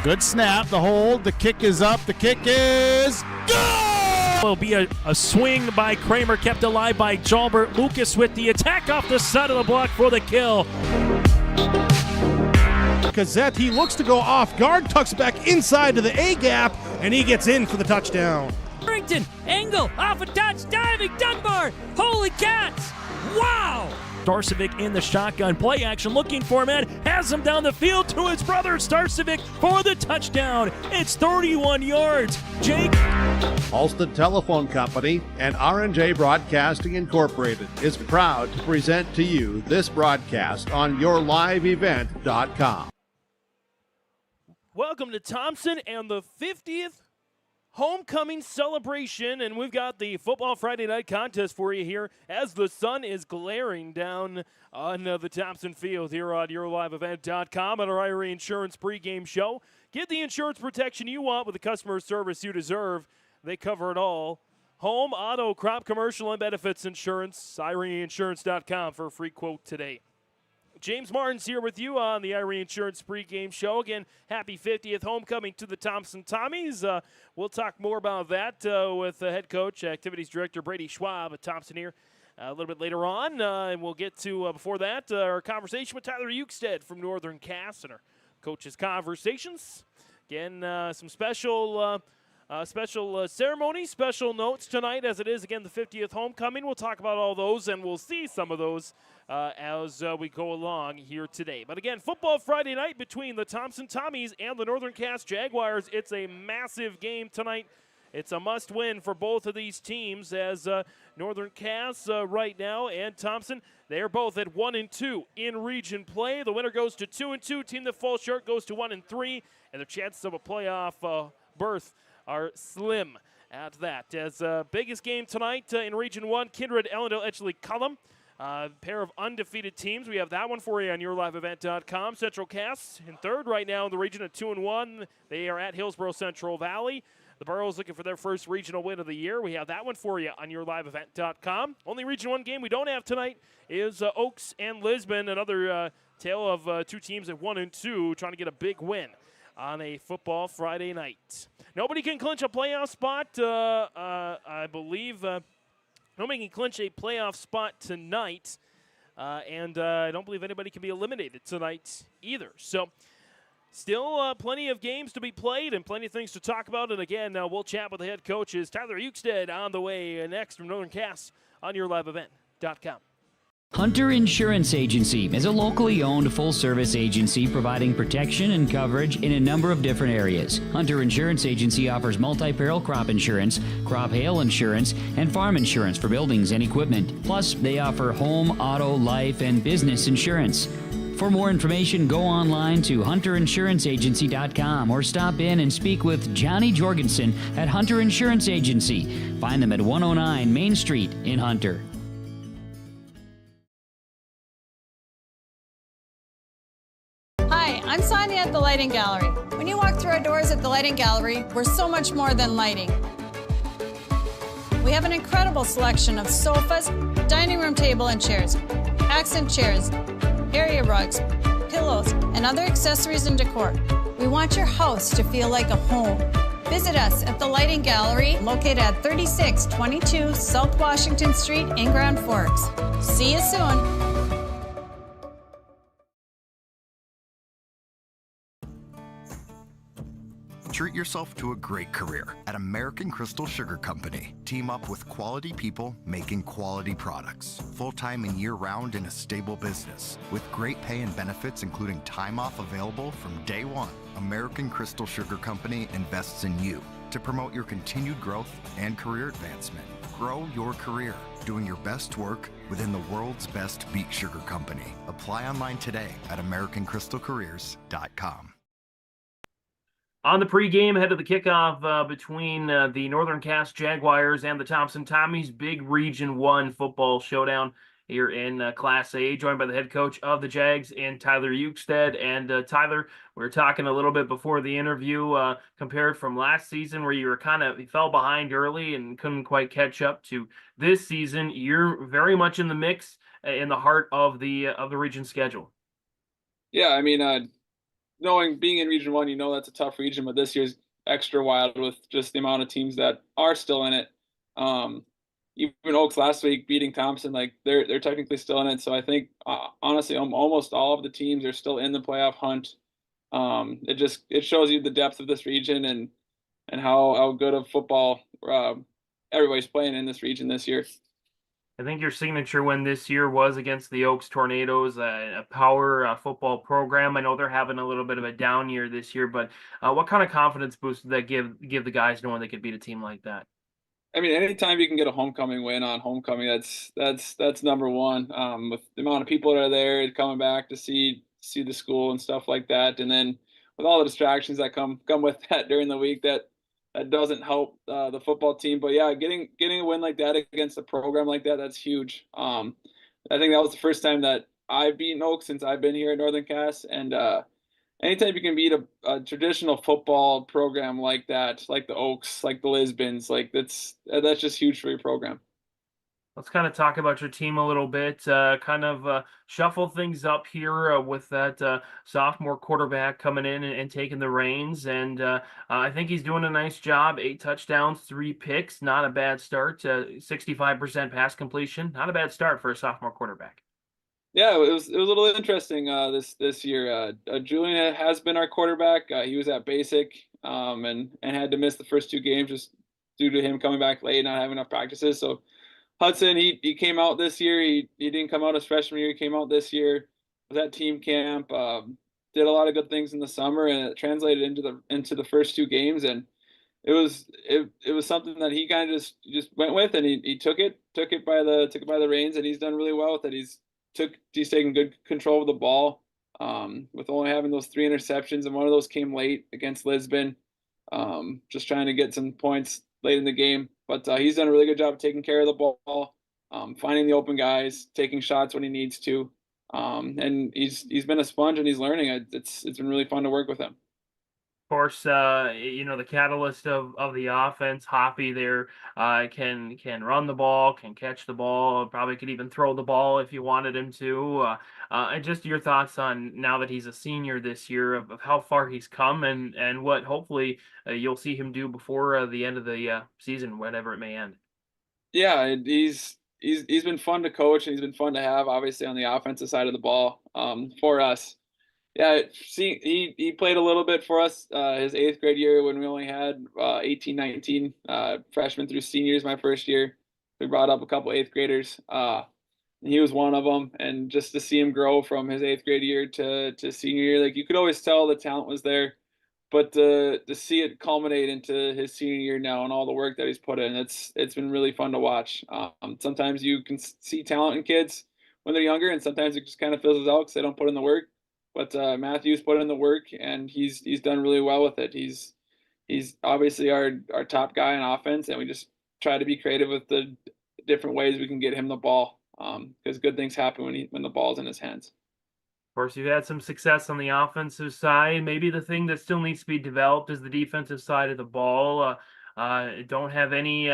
Good snap, the hold, the kick is up, the kick is good! Will be a swing by Kramer, kept alive by Jalbert. Lucas with the attack off the side of the block for the kill. Cassette, he looks to go off guard, tucks back inside to the A gap, and he gets in for the touchdown. Harrington, angle, off a touch, diving, Dunbar, holy cats, wow! Starcevic in the shotgun, play action, looking for him, and has him down the field to his brother Starcevic for the touchdown. It's 31 yards. Jake. Halsted Telephone Company and R&J Broadcasting Incorporated is proud to present to you this broadcast on yourliveevent.com. Welcome to Thompson and the 50th homecoming celebration, and we've got the Football Friday Night Contest for you here as the sun is glaring down on the Thompson field here on yourliveevent.com at our IRA Insurance pregame show. Get the insurance protection you want with the customer service you deserve. They cover it all. Home, auto, crop, commercial, and benefits insurance. IRAinsurance.com for a free quote today. James Martin's here with you on the IRA Insurance pregame show. Again, happy 50th homecoming to the Thompson Tommies. We'll talk more about that with head coach, activities director Brady Schwab at Thompson here a little bit later on. And we'll get to, before that, our conversation with Tyler Ukestead from Northern Cass and our coaches' conversations. Again, some special ceremonies, special notes tonight as it is, again, the 50th homecoming. We'll talk about all those, and we'll see some of those as we go along here today. But again, Football Friday night between the Thompson Tommies and the Northern Cass Jaguars. It's a massive game tonight. It's a must-win for both of these teams as Northern Cass right now and Thompson, they are both at 1-2 in region play. The winner goes to 2-2. Team that falls short goes to 1-3, and their chances of a playoff berth are slim at that. As biggest game tonight in Region 1, Kindred, Ellendale, Edgeley, Cullum. Pair of undefeated teams. We have that one for you on yourliveevent.com. Central Cass in third right now in the region at 2-1. They are at Hillsborough Central Valley. The Burrows looking for their first regional win of the year. We have that one for you on yourliveevent.com. Only Region 1 game we don't have tonight is Oaks and Lisbon, another tale of two teams at 1-2 trying to get a big win on a Football Friday night. Nobody can clinch a playoff spot, I believe. Nobody can clinch a playoff spot tonight, and I don't believe anybody can be eliminated tonight either. So still plenty of games to be played and plenty of things to talk about. And again, we'll chat with the head coaches. Tyler Ukestead on the way next from Northern Cass on yourliveevent.com. Hunter Insurance Agency is a locally owned full-service agency providing protection and coverage in a number of different areas. Hunter Insurance Agency offers multi-peril crop insurance, crop hail insurance, and farm insurance for buildings and equipment. Plus, they offer home, auto, life, and business insurance. For more information, go online to hunterinsuranceagency.com or stop in and speak with Johnny Jorgensen at Hunter Insurance Agency. Find them at 109 Main Street in Hunter. Hi, I'm Sonia at the Lighting Gallery. When you walk through our doors at the Lighting Gallery, we're so much more than lighting. We have an incredible selection of sofas, dining room table and chairs, accent chairs, area rugs, pillows, and other accessories and decor. We want your house to feel like a home. Visit us at the Lighting Gallery, located at 3622 South Washington Street in Grand Forks. See you soon. Treat yourself to a great career at American Crystal Sugar Company. Team up with quality people making quality products. Full-time and year-round in a stable business. With great pay and benefits including time off available from day one. American Crystal Sugar Company invests in you to promote your continued growth and career advancement. Grow your career doing your best work within the world's best beet sugar company. Apply online today at AmericanCrystalCareers.com. On the pregame, ahead of the kickoff between the Northern Cass Jaguars and the Thompson Tommies, big Region 1 football showdown here in Class A, joined by the head coach of the Jags and Tyler Ukestead. And Tyler, we were talking a little bit before the interview, compared from last season where you fell behind early and couldn't quite catch up to this season. You're very much in the mix in the heart of the region schedule. Yeah, I mean, knowing being in Region 1, that's a tough region, but this year's extra wild with just the amount of teams that are still in it. Even Oaks last week beating Thompson, like they're technically still in it. So I think honestly, almost all of the teams are still in the playoff hunt. It shows you the depth of this region and how good of football everybody's playing in this region this year. I think your signature win this year was against the Oaks Tornadoes, a power football program. I know they're having a little bit of a down year this year, but what kind of confidence boost did that give the guys knowing they could beat a team like that? I mean, anytime you can get a homecoming win on homecoming, that's number one. With the amount of people that are there coming back to see the school and stuff like that, and then with all the distractions that come with that during the week, that doesn't help the football team. But yeah, getting a win like that against a program like that, that's huge. I think that was the first time that I've beaten Oaks since I've been here at Northern Cass, and anytime you can beat a traditional football program like that, like the Oaks, like the Lisbons, like that's just huge for your program. Let's kind of talk about your team a little bit, shuffle things up here with that sophomore quarterback coming in and taking the reins. And I think he's doing a nice job. 8 touchdowns, 3 picks. Not a bad start. 65% pass completion. Not a bad start for a sophomore quarterback. Yeah, it was a little interesting this year. Julian has been our quarterback. He was at basic and had to miss the first 2 games just due to him coming back late, not having enough practices. So Hudson, he came out this year. He didn't come out his freshman year. He came out this year. Was at team camp. Did a lot of good things in the summer, and it translated into the first 2 games. And it was something that he kind of just went with, and he took it by the reins, and he's done really well with it. He's taken good control of the ball. With only having those 3 interceptions, and one of those came late against Lisbon. Just trying to get some points late in the game. But he's done a really good job of taking care of the ball, finding the open guys, taking shots when he needs to. And he's been a sponge, and he's learning. It's been really fun to work with him. Of course, the catalyst of the offense, Hoppy there, can run the ball, can catch the ball, probably could even throw the ball if you wanted him to. And just your thoughts on, now that he's a senior this year, of how far he's come and what hopefully you'll see him do before the end of the season, whenever it may end. Yeah, he's been fun to coach, and he's been fun to have, obviously, on the offensive side of the ball for us. Yeah, he played a little bit for us his 8th grade year when we only had 18, 19 freshmen through seniors my first year. We brought up a couple 8th graders. And he was one of them. And just to see him grow from his 8th grade year to senior year, like, you could always tell the talent was there. But to see it culminate into his senior year now and all the work that he's put in, it's been really fun to watch. Sometimes you can see talent in kids when they're younger, and sometimes it just kind of fizzles out because they don't put in the work. But Matthew's put in the work, and he's done really well with it. He's obviously our top guy in offense, and we just try to be creative with the different ways we can get him the ball, because good things happen when the ball's in his hands. Of course, you've had some success on the offensive side. Maybe the thing that still needs to be developed is the defensive side of the ball. Don't have any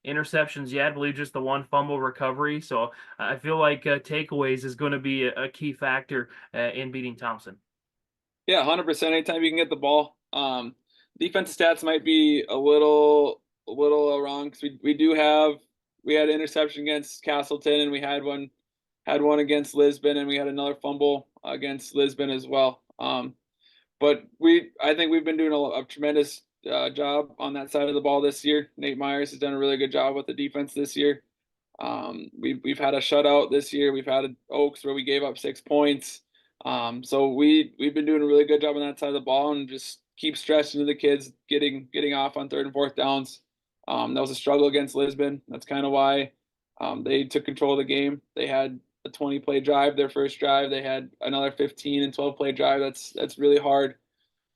interceptions yet. I believe just the 1 fumble recovery. So I feel like takeaways is going to be a key factor in beating Thompson. Yeah, 100%. Anytime you can get the ball. Defensive stats might be a little wrong, because we had an interception against Castleton, and we had one against Lisbon, and we had another fumble against Lisbon as well. But I think we've been doing a tremendous job on that side of the ball this year. Nate Myers has done a really good job with the defense this year. We've had a shutout this year. We've had an Oaks where we gave up 6 points. So we've been doing a really good job on that side of the ball, and just keep stressing to the kids getting off on 3rd and 4th downs. That was a struggle against Lisbon. That's kind of why they took control of the game. They had a 20-play drive their first drive. They had another 15 and 12-play drive. That's really hard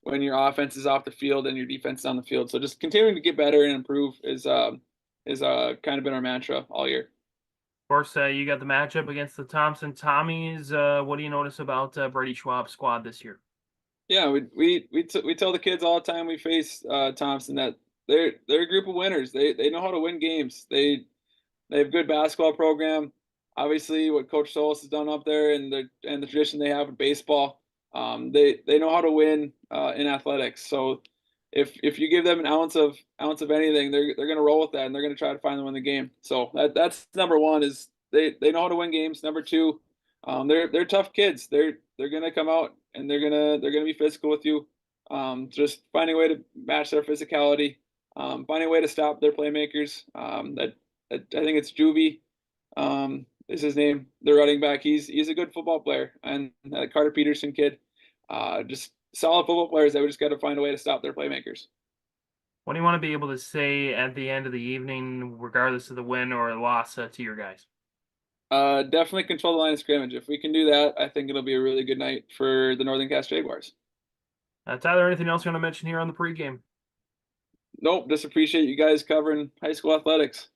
when your offense is off the field and your defense is on the field. So just continuing to get better and improve is kind of been our mantra all year. Of course, you got the matchup against the Thompson Tommies. What do you notice about Brady Schwab's squad this year? Yeah, we tell the kids all the time we face Thompson that they're a group of winners. They know how to win games. They have a good basketball program. Obviously, what Coach Solis has done up there, and the tradition they have with baseball. They know how to win in athletics. So if you give them an ounce of anything, they're going to roll with that, and they're going to try to find them in the game. So that's number one, is they know how to win games. Number two, they're tough kids. They're going to come out and they're going to be physical with you. Just finding a way to match their physicality, finding a way to stop their playmakers. I think it's Juvie, is his name, the running back. He's a good football player, and Carter Peterson kid, just solid football players that we just got to find a way to stop their playmakers. What do you want to be able to say at the end of the evening, regardless of the win or loss, to your guys? Definitely control the line of scrimmage. If we can do that, I think it'll be a really good night for the Northern Cass Jaguars. Tyler, anything else you want to mention here on the pregame? Nope, just appreciate you guys covering high school athletics.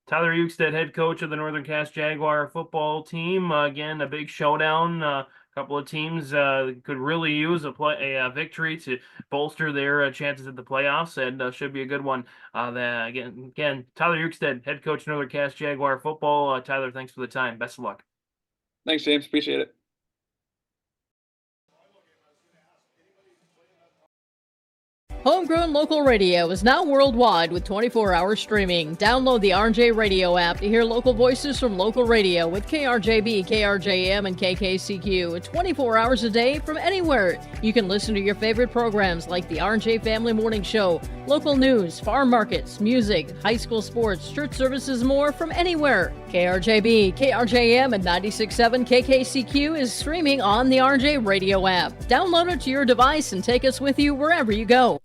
Tyler Ukestead, head coach of the Northern Cass Jaguar football team. Again, a big showdown. A couple of teams could really use a victory to bolster their chances at the playoffs, and should be a good one. Again, Tyler Ukestead, head coach of Northern Cass Jaguar football. Tyler, thanks for the time. Best of luck. Thanks, James. Appreciate it. Homegrown local radio is now worldwide with 24-hour streaming. Download the RJ Radio app to hear local voices from local radio with KRJB, KRJM, and KKCQ 24 hours a day from anywhere. You can listen to your favorite programs like the RJ Family Morning Show, local news, farm markets, music, high school sports, church services, more from anywhere. KRJB, KRJM, and 96.7 KKCQ is streaming on the RJ Radio app. Download it to your device and take us with you wherever you go.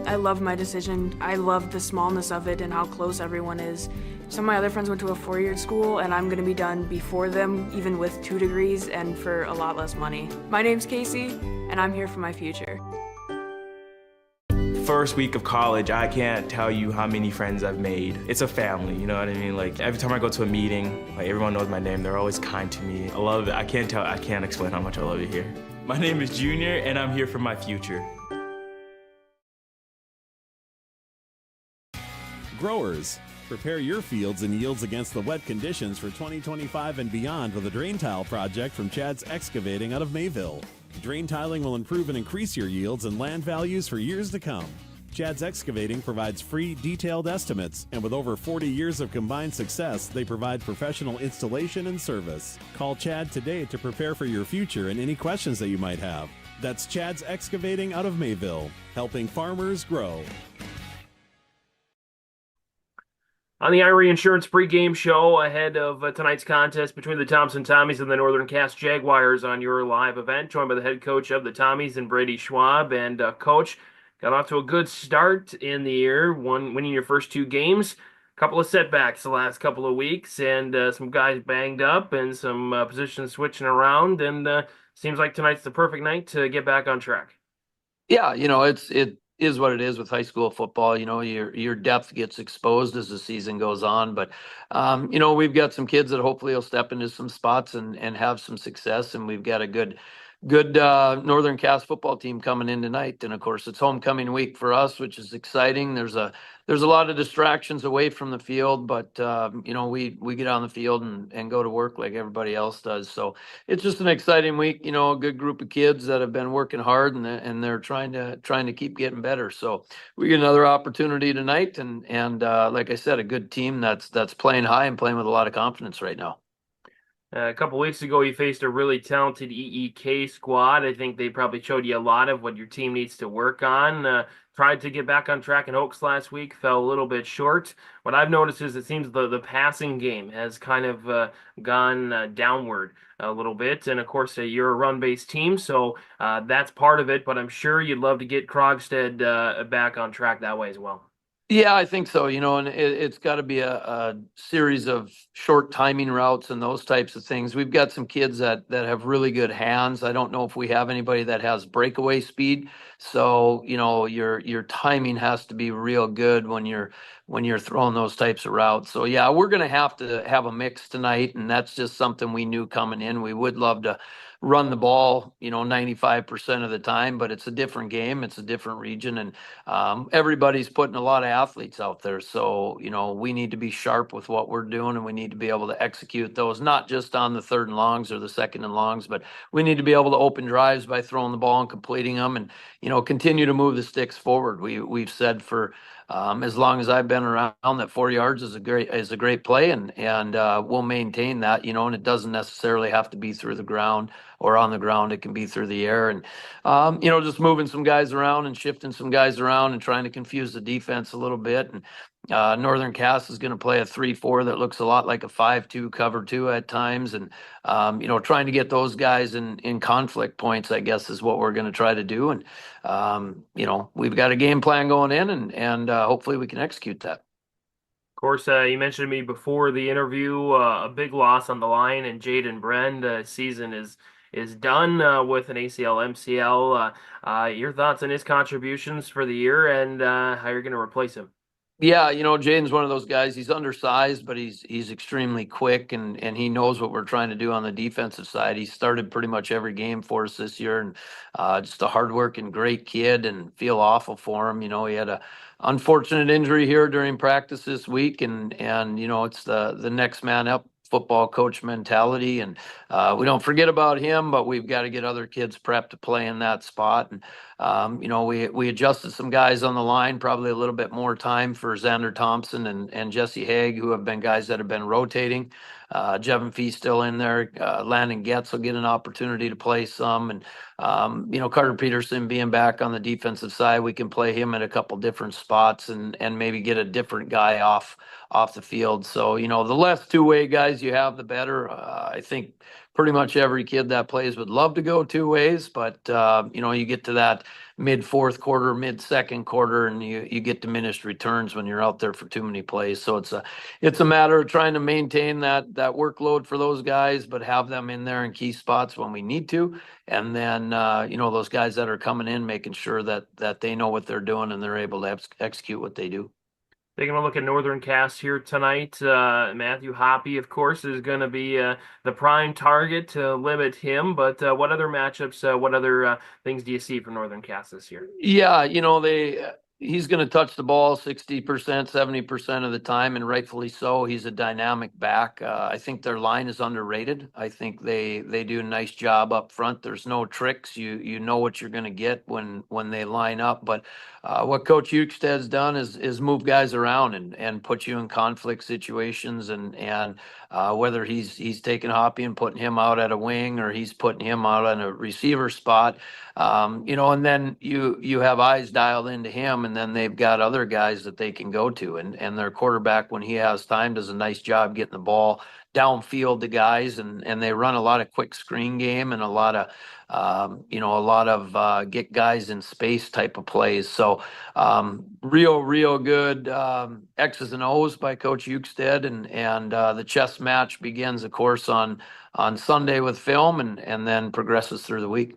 I love my decision. I love the smallness of it and how close everyone is. Some of my other friends went to a 4-year school, and I'm going to be done before them, even with 2 degrees and for a lot less money. My name's Casey, and I'm here for my future. First week of college, I can't tell you how many friends I've made. It's a family, you know what I mean? Like, every time I go to a meeting, like, everyone knows my name. They're always kind to me. I love it. I can't explain how much I love it here. My name is Junior, and I'm here for my future. Growers, prepare your fields and yields against the wet conditions for 2025 and beyond with a drain tile project from Chad's Excavating out of Mayville. Drain tiling will improve and increase your yields and land values for years to come. Chad's Excavating provides free, detailed estimates, and with over 40 years of combined success, they provide professional installation and service. Call Chad today to prepare for your future and any questions that you might have. That's Chad's Excavating out of Mayville, helping farmers grow. On the Irie Insurance pregame show ahead of tonight's contest between the Thompson Tommies and the Northern Cass Jaguars on your live event, joined by the head coach of the Tommies and Brady Schwab. And coach, got off to a good start in the year, winning your first 2 games. A couple of setbacks the last couple of weeks, and some guys banged up and some positions switching around. And seems like tonight's the perfect night to get back on track. Yeah, it is what it is with high school football. Your depth gets exposed as the season goes on, but we've got some kids that hopefully will step into some spots and have some success, and we've got a good Northern Cass football team coming in tonight. And of course, it's homecoming week for us, which is exciting. There's a lot of distractions away from the field, but we get on the field and go to work like everybody else does. So it's just an exciting week. A good group of kids that have been working hard, and they're trying to keep getting better. So we get another opportunity tonight, and like I said, a good team that's playing high and playing with a lot of confidence right now. A couple weeks ago, you faced a really talented EEK squad. I think they probably showed you a lot of what your team needs to work on. Tried to get back on track in Oaks last week, fell a little bit short. What I've noticed is it seems the passing game has kind of gone downward a little bit. And, of course, you're a run-based team, so that's part of it. But I'm sure you'd love to get Krogstad back on track that way as well. Yeah, I think so. And it's got to be a series of short timing routes and those types of things. We've got some kids that have really good hands. I don't know if we have anybody that has breakaway speed. So, your timing has to be real good when you're throwing those types of routes. So, yeah, we're going to have a mix tonight, and that's just something we knew coming in. We would love to run the ball, 95% of the time, but it's a different game. It's a different region, and everybody's putting a lot of athletes out there. So, we need to be sharp with what we're doing, and we need to be able to execute those, not just on the 3rd and longs or the 2nd and longs, but we need to be able to open drives by throwing the ball and completing them, and, continue to move the sticks forward. We've said for as long as I've been around that 4 yards is a great play, and we'll maintain that, and it doesn't necessarily have to be through the ground or on the ground. It can be through the air, and just moving some guys around and shifting some guys around and trying to confuse the defense a little bit. And Northern Cass is going to play a 3-4 that looks a lot like a 5-2 cover 2 at times, and trying to get those guys in conflict points, I guess, is what we're going to try to do. And we've got a game plan going in, and hopefully we can execute that. Of course, you mentioned to me before the interview a big loss on the line, and Jaden Brend season is done with an ACL, MCL. Your thoughts on his contributions for the year and how you're going to replace him? Yeah, Jaden's one of those guys. He's undersized, but he's extremely quick, and he knows what we're trying to do on the defensive side. He started pretty much every game for us this year, and just a hardworking, great kid, and feel awful for him. He had a unfortunate injury here during practice this week, and it's the next man up football coach mentality, and we don't forget about him, but we've got to get other kids prepped to play in that spot. And we adjusted some guys on the line, probably a little bit more time for Xander Thompson and Jesse Haig, who have been guys that have been rotating. Jevin Fee still in there. Landon Getz will get an opportunity to play some, and Carter Peterson being back on the defensive side, we can play him at a couple different spots and maybe get a different guy off the field. So the less two-way guys you have, the better. I think pretty much every kid that plays would love to go 2 ways, but you get to that mid-4th quarter, mid-2nd quarter, and you get diminished returns when you're out there for too many plays. So it's a matter of trying to maintain that workload for those guys, but have them in there in key spots when we need to, and then those guys that are coming in, making sure that they know what they're doing and they're able to execute what they do. Taking a look at Northern Cass here tonight, Matthew Hoppe, of course, is going to be the prime target to limit him. But what other matchups, what other things do you see from Northern Cass this year? Yeah, he's going to touch the ball 60%, 70% of the time, and rightfully so. He's a dynamic back. I think their line is underrated. I think they do a nice job up front. There's no tricks. You know what you're going to get when they line up. But what Coach Ukestad's done is move guys around and put you in conflict situations, and whether he's taking Hoppe and putting him out at a wing, or he's putting him out on a receiver spot, and then you have eyes dialed into him, and then they've got other guys that they can go to, and their quarterback, when he has time, does a nice job getting the ball downfield to guys, and they run a lot of quick screen game and a lot of get guys in space type of plays. So real good X's and O's by Coach Ukestad, and the chess match begins, of course, on Sunday with film, and then progresses through the week.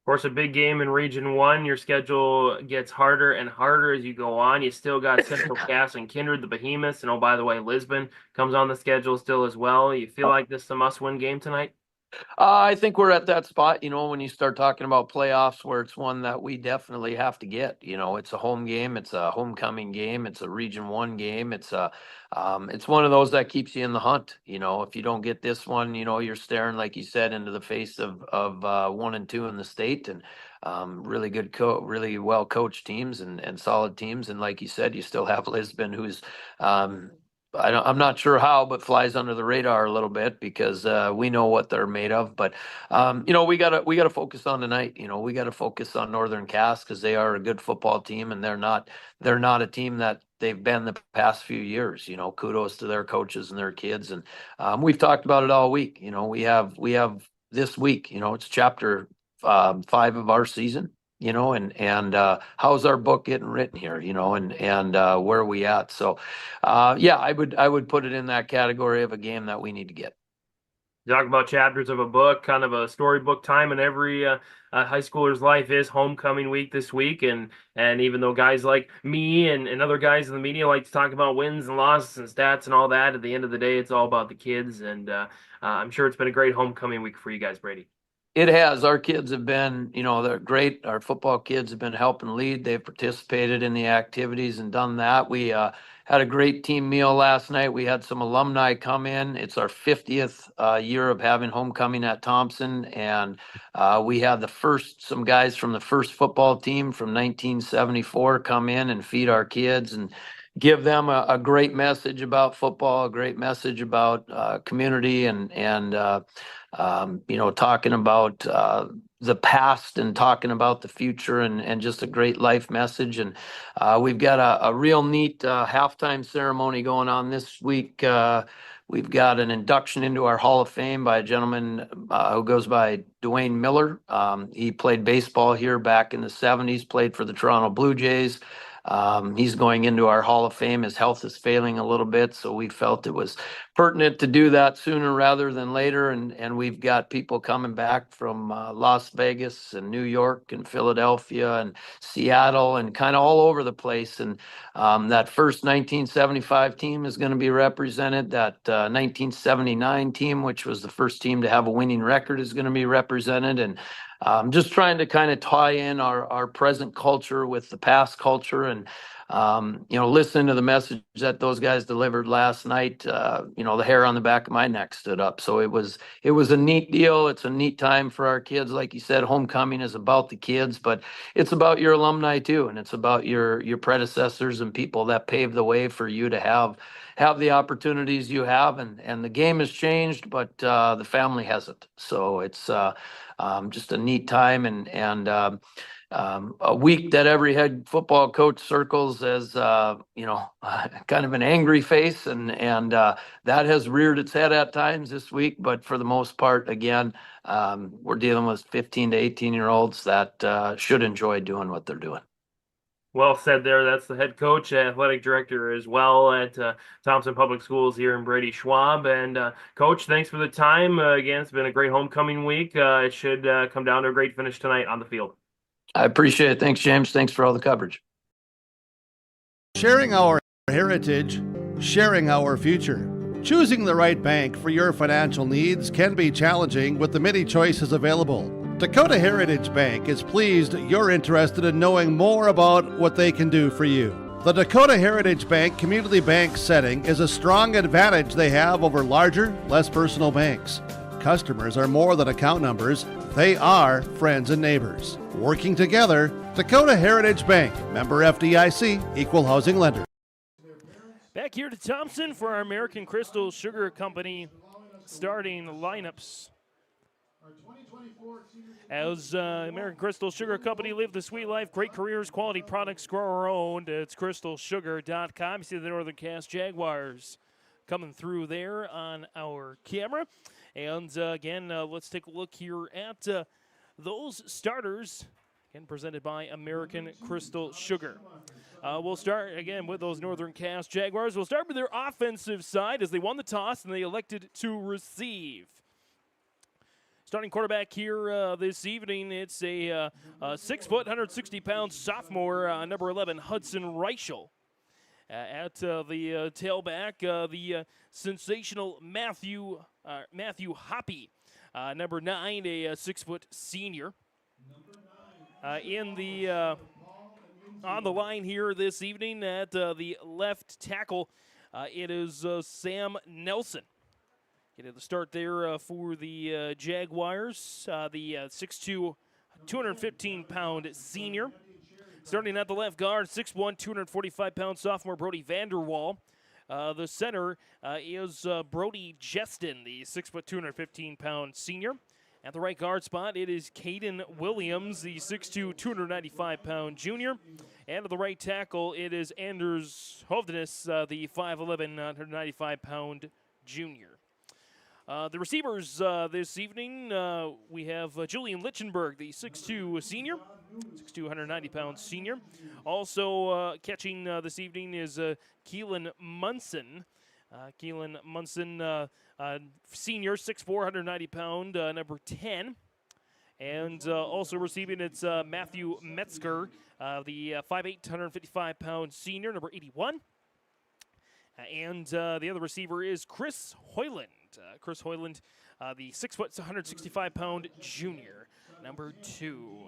Of course, a big game in Region 1. Your schedule gets harder and harder as you go on. You still got Central Cass and Kindred, the Behemoths, and by the way, Lisbon comes on the schedule still as well. You feel like this is a must-win game tonight? I think we're at that spot, when you start talking about playoffs, where it's one that we definitely have to get. It's a home game, it's a homecoming game, it's a Region 1 game. It's one of those that keeps you in the hunt. If you don't get this one, you're staring, like you said, into the face of 1 and 2 in the state, and really good, really well coached teams and solid teams. And like you said, you still have Lisbon, who's I'm not sure how, but flies under the radar a little bit, because we know what they're made of. But we gotta focus on tonight. We gotta focus on Northern Cass, because they are a good football team, and they're not a team that they've been the past few years. Kudos to their coaches and their kids, and we've talked about it all week. We have this week. It's chapter 5 of our season. And how's our book getting written here, and where are we at? So, I would put it in that category of a game that we need to get. talk about chapters of a book, kind of a storybook time in every high schooler's life is homecoming week this week. And even though guys like me and other guys in the media like to talk about wins and losses and stats and all that, at the end of the day, it's all about the kids. And I'm sure it's been a great homecoming week for you guys, Brady. It has. Our kids have been, they're great. Our football kids have been helping lead. They've participated in the activities and done that. We had a great team meal last night. We had some alumni come in. It's our 50th year of having homecoming at Thompson. And we had some guys from the first football team from 1974 come in and feed our kids and give them a great message about football, a great message about community and talking about the past and talking about the future and just a great life message. And we've got a real neat halftime ceremony going on this week. We've got an induction into our Hall of Fame by a gentleman who goes by Dwayne Miller. He played baseball here back in the 70s, played for the Toronto Blue Jays. He's going into our Hall of Fame. His health is failing a little bit, so we felt it was pertinent to do that sooner rather than later. And we've got people coming back from Las Vegas and New York and Philadelphia and Seattle and kind of all over the place. And that first 1975 team is going to be represented. That 1979 team, which was the first team to have a winning record, is going to be represented. And just trying to kind of tie in our present culture with the past culture and, listen to the message that those guys delivered last night. The hair on the back of my neck stood up. So it was a neat deal. It's a neat time for our kids. Like you said, homecoming is about the kids, but it's about your alumni too. And it's about your predecessors and people that paved the way for you to have the opportunities you have. And the game has changed, but the family hasn't. So it's just a neat time and a week that every head football coach circles as kind of an angry face and that has reared its head at times this week. But for the most part, again, we're dealing with 15 to 18-year-olds that should enjoy doing what they're doing. Well said there. That's the head coach, athletic director as well at Thompson Public Schools here in Brady Schwab. And Coach, thanks for the time. Again, it's been a great homecoming week. It should come down to a great finish tonight on the field. I appreciate it. Thanks, James. Thanks for all the coverage. Sharing our heritage, sharing our future. Choosing the right bank for your financial needs can be challenging with the many choices available. Dakota Heritage Bank is pleased you're interested in knowing more about what they can do for you. The Dakota Heritage Bank community bank setting is a strong advantage they have over larger, less personal banks. Customers are more than account numbers, they are friends and neighbors. Working together, Dakota Heritage Bank, member FDIC, equal housing lender. Back here to Thompson for our American Crystal Sugar Company starting lineups. As American Crystal Sugar Company, live the sweet life, great careers, quality products, grower owned. It's crystalsugar.com. You see the Northern Cast Jaguars coming through there on our camera. And again, let's take a look here at those starters, again presented by American Crystal Sugar. We'll start again with those Northern Cast Jaguars. We'll start with their offensive side as they won the toss and they elected to receive. Starting quarterback here this evening, it's a 6 foot, 160-pound sophomore, number 11, Hudson Reichel. At the tailback, the sensational Matthew Hoppy, number 9, a 6 foot senior. On the line here this evening at the left tackle, it is Sam Nelson. Getting the start there for the Jaguars, the 6'2", 215-pound senior. Starting at the left guard, 6'1", 245-pound sophomore Brody Vanderwall. The center is Brody Jestin, the 6', 215-pound senior. At the right guard spot, it is Caden Williams, the 6'2", 295-pound junior. And at the right tackle, it is Anders Hovdenes, the 5'11", 195-pound junior. The receivers this evening, we have Julian Lichtenberg, the 6'2", senior, 6'2", 190-pound senior. Also catching this evening is Keelan Munson, Keelan Munson, senior, 6'4", 190-pound, number 10. And also receiving, it's Matthew Metzger, the 5'8", 155-pound senior, number 81. And the other receiver is Chris Hoyland. Chris Hoyland, the 6', 165-pound junior, number 2.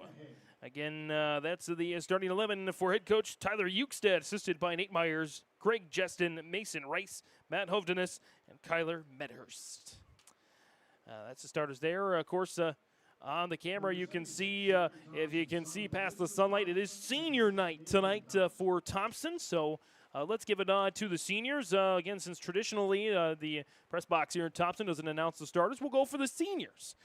Again, that's the starting 11 for head coach Tyler Eukstead, assisted by Nate Myers, Greg Jeston, Mason Rice, Matt Hovdenis, and Kyler Medhurst. That's the starters there. Of course, on the camera, you can see, if you can see past the sunlight, it is senior night tonight for Thompson. So let's give a nod to the seniors. Again, since traditionally the press box here in Thompson doesn't announce the starters, we'll go for the seniors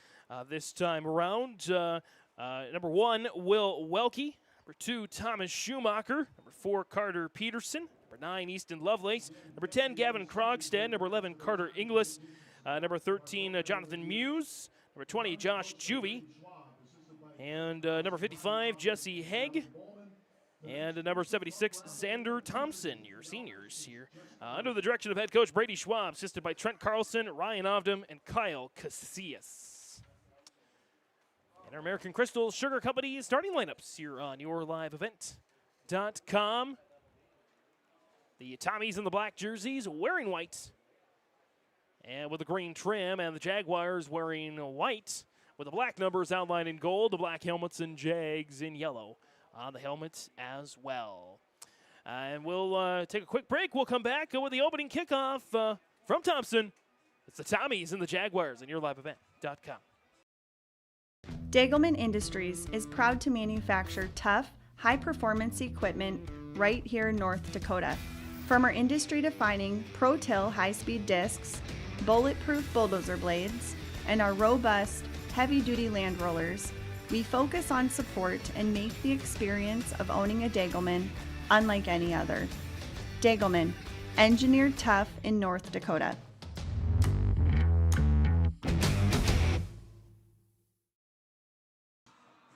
this time around. Number 1, Will Welke. Number 2, Thomas Schumacher. Number 4, Carter Peterson. Number 9, Easton Lovelace. Number 10, Gavin Krogstad. Number 11, Carter Inglis. Number 13, Jonathan Muse. Number 20, Josh Juvie. And number 55, Jesse Hegg. And number 76, Xander Thompson, your seniors here. Under the direction of head coach Brady Schwab, assisted by Trent Carlson, Ryan Ovdam, and Kyle Casillas. And our American Crystal Sugar Company starting lineups here on YourLiveEvent.com. The Tommies in the black jerseys wearing white and with a green trim, and the Jaguars wearing white with the black numbers outlined in gold, the black helmets and Jags in yellow on the helmets as well. And we'll take a quick break. We'll come back with the opening kickoff from Thompson. It's the Tommies and the Jaguars on YourLiveEvent.com. Dagelman Industries is proud to manufacture tough, high-performance equipment right here in North Dakota. From our industry-defining Pro-Till high-speed discs, bulletproof bulldozer blades, and our robust, heavy-duty land rollers, we focus on support and make the experience of owning a Dagelman unlike any other. Dagelman, engineered tough in North Dakota.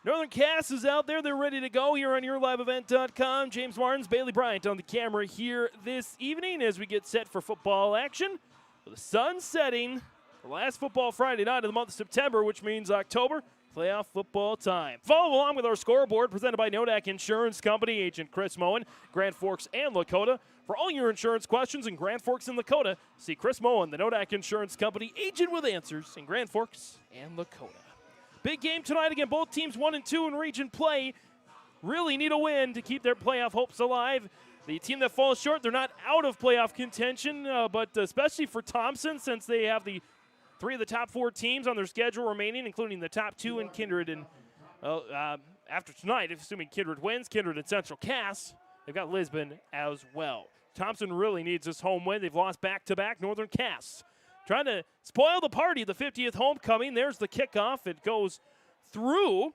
Northern Cass is out there. They're ready to go here on YourLiveEvent.com. James Martins, Bailey Bryant on the camera here this evening as we get set for football action. With the sun setting, the last football Friday night of the month of September, which means October, playoff football time. Follow along with our scoreboard presented by Nodak Insurance Company, Agent Chris Moen, Grand Forks and Lakota. For all your insurance questions in Grand Forks and Lakota, see Chris Moen, the Nodak Insurance Company, agent with answers in Grand Forks and Lakota. Big game tonight. Again, both teams 1 and 2 in region play. Really need a win to keep their playoff hopes alive. The team that falls short, they're not out of playoff contention, but especially for Thompson, since they have the 3 of the top 4 teams on their schedule remaining, including the top 2 in Kindred. And after tonight, assuming Kindred wins, Kindred and Central Cass, they've got Lisbon as well. Thompson really needs this home win. They've lost back-to-back. Northern Cass trying to spoil the party, the 50th homecoming. There's the kickoff. It goes through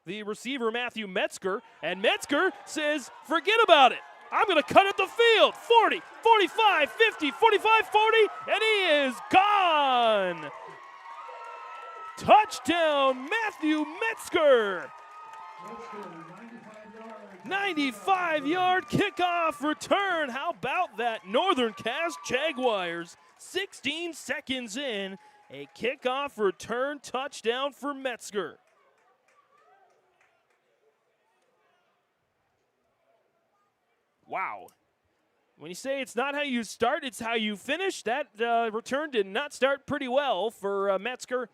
the receiver, Matthew Metzger, and Metzger says, forget about it. I'm going to cut at the field. 40, 45, 50, 45, 40, and he is gone. Touchdown, Matthew Metzger. 95-yard kickoff return. How about that? Northern Cass Jaguars, 16 seconds in, a kickoff return touchdown for Metzger. Wow. When you say it's not how you start, it's how you finish, that return did not start pretty well for Metzger.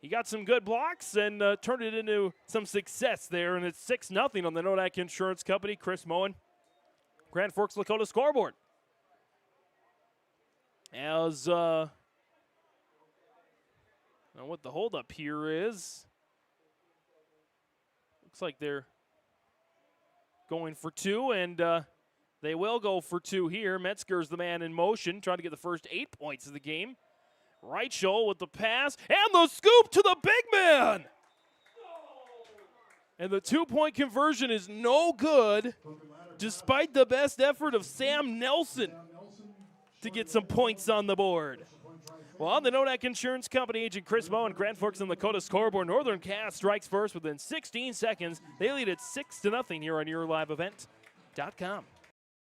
He got some good blocks and turned it into some success there, and it's 6-0 on the Nodak Insurance Company. Chris Moen, Grand Forks Lakota scoreboard. As, now what the holdup here is, looks like they're going for 2, and they will go for 2 here. Metzger's the man in motion, trying to get the first 8 points of the game. Right shoulder with the pass, and the scoop to the big man! And the 2-point conversion is no good, despite the best effort of Sam Nelson to get some points on the board. Well, on the Nodak Insurance Company, Agent Chris Moen, Grand Forks and Lakota scoreboard, Northern Cass strikes first within 16 seconds. They lead at 6-0 here on YourLiveEvent.com.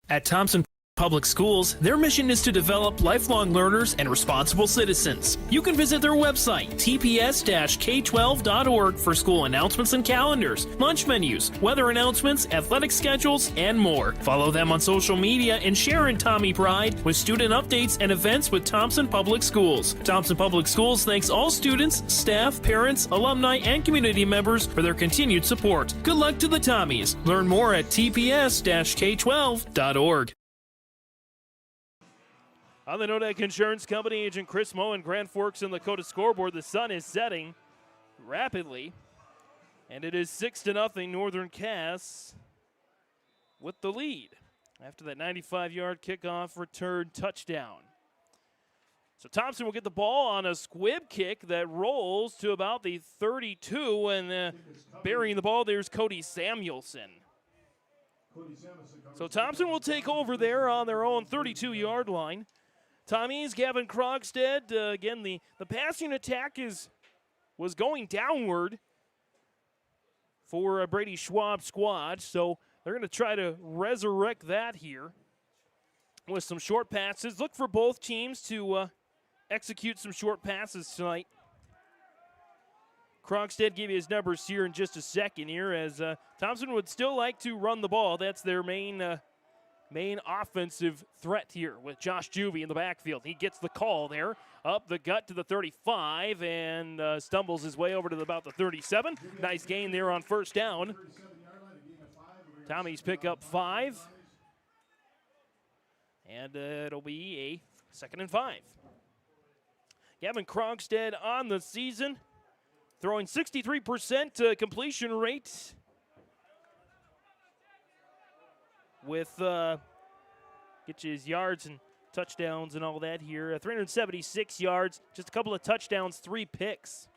At Thompson Public Schools, their mission is to develop lifelong learners and responsible citizens. You can visit their website, tps-k12.org, for school announcements and calendars, lunch menus, weather announcements, athletic schedules, and more. Follow them on social media and share in Tommy Pride with student updates and events with Thompson Public Schools. Thompson Public Schools thanks all students, staff, parents, alumni, and community members for their continued support. Good luck to the Tommies. Learn more at tps-k12.org. On the Nodak Insurance Company, Agent Chris Moe and Grand Forks and Dakota scoreboard, the sun is setting rapidly, and it is 6-0 Northern Cass with the lead after that 95-yard kickoff return touchdown. So Thompson will get the ball on a squib kick that rolls to about the 32, and burying the ball, there's Cody Samuelson. So Thompson will take over there on their own 32-yard line. Tommies, Gavin Krogstad, again, the passing attack was going downward for Brady Schwab's squad, so they're going to try to resurrect that here with some short passes. Look for both teams to execute some short passes tonight. Krogstad give you his numbers here in just a second here, as Thompson would still like to run the ball. That's their main offensive threat here with Josh Juvie in the backfield. He gets the call there, up the gut to the 35, and stumbles his way over to about the 37. Nice gain there on first down. Tommies pick up 5, and it'll be a 2nd and 5. Gavin Krogstad on the season, throwing 63% completion rate, with get you his yards and touchdowns and all that here. 376 yards, just a couple of touchdowns, 3 picks.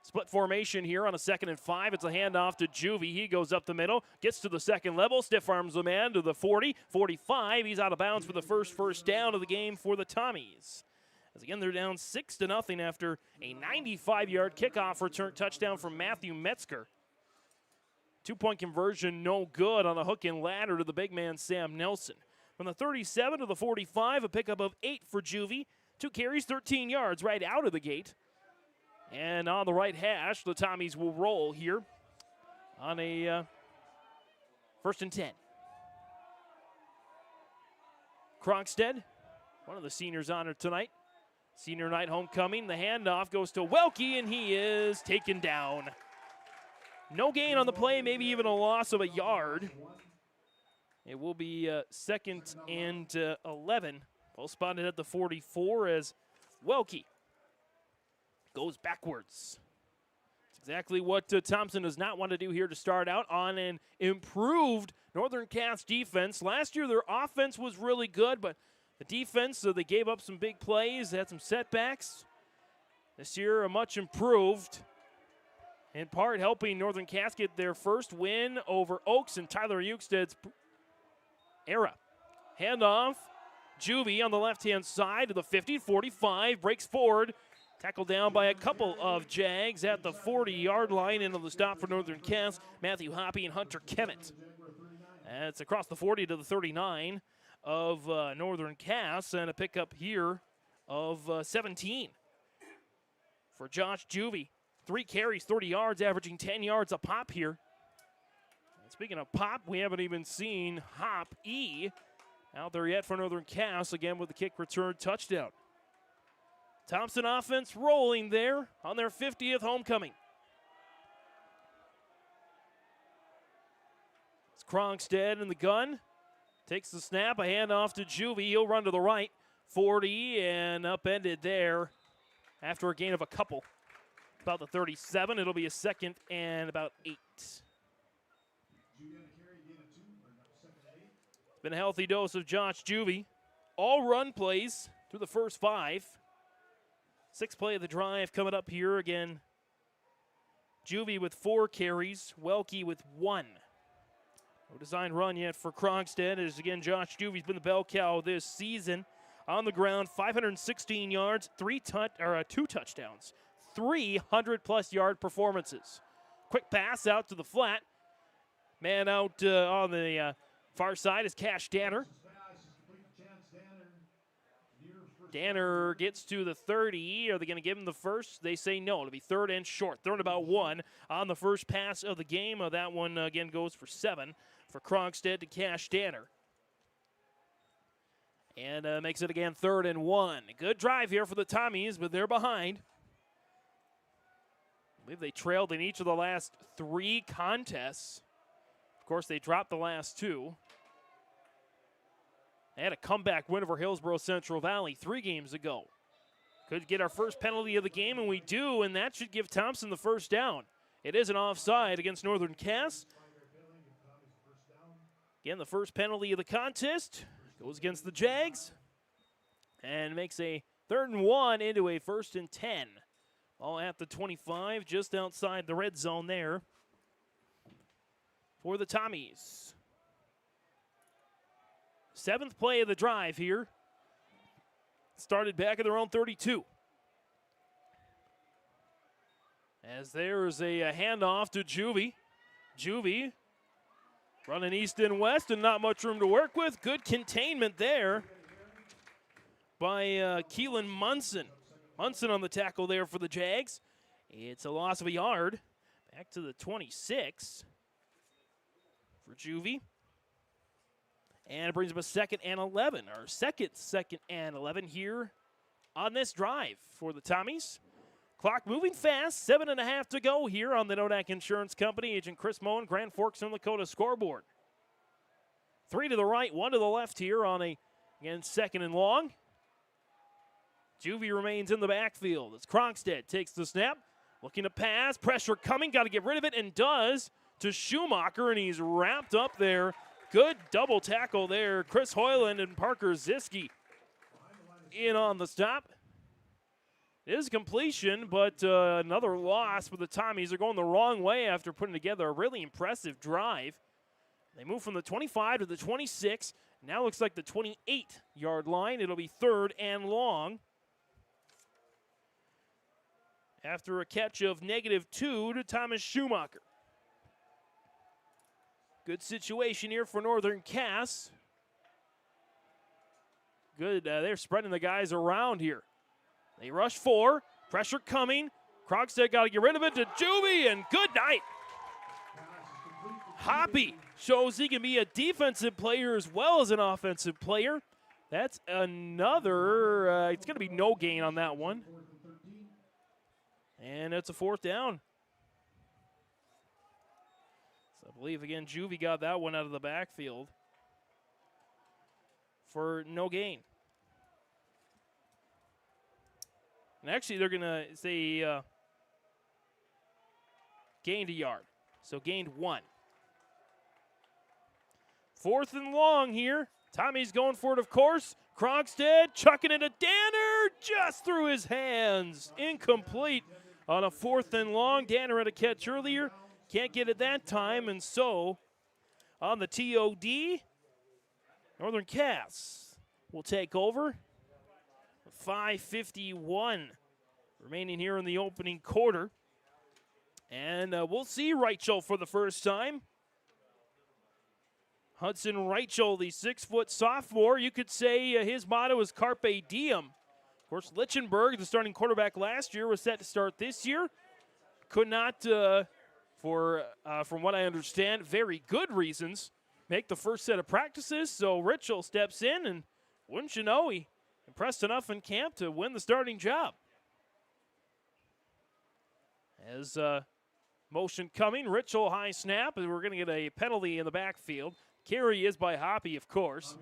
Split formation here on a 2nd and 5. It's a handoff to Juvie. He goes up the middle, gets to the second level, stiff arms the man to the 40, 45. He's out of bounds for the first down of the game for the Tommies. As again, they're down 6-0 after a 95-yard kickoff return touchdown from Matthew Metzger. 2-point conversion, no good on a hook and ladder to the big man, Sam Nelson. From the 37 to the 45, a pickup of 8 for Juvie. 2 carries, 13 yards right out of the gate. And on the right hash, the Tommies will roll here on a 1st and 10. Krogstad, one of the seniors honored tonight. Senior night homecoming. The handoff goes to Welke, and he is taken down. No gain on the play, maybe even a loss of a yard. It will be 2nd and 11. Ball spotted at the 44 as Welke goes backwards. It's exactly what Thompson does not want to do here to start out on an improved Northern Cass defense. Last year their offense was really good, but the defense, so they gave up some big plays, had some setbacks. This year, much improved, in part helping Northern Cass get their first win over Oaks and Tyler Euksted's era. Handoff, Juvie on the left-hand side to the 50, 45, breaks forward. Tackled down by a couple of Jags at the 40-yard line. Into the stop for Northern Cass, Matthew Hoppy and Hunter Kemet. And it's across the 40 to the 39 of Northern Cass, and a pickup here of 17 for Josh Juvie. 3 carries, 30 yards, averaging 10 yards a pop here. And speaking of pop, we haven't even seen Hop E out there yet for Northern Cass, again with the kick return touchdown. Thompson offense rolling there on their 50th homecoming. It's Krogstad in the gun. Takes the snap, a handoff to Juvie. He'll run to the right. 40 and upended there after a gain of a couple. About the 37. It'll be a 2nd and about 8. It's been a healthy dose of Josh Juvie. All run plays through the first 5. 6th play of the drive coming up here again. Juvie with 4 carries. Welke with 1. No design run yet for Krogstad, as again Josh Juvie's been the bell cow this season. On the ground, 516 yards, 2 touchdowns, 300-plus yard performances. Quick pass out to the flat. Man out on the Far side is Cash Danner. Danner gets to the 30. Are they going to give him the first? They say no. It'll be third and short. Third and about 1 on the first pass of the game. That one, again, goes for 7 for Krogstad to Cash Danner. And makes it again 3rd and 1. Good drive here for the Tommies, but they're behind. I believe they trailed in each of the last 3 contests. Of course, they dropped the last 2. They had a comeback win over Hillsborough Central Valley 3 games ago. Could get our first penalty of the game, and we do, and that should give Thompson the first down. It is an offside against Northern Cass. Again, the first penalty of the contest goes against the Jags and makes a 3rd and 1 into a 1st and 10. All at the 25, just outside the red zone there for the Tommies. 7th play of the drive here. Started back at their own 32. As there's a handoff to Juvie. Juvie running east and west and not much room to work with. Good containment there by Keelan Munson. Munson on the tackle there for the Jags. It's a loss of a yard. Back to the 26 for Juvie. And it brings up a 2nd and 11. Our second and 11 here on this drive for the Tommies. Clock moving fast. 7.5 to go here on the Nodak Insurance Company. Agent Chris Moen, Grand Forks, North Dakota scoreboard. 3 to the right, 1 to the left here on a, again, 2nd and long. Juvie remains in the backfield as Krogstad takes the snap. Looking to pass. Pressure coming. Got to get rid of it, and does to Schumacher, and he's wrapped up there. Good double tackle there. Chris Hoyland and Parker Ziske in on the stop. It is completion, but another loss for the Tommies. They're going the wrong way after putting together a really impressive drive. They move from the 25 to the 26. Now looks like the 28-yard line. It'll be 3rd and long. After a catch of -2 to Thomas Schumacher. Good situation here for Northern Cass. Good, they're spreading the guys around here. They rush 4, pressure coming. Krogstad got to get rid of it to Juvie, and good night. Hoppy shows he can be a defensive player as well as an offensive player. That's another, it's going to be no gain on that one. And it's a 4th down. I believe, again, Juvie got that one out of the backfield for no gain. And actually, they're going to say gained a yard. So gained 1. 4th and long here. Tommy's going for it, of course. Krogstad chucking it to Danner just through his hands. Incomplete on a 4th and long. Danner had a catch earlier. Can't get it that time, and so on the TOD, Northern Cass will take over. 5:51 remaining here in the opening quarter. And we'll see Reichel for the first time. Hudson Reichel, the 6-foot sophomore. You could say his motto is Carpe Diem. Of course, Lichtenberg, the starting quarterback last year, was set to start this year. Could not... from what I understand, very good reasons, make the first set of practices. So Reichel steps in, and wouldn't you know, he impressed enough in camp to win the starting job. As motion coming, Reichel high snap, and we're going to get a penalty in the backfield. Carry is by Hoppy, of course.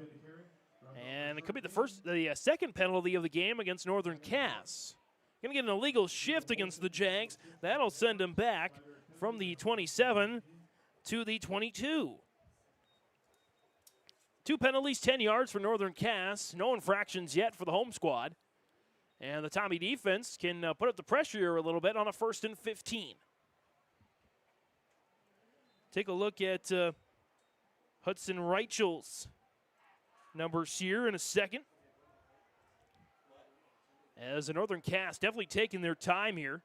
And it could be the second penalty of the game against Northern Cass. Going to get an illegal shift against the Jags. That'll send him back from the 27 to the 22. 2 penalties, 10 yards for Northern Cass. No infractions yet for the home squad. And the Tommy defense can put up the pressure here a little bit on a 1st and 15. Take a look at Hudson Reichel's numbers here in a second. As the Northern Cass definitely taking their time here.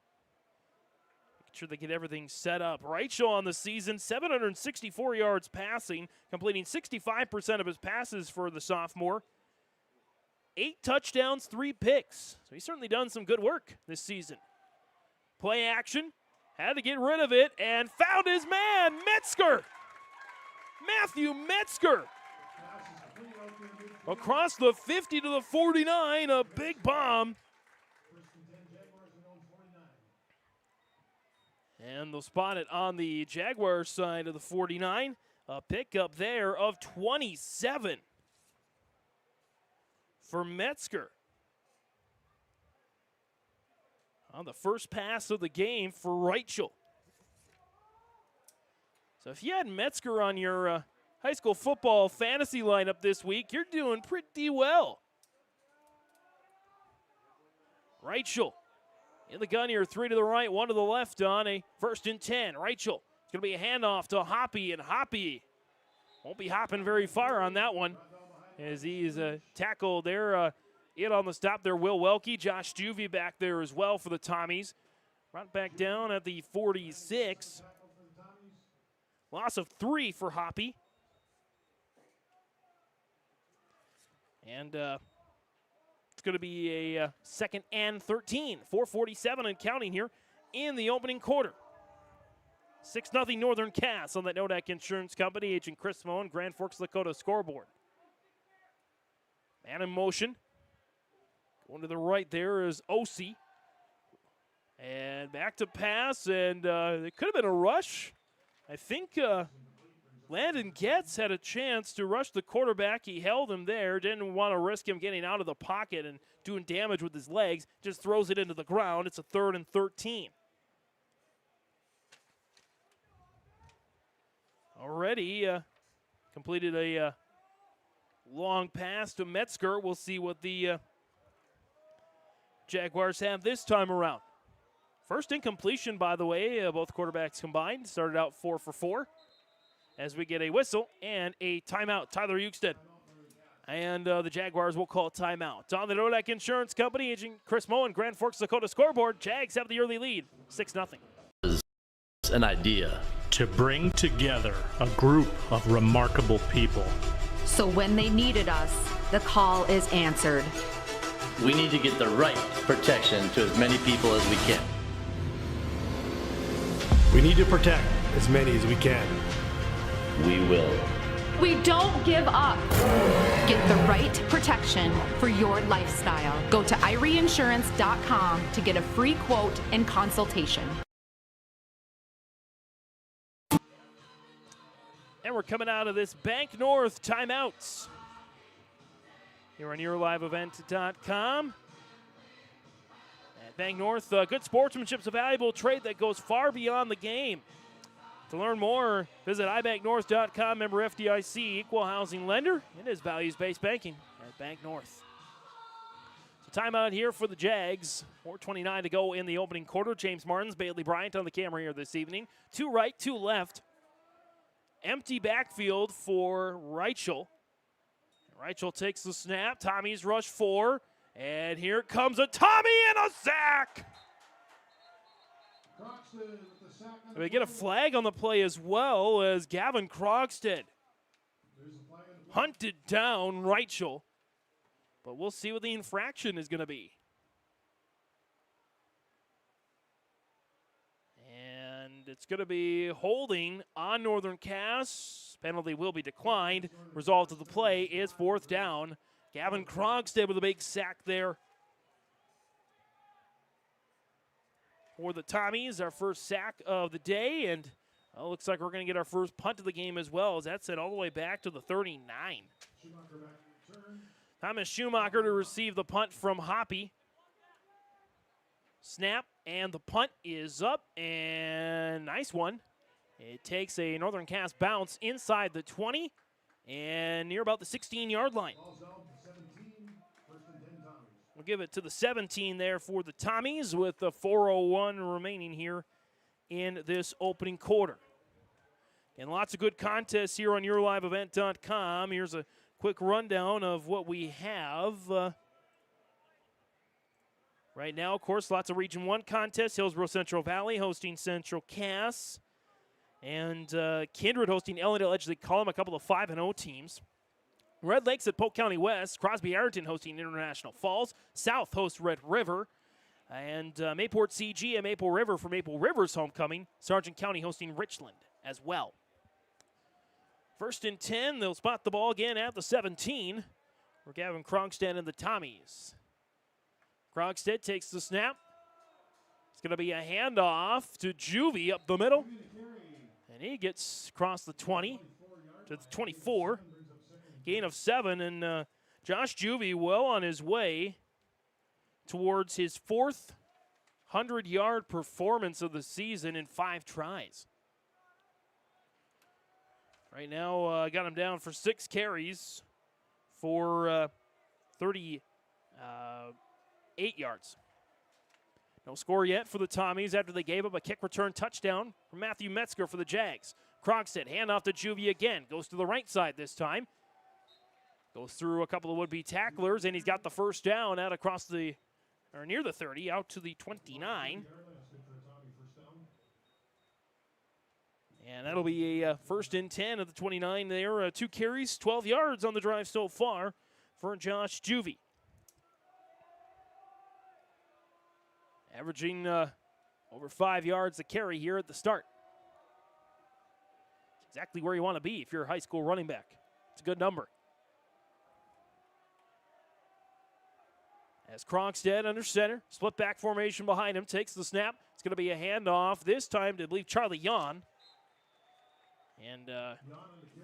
sure they get everything set up. Reichel on the season, 764 yards passing, completing 65% of his passes for the sophomore. 8 touchdowns, 3 picks. So he's certainly done some good work this season. Play action, had to get rid of it, and found his man, Metzger. Matthew Metzger. Across the 50 to the 49, a big bomb. And they'll spot it on the Jaguars side of the 49. A pickup there of 27 for Metzger. On the first pass of the game for Reichel. So if you had Metzger on your high school football fantasy lineup this week, you're doing pretty well. Reichel in the gun here, 3 to the right, 1 to the left on a 1st and 10. Reichel, it's going to be a handoff to Hoppy, and Hoppy won't be hopping very far on that one as he's tackled there. In on the stop there, Will Welke. Josh Juvie back there as well for the Tommies. Brought back down at the 46. Loss of 3 for Hoppy. And it's going to be a 2nd and 13. 4:47 and counting here in the opening quarter. 6-0 Northern Cass on that Nodak Insurance Company. Agent Chris Moen, Grand Forks, Dakota scoreboard. Man in motion. Going to the right there is Osi. And back to pass, and it could have been a rush. I think Landon Getz had a chance to rush the quarterback. He held him there, didn't want to risk him getting out of the pocket and doing damage with his legs. Just throws it into the ground. It's a 3rd and 13. Already completed a long pass to Metzger. We'll see what the Jaguars have this time around. First incompletion, by the way, both quarterbacks combined. Started out 4 for 4 as we get a whistle and a timeout. Tyler Euxted. And the Jaguars will call timeout. On the Nodak Insurance Company, Agent Chris Moen, Grand Forks, Dakota scoreboard. Jags have the early lead, 6-0. An idea to bring together a group of remarkable people. So when they needed us, the call is answered. We need to get the right protection to as many people as we can. We need to protect as many as we can. We will. We don't give up. Get the right protection for your lifestyle. Go to IRIinsurance.com to get a free quote and consultation. And we're coming out of this Bank North timeouts. Here on YourLiveEvent.com. At Bank North, good sportsmanship is a valuable trade that goes far beyond the game. To learn more, visit ibanknorth.com. Member FDIC, equal housing lender. It is values-based banking at Bank North. So timeout here for the Jags. 4:29 to go in the opening quarter. James Martins, Bailey Bryant on the camera here this evening. 2 right, 2 left. Empty backfield for Reichel. Reichel takes the snap. Tommy's rush 4. And here comes a Tommy and a sack. We get a flag on the play as well as Gavin Krogstad hunted down Reichel. But we'll see what the infraction is going to be. And it's going to be holding on Northern Cass. Penalty will be declined. Result of the play is 4th down. Gavin Krogstad with a big sack there for the Tommies. Our first sack of the day. And looks like we're going to get our first punt of the game as well, as that's it all the way back to the 39. Thomas Schumacher to receive the punt from Hoppy. Snap, and the punt is up, and nice one. It takes a Northern Cass bounce inside the 20 and near about the 16-yard line. We'll give it to the 17 there for the Tommies with the 4:01 remaining here in this opening quarter. And lots of good contests here on YourLiveEvent.com. Here's a quick rundown of what we have. Right now, of course, lots of Region 1 contests. Hillsborough Central Valley hosting Central Cass. And Kindred hosting Ellendale Edgeley Column, a couple of 5-0 teams. Red Lakes at Polk County West. Crosby Ironton hosting International Falls. South hosts Red River. And Mayport CG and Maple River for Maple River's homecoming. Sargent County hosting Richland as well. 1st and 10. They'll spot the ball again at the 17 for Gavin Krogstad and the Tommies. Krogstad takes the snap. It's going to be a handoff to Juvie up the middle. And he gets across the 20 to the 24. Gain of 7. And Josh Juvie well on his way towards his 4th 100-yard performance of the season in 5 tries. Right now, got him down for 6 carries for 38 yards. No score yet for the Tommies after they gave up a kick return touchdown from Matthew Metzger for the Jags. Krogstad, handoff to Juvie again. Goes to the right side this time. Goes through a couple of would-be tacklers, and he's got the first down out across the, or near the 30, out to the 29. And that'll be a 1st and 10 at the 29 there. 2 carries, 12 yards on the drive so far for Josh Juvie. Averaging over 5 yards a carry here at the start. It's exactly where you want to be if you're a high school running back. It's a good number. As Krogstad under center, split back formation behind him, takes the snap. It's going to be a handoff this time to, I believe, Charlie Yon. And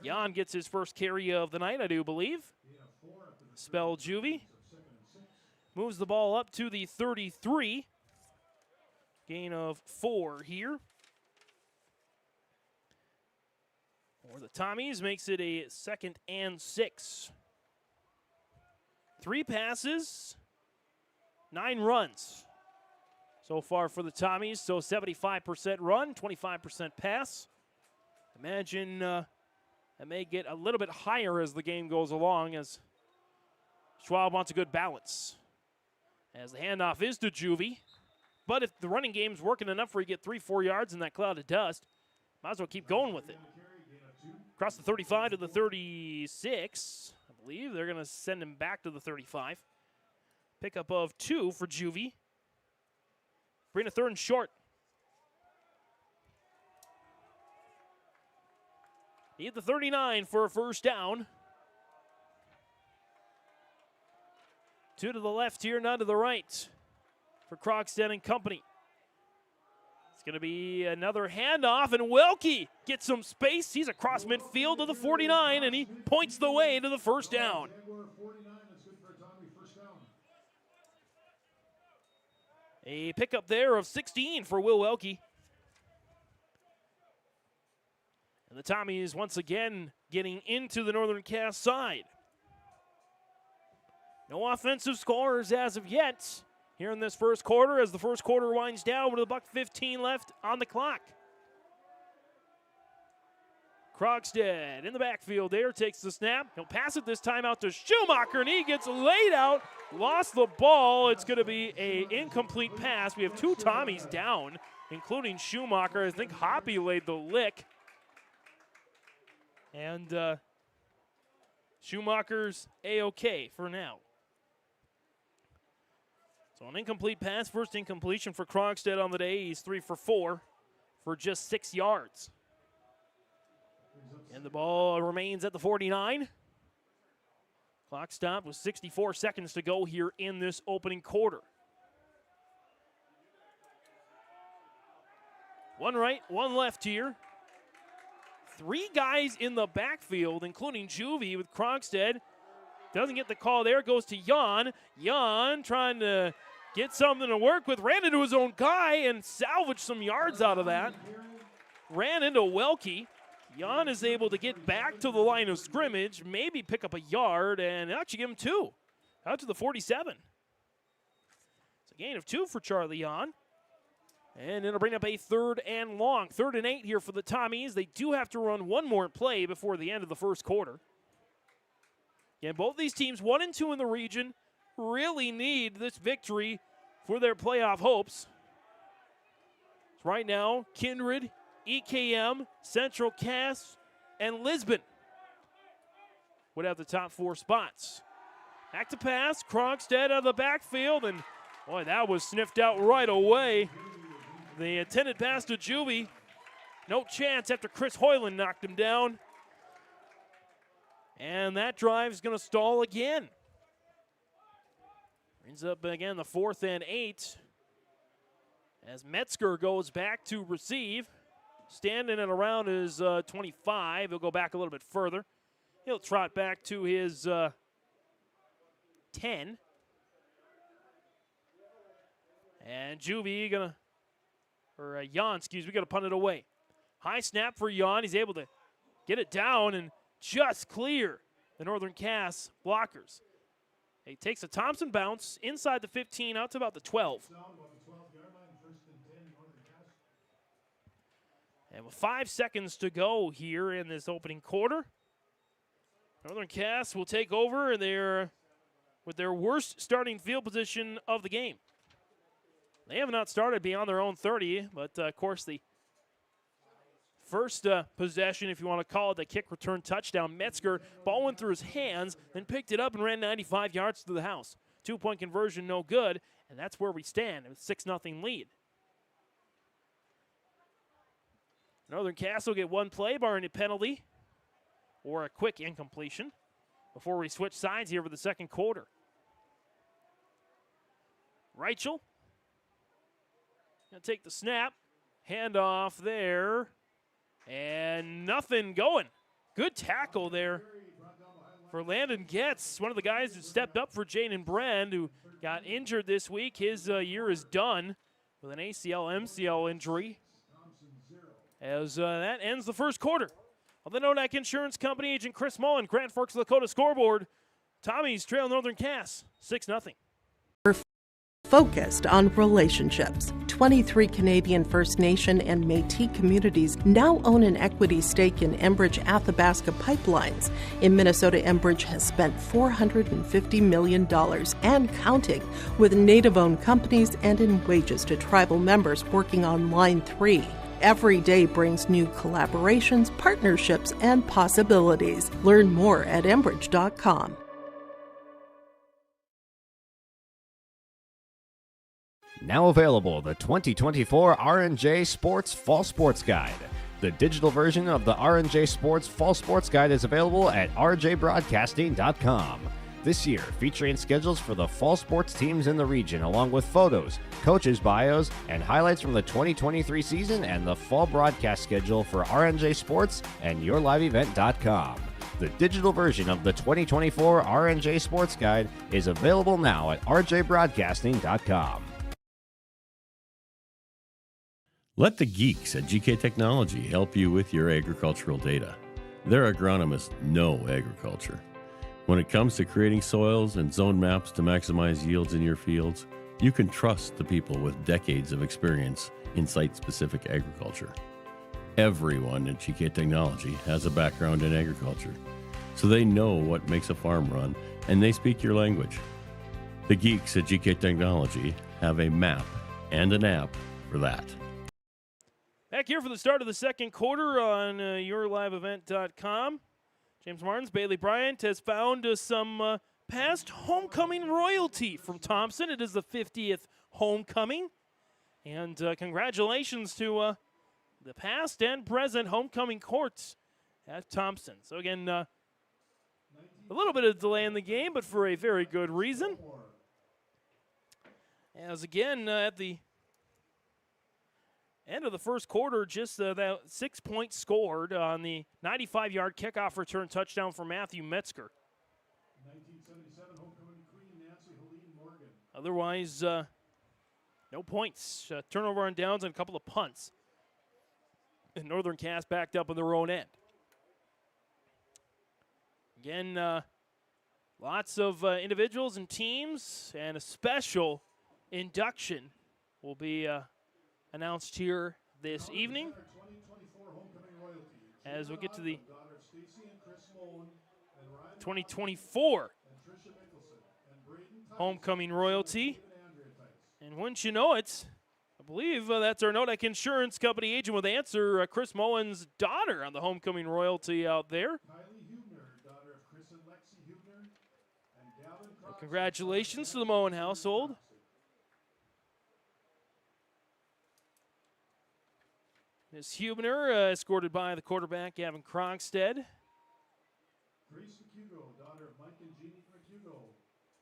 Yon gets his first carry of the night, I do believe. Spell Juvie. Moves the ball up to the 33. Gain of 4 here. For the Tommies, makes it a 2nd and 6. 3 passes, 9 runs so far for the Tommies. So 75% run, 25% pass. Imagine that may get a little bit higher as the game goes along, as Schwab wants a good balance. As the handoff is to Juvie. But if the running game's working enough where you get 3-4 yards in that cloud of dust, might as well keep going with it. Across the 35 to the 36, I believe. They're going to send him back to the 35. Pickup of 2 for Juvie. Bring a 3rd and short. Need the 39 for a 1st down. 2 to the left here, none to the right for Krogstad and company. It's going to be another handoff, and Wilkie gets some space. He's across midfield to the 49, and he points the way to the 1st down. A pickup there of 16 for Will Wilkie. And the Tommies once again getting into the Northern Cass side. No offensive scores as of yet here in this 1st quarter, as the 1st quarter winds down with $1:15 left on the clock. Krogstad in the backfield there, takes the snap. He'll pass it this time out to Schumacher, and he gets laid out, lost the ball. It's going to be an incomplete pass. We have 2 Tommies down, including Schumacher. I think Hoppy laid the lick. And Schumacher's A-OK for now. So an incomplete pass, first incompletion for Krogstad on the day. He's 3 for 4 for just 6 yards. And the ball remains at the 49. Clock stopped with 64 seconds to go here in this opening quarter. 1 right, 1 left here. 3 guys in the backfield, including Juvie with Krogstad. Doesn't get the call there, goes to Jan. Jan trying to get something to work with, ran into his own guy and salvaged some yards out of that. Ran into Welke. Jan is able to get back to the line of scrimmage, maybe pick up a yard, and actually give him 2. Out to the 47. It's a gain of 2 for Charlie Jan. And it'll bring up a 3rd and long. 3rd and 8 here for the Tommies. They do have to run 1 more play before the end of the 1st quarter. Yeah, both these teams, 1 and 2 in the region, really need this victory for their playoff hopes. Right now, Kindred, EKM, Central Cass, and Lisbon would have the top 4 spots. Back to pass, Krogstad out of the backfield, and boy, that was sniffed out right away. The intended pass to Juvie. No chance after Chris Hoyland knocked him down. And that drive is going to stall again. Brings up again the 4th and 8. As Metzger goes back to receive. Standing at around his 25. He'll go back a little bit further. He'll trot back to his 10. And Juvie gonna, or Jan, excuse me, gonna punt it away. High snap for Jan. He's able to get it down and just clear the Northern Cass blockers. He takes a Thompson bounce inside the 15 out to about the 12. And with 5 seconds to go here in this opening quarter, Northern Cass will take over with their worst starting field position of the game. They have not started beyond their own 30, but of course the first possession, if you want to call it, the kick return touchdown, Metzger, ball went through his hands, then picked it up and ran 95 yards to the house. 2-point conversion, no good, and that's where we stand with 6-0 lead. Northern Cass will get one play, barring a penalty or a quick incompletion before we switch sides here for the second quarter. Reichel going to take the snap, handoff there, and nothing going. Good tackle there for Landon Getz, one of the guys who stepped up for Jaden Brand, who got injured this week. His year is done with an ACL-MCL injury. As that ends the first quarter. On the Nodak Insurance Company, agent Chris Mullen, Grand Forks, Dakota scoreboard. Tommy's trail Northern Cass, 6-0. Focused on relationships. 23 Canadian First Nation and Métis communities now own an equity stake in Enbridge Athabasca Pipelines. In Minnesota, Enbridge has spent $450 million and counting with Native-owned companies and in wages to tribal members working on Line 3. Every day brings new collaborations, partnerships, and possibilities. Learn more at Enbridge.com. Now available, the 2024 R&J Sports Fall Sports Guide. The digital version of the R&J Sports Fall Sports Guide is available at rjbroadcasting.com. This year, featuring schedules for the fall sports teams in the region, along with photos, coaches' bios, and highlights from the 2023 season and the fall broadcast schedule for R&J Sports and YourLiveEvent.com. The digital version of the 2024 R&J Sports Guide is available now at rjbroadcasting.com. Let the geeks at GK Technology help you with your agricultural data. Their agronomists know agriculture. When it comes to creating soils and zone maps to maximize yields in your fields, you can trust the people with decades of experience in site-specific agriculture. Everyone at GK Technology has a background in agriculture, so they know what makes a farm run, and they speak your language. The geeks at GK Technology have a map and an app for that. Back here for the start of the second quarter on YourLiveEvent.com. James Martins, Bailey Bryant has found some past homecoming royalty from Thompson. It is the 50th homecoming. And congratulations to the past and present homecoming courts at Thompson. So again, a little bit of delay in the game, but for a very good reason. As again, at the end of the first quarter, just that 6 points scored on the 95-yard kickoff return touchdown for Matthew Metzger. 1977 homecoming queen Nancy Helene Morgan. Otherwise, no points. Turnover on downs and a couple of punts. And Northern Cass backed up on their own end. Again, lots of individuals and teams, and a special induction will be announced here this evening as we get to the 2024 homecoming royalty. And wouldn't you know it, I believe that's our Nodak Insurance Company agent with answer, Chris Moen's daughter on the homecoming royalty out there. Well, congratulations to the Moen household. Miss Huebner, escorted by the quarterback, Gavin Krogstad.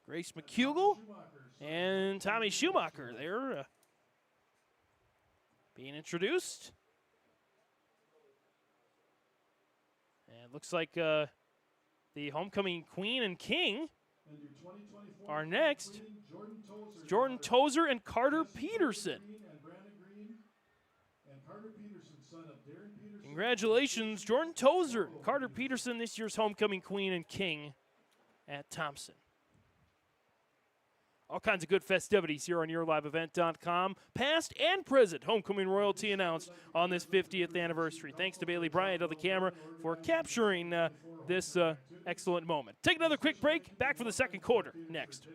Grace McHugel and Tommy Schumacher there being introduced. And it looks like the homecoming queen and king are next. Jordan Tozer and Carter Peterson. Congratulations, Jordan Tozer and Carter Peterson, this year's homecoming queen and king at Thompson. All kinds of good festivities here on YourLiveEvent.com. Past and present homecoming royalty announced on this 50th anniversary. Thanks to Bailey Bryant of the camera for capturing this excellent moment. Take another quick break. Back for the second quarter next.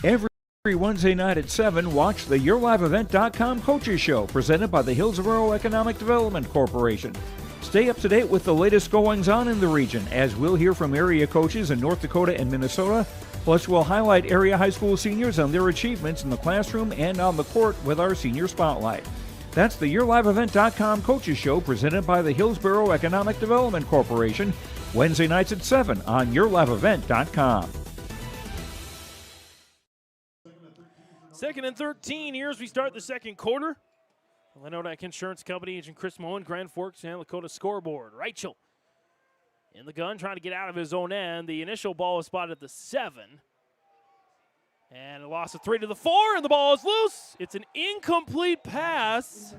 Every Wednesday night at 7, watch the YourLiveEvent.com Coaches Show presented by the Hillsborough Economic Development Corporation. Stay up to date with the latest goings-on in the region, as we'll hear from area coaches in North Dakota and Minnesota. Plus, we'll highlight area high school seniors and their achievements in the classroom and on the court with our Senior Spotlight. That's the YourLiveEvent.com Coaches Show presented by the Hillsborough Economic Development Corporation, Wednesday nights at 7 on YourLiveEvent.com. Second and 13 here as we start the second quarter. Lenodak Insurance Company agent Chris Moen, Grand Forks and Dakota scoreboard. Reichel in the gun, trying to get out of his own end. The initial ball was spotted at the 7. And a loss of 3 to the 4, and the ball is loose. It's an incomplete pass.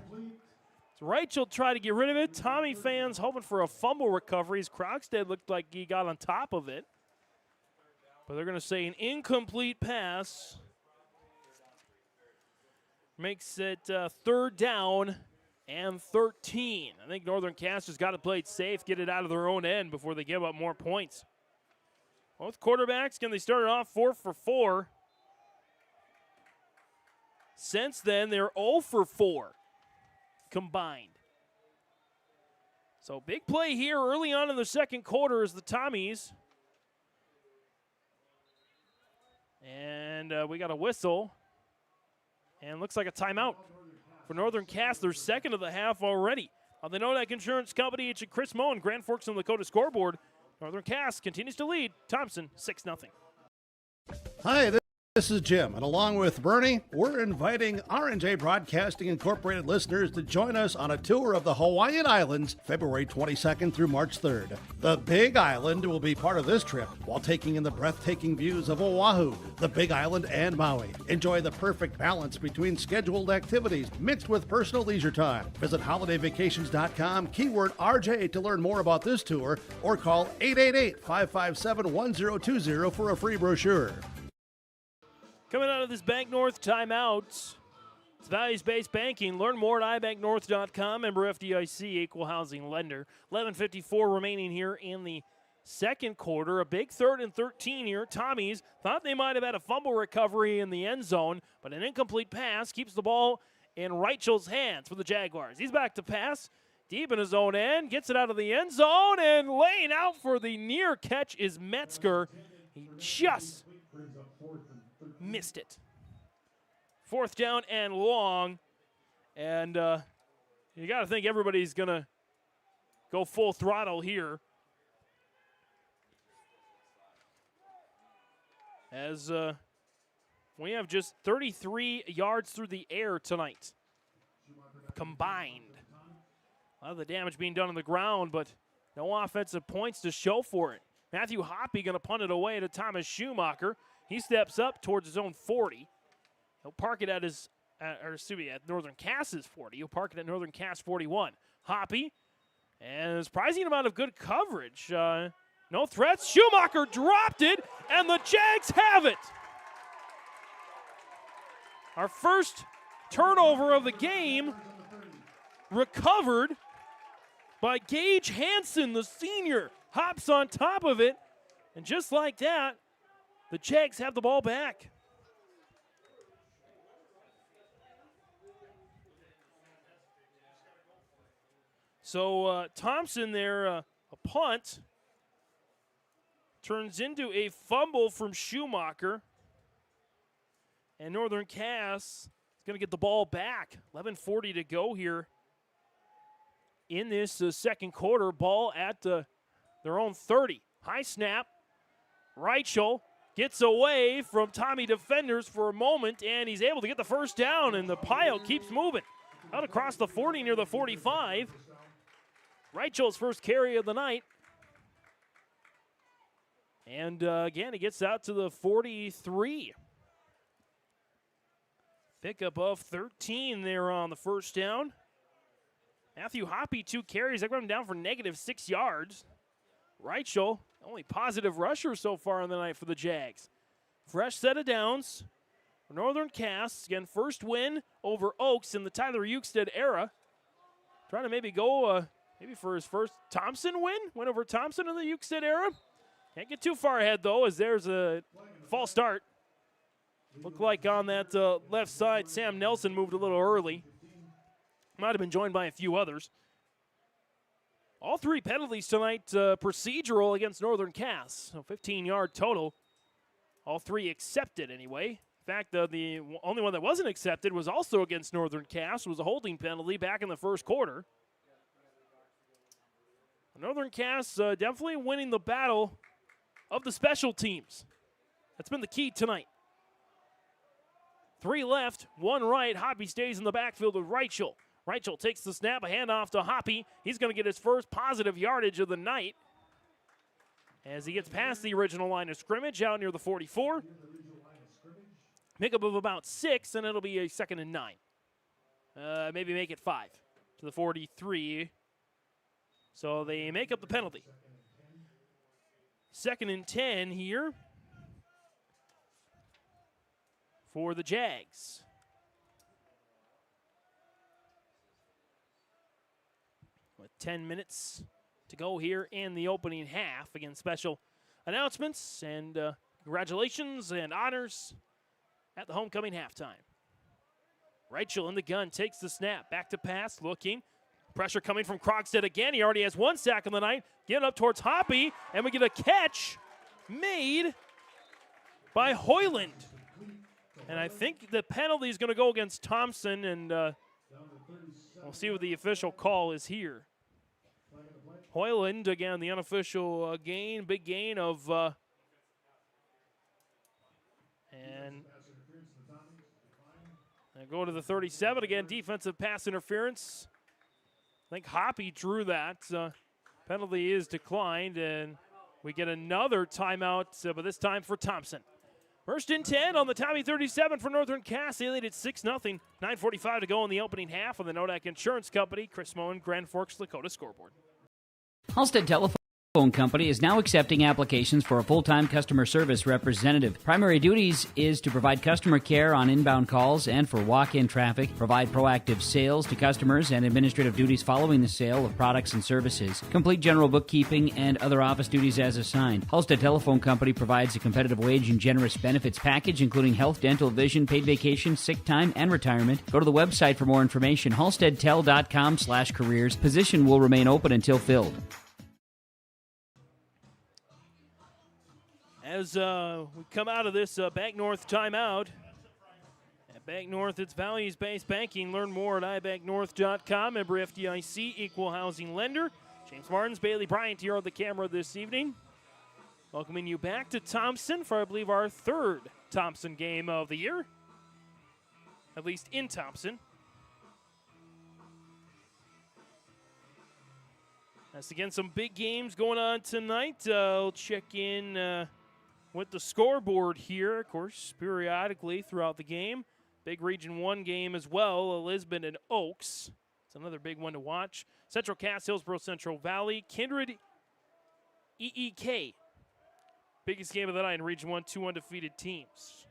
So Reichel tried to get rid of it. Tommy fans hoping for a fumble recovery. Krogstad looked like he got on top of it. But they're going to say an incomplete pass. Makes it third down and 13. I think Northern Cass has got to play it safe, get it out of their own end before they give up more points. Both quarterbacks, can they start it off 4 for 4? Since then, they're 0 for 4 combined. So big play here early on in the second quarter is the Tommies. And we got a whistle. And looks like a timeout for Northern Cass, their second of the half already. On the Nodak Insurance Company, it's Chris Moen, Grand Forks and Dakota scoreboard. Northern Cass continues to lead Thompson 6-0. Hi, this is Jim, and along with Bernie, we're inviting R&J Broadcasting Incorporated listeners to join us on a tour of the Hawaiian Islands, February 22nd through March 3rd. The Big Island will be part of this trip while taking in the breathtaking views of Oahu, the Big Island, and Maui. Enjoy the perfect balance between scheduled activities mixed with personal leisure time. Visit holidayvacations.com, keyword RJ to learn more about this tour, or call 888-557-1020 for a free brochure. Coming out of this Bank North timeout, it's values-based banking. Learn more at ibanknorth.com. Member FDIC, equal housing lender. 11:54 remaining here in the second quarter. A big 3rd and 13 here. Tommies thought they might have had a fumble recovery in the end zone, but an incomplete pass keeps the ball in Reichel's hands for the Jaguars. He's back to pass. Deep in his own end, gets it out of the end zone, and laying out for the near catch is Metzger. He just missed it. 4th down and long. And you got to think everybody's going to go full throttle here. As we have just 33 yards through the air tonight combined. A lot of the damage being done on the ground, but no offensive points to show for it. Matthew Hoppy going to punt it away to Thomas Schumacher. He steps up towards his own 40. He'll park it at his, at Northern Cass's 40. He'll park it at Northern Cass 41. Hoppy, and a surprising amount of good coverage. No threats. Schumacher dropped it, and the Jags have it. Our first turnover of the game recovered by Gage Hansen, the senior. Hops on top of it, and just like that, the Jags have the ball back. So Thompson there, a punt, turns into a fumble from Schumacher. And Northern Cass is going to get the ball back. 11:40 to go here in this second quarter. Ball at their own 30. High snap. Reichel gets away from Tommy defenders for a moment, and he's able to get the first down, and the pile keeps moving. Out across the 40 near the 45. Reichel's first carry of the night. And again, he gets out to the 43. Pickup of 13 there on the first down. Matthew Hoppy, 2 carries. That got him down for -6 yards. Reichel, only positive rusher so far on the night for the Jags. Fresh set of downs for Northern Cass. Again, first win over Oaks in the Tyler Eucstead era. Trying to maybe go maybe for his first Thompson win over Thompson in the Eucstead era. Can't get too far ahead, though, as there's a false start. Looked like on that left side, Sam Nelson moved a little early. Might have been joined by a few others. All 3 penalties tonight procedural against Northern Cass. So 15-yard total. All 3 accepted anyway. In fact, the only one that wasn't accepted was also against Northern Cass. It was a holding penalty back in the first quarter. Northern Cass definitely winning the battle of the special teams. That's been the key tonight. 3 left, 1 right. Hoppy stays in the backfield with Reichel. Reichel takes the snap, a handoff to Hoppy. He's going to get his first positive yardage of the night as he gets past the original line of scrimmage out near the 44. Pickup of about 6, and it'll be a 2nd and 9. Maybe make it 5 to the 43. So they make up the penalty. 2nd and 10 here for the Jags. With 10 minutes to go here in the opening half. Again, special announcements and congratulations and honors at the homecoming halftime. Reichel in the gun, takes the snap, back to pass, looking. Pressure coming from Krogstad again. He already has 1 sack on the night. Getting up towards Hoppy, and we get a catch made by Hoyland. And I think the penalty is going to go against Thompson, and we'll see what the official call is here. Hoyland, again, the unofficial gain, big gain of, and go to the 37 again, defensive pass interference. I think Hoppy drew that. Penalty is declined, and we get another timeout, but this time for Thompson. 1st and 10 on the Tommy 37 for Northern Cass. They lead at 6-0. 9:45 to go in the opening half on the Nodak Insurance Company. Chris Moen, Grand Forks, Dakota scoreboard. Halstead Telephone Company is now accepting applications for a full-time customer service representative. Primary duties is to provide customer care on inbound calls and for walk-in traffic, provide proactive sales to customers and administrative duties following the sale of products and services, complete general bookkeeping and other office duties as assigned. Halstead Telephone Company provides a competitive wage and generous benefits package including health, dental, vision, paid vacation, sick time, and retirement. Go to the website for more information, halsteadtel.com/careers. Position will remain open until filled. As we come out of this Bank North timeout, at Bank North, it's values-based banking. Learn more at ibanknorth.com. Member FDIC, equal housing lender. James Martins, Bailey Bryant here on the camera this evening. Welcoming you back to Thompson for, I believe, our 3rd Thompson game of the year. At least in Thompson. That's again some big games going on tonight. We'll check in with the scoreboard here, of course, periodically throughout the game. Big Region 1 game as well, Lisbon and Oaks. It's another big one to watch. Central Cass, Hillsborough Central Valley, Kindred, EEK. Biggest game of the night in Region 1, 2 undefeated teams.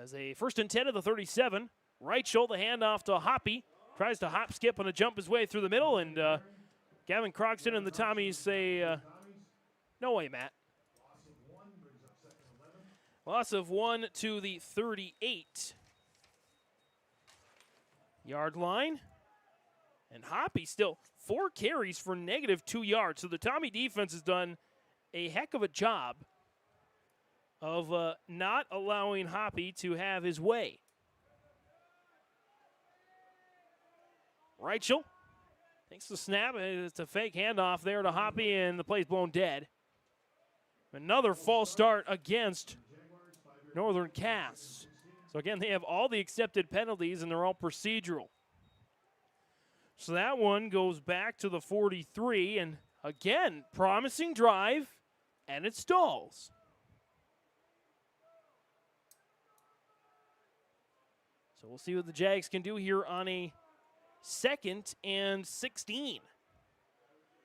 As a 1st and 10 of the 37, Reichel, the handoff to Hoppy. Tries to hop, skip, and a jump his way through the middle, and Gavin Croxton and the Tommies say, no way, Matt. Loss of 1 to the 38-yard line. And Hoppy still 4 carries for -2 yards. So the Tommy defense has done a heck of a job of not allowing Hoppy to have his way. Reichel takes the snap. It's a fake handoff there to Hoppy, and the play's blown dead. Another false start against Northern Cass. So again, they have all the accepted penalties, and they're all procedural. So that one goes back to the 43, and again, promising drive, and it stalls. So we'll see what the Jags can do here on a 2nd and 16.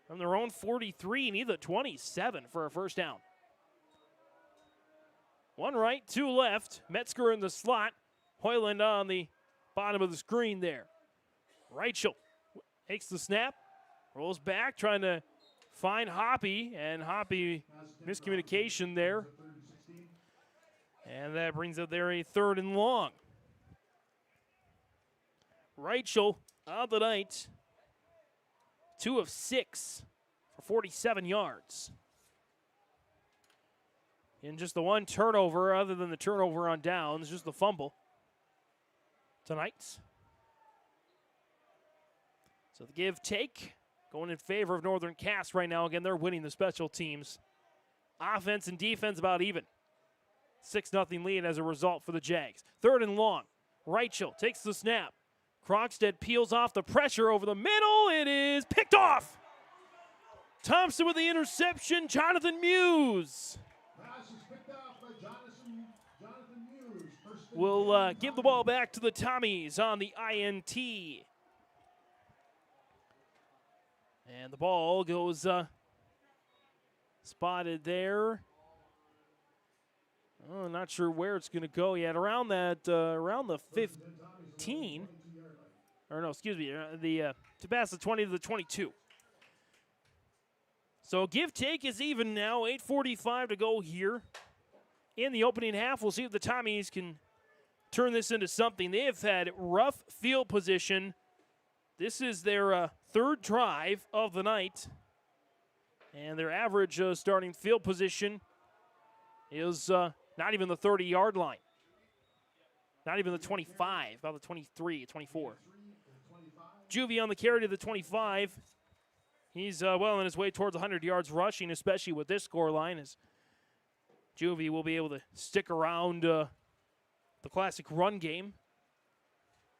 From their own 43, need the 27 for a first down. 1 right, 2 left. Metzger in the slot. Hoyland on the bottom of the screen there. Reichel takes the snap, rolls back, trying to find Hoppy, and Hoppy miscommunication there. And that brings up there a 3rd and long. Reichel on the night, 2 of 6 for 47 yards. And just the 1 turnover, other than the turnover on downs, just the fumble tonight. So the give-take going in favor of Northern Cass right now. Again, they're winning the special teams. Offense and defense about even. 6-0 lead as a result for the Jags. 3rd and long. Reichel takes the snap. Krogstad peels off the pressure over the middle. It is picked off. Thompson with the interception. Jonathan Muse will give the ball back to the Tommies on the INT. And the ball goes spotted there. Oh, not sure where it's going to go yet. Around that, around the 15. Or no, excuse me, to pass the 20 to the 22. So give-take is even now. 8:45 to go here in the opening half. We'll see if the Tommies can turn this into something. They have had rough field position. This is their 3rd drive of the night. And their average starting field position is not even the 30-yard line. Not even the 25, about the 23, 24. Juvie on the carry to the 25. He's well on his way towards 100 yards rushing, especially with this score line, as Juvie will be able to stick around the classic run game.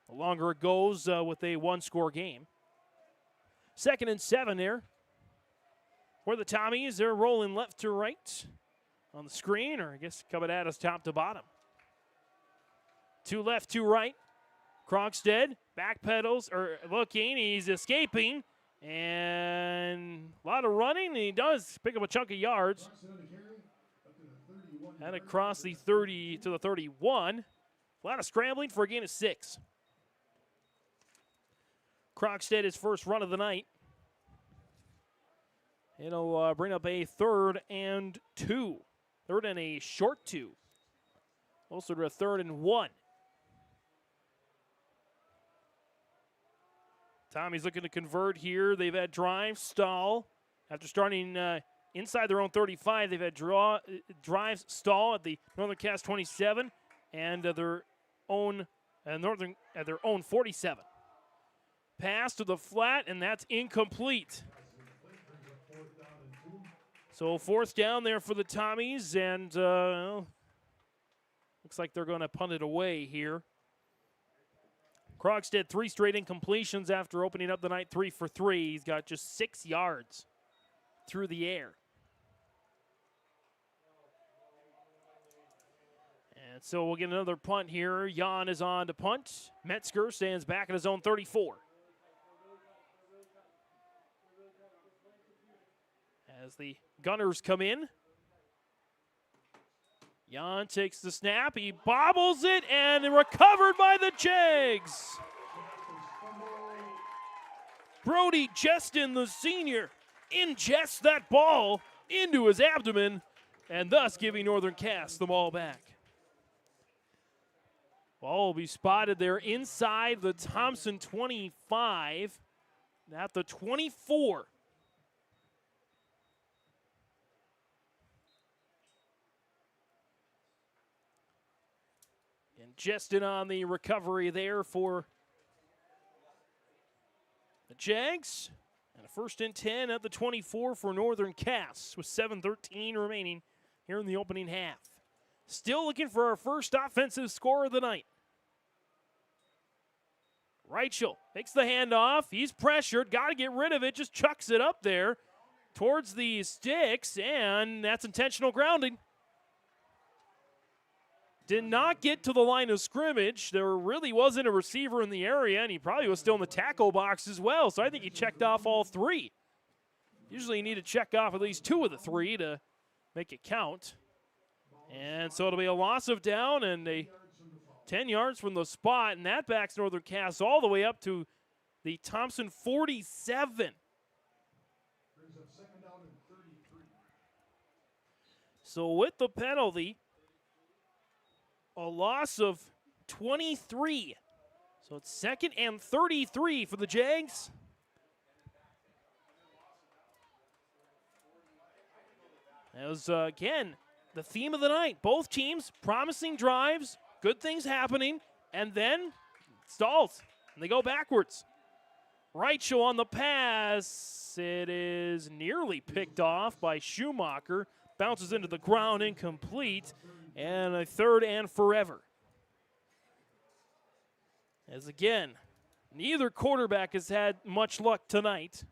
The longer it goes with a 1-score game. 2nd and 7 there. Where the Tommies, they're rolling left to right on the screen, or I guess coming at us top to bottom. 2 left, 2 right. Krogstad backpedals, or looking, he's escaping, and a lot of running, and he does pick up a chunk of yards. And across the 30 to the 31. A lot of scrambling for a gain of 6. Krogstad, his first run of the night. It'll bring up a 3rd and 2. 3rd and a short 2. Also to a 3rd and 1. Tommy's looking to convert here. They've had drive, stall. After starting inside their own 35, they've had drives, stall at the Northern Cass 27 and their own 47. Pass to the flat, and that's incomplete. So 4th down there for the Tommies, and looks like they're going to punt it away here. Krogstad 3 straight incompletions after opening up the night 3 for 3. He's got just 6 yards through the air. And so we'll get another punt here. Jan is on to punt. Metzger stands back at his own 34. As the Gunners come in. Jan takes the snap. He bobbles it and recovered by the Jags. Brody Jestin, the senior, ingests that ball into his abdomen and thus giving Northern Cass the ball back. Ball will be spotted there inside the Thompson 25. at the 24. And just in on the recovery there for the Jags. And a 1st and 10 at the 24 for Northern Cass with 7:13 remaining here in the opening half. Still looking for our first offensive score of the night. Reichel makes the handoff. He's pressured. Got to get rid of it. Just chucks it up there towards the sticks, and that's intentional grounding. Did not get to the line of scrimmage. There really wasn't a receiver in the area, and he probably was still in the tackle box as well, so I think he checked off all 3. Usually you need to check off at least 2 of the 3 to make it count. And so it'll be a loss of down and a 10 yards from the spot, and that backs Northern Cass all the way up to the Thompson 47. So with the penalty, a loss of 23. So it's 2nd and 33 for the Jags. That was, again, the theme of the night. Both teams promising drives, good things happening, and then stalls, and they go backwards. Reichel on the pass. It is nearly picked off by Schumacher. Bounces into the ground, incomplete, and a 3rd and forever. As again, neither quarterback has had much luck tonight.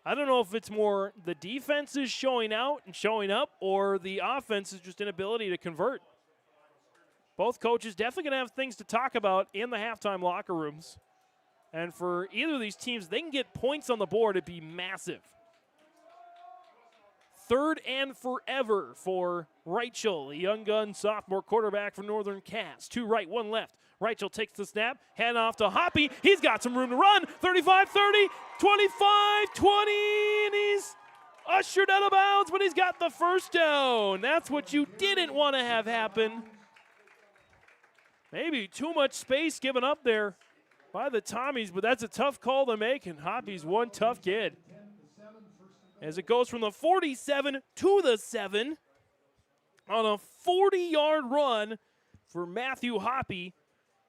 I don't know if it's more the defense is showing out and showing up, or the offense is just inability to convert. Both coaches definitely going to have things to talk about in the halftime locker rooms. And for either of these teams, they can get points on the board, it'd be massive. 3rd and forever for Reichel, the young gun sophomore quarterback for Northern Cass. 2 right, 1 left. Reichel takes the snap, hand off to Hoppy. He's got some room to run. 35, 30, 25, 20, and he's ushered out of bounds, but he's got the first down. That's what you didn't want to have happen. Maybe too much space given up there by the Tommies, but that's a tough call to make, and Hoppy's one tough kid. As it goes from the 47 to the 7 on a 40-yard run for Matthew Hoppy.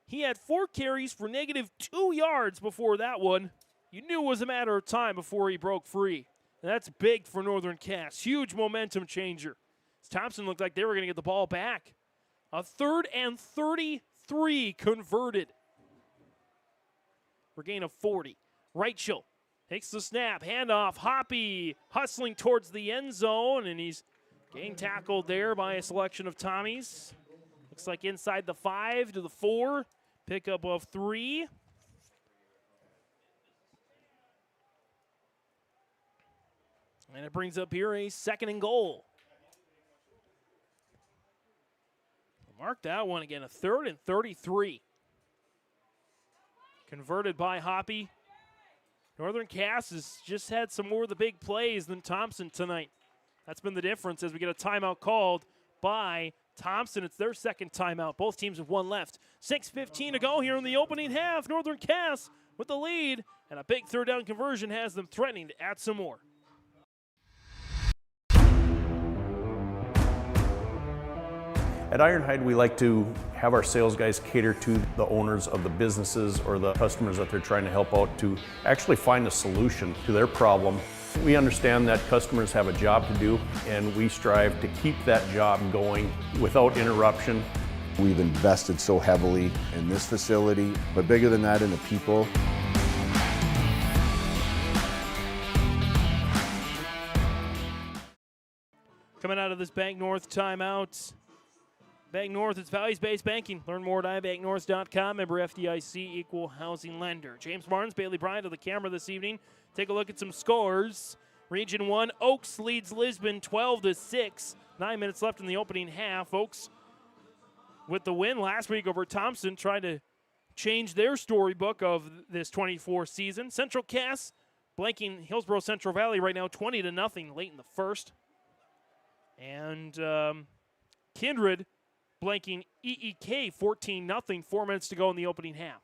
He had 4 carries for -2 yards before that one. You knew it was a matter of time before he broke free. And that's big for Northern Cass. Huge momentum changer. As Thompson looked like they were going to get the ball back. A 3rd and 33 converted. For gain of 40. Reichel takes the snap, handoff, Hoppy hustling towards the end zone, and he's getting tackled there by a selection of Tommies. Looks like inside the 5 to the 4, pickup of 3. And it brings up here a 2nd and goal. Mark that one again, a 3rd and 33. Converted by Hoppy. Northern Cass has just had some more of the big plays than Thompson tonight. That's been the difference as we get a timeout called by Thompson. It's their 2nd timeout. Both teams have 1 left. 6:15 to go here in the opening half. Northern Cass with the lead, and a big 3rd down conversion has them threatening to add some more. At Ironhide, we like to have our sales guys cater to the owners of the businesses or the customers that they're trying to help out to actually find a solution to their problem. We understand that customers have a job to do, and we strive to keep that job going without interruption. We've invested so heavily in this facility, but bigger than that, in the people. Coming out of this Bank North timeout. Bank North, it's values-based banking. Learn more at ibanknorth.com. Member FDIC, equal housing lender. James Barnes, Bailey Bryant to the camera this evening. Take a look at some scores. Region 1, Oaks leads Lisbon 12-6. 9 minutes left in the opening half. Oaks with the win last week over Thompson, trying to change their storybook of this 24 season. Central Cass blanking Hillsborough Central Valley right now 20-0 late in the first. And Kindred blanking EEK 14-0, 4 minutes to go in the opening half.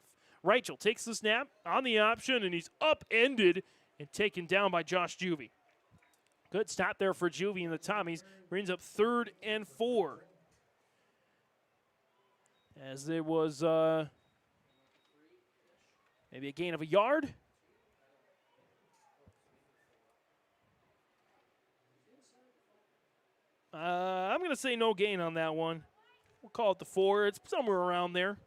Reichel takes the snap on the option, and he's upended and taken down by Josh Juvie. Good stop there for Juvie and the Tommies. Brings up 3rd and 4. As there was maybe a gain of a yard. I'm going to say no gain on that one. We'll call it the 4. It's somewhere around there.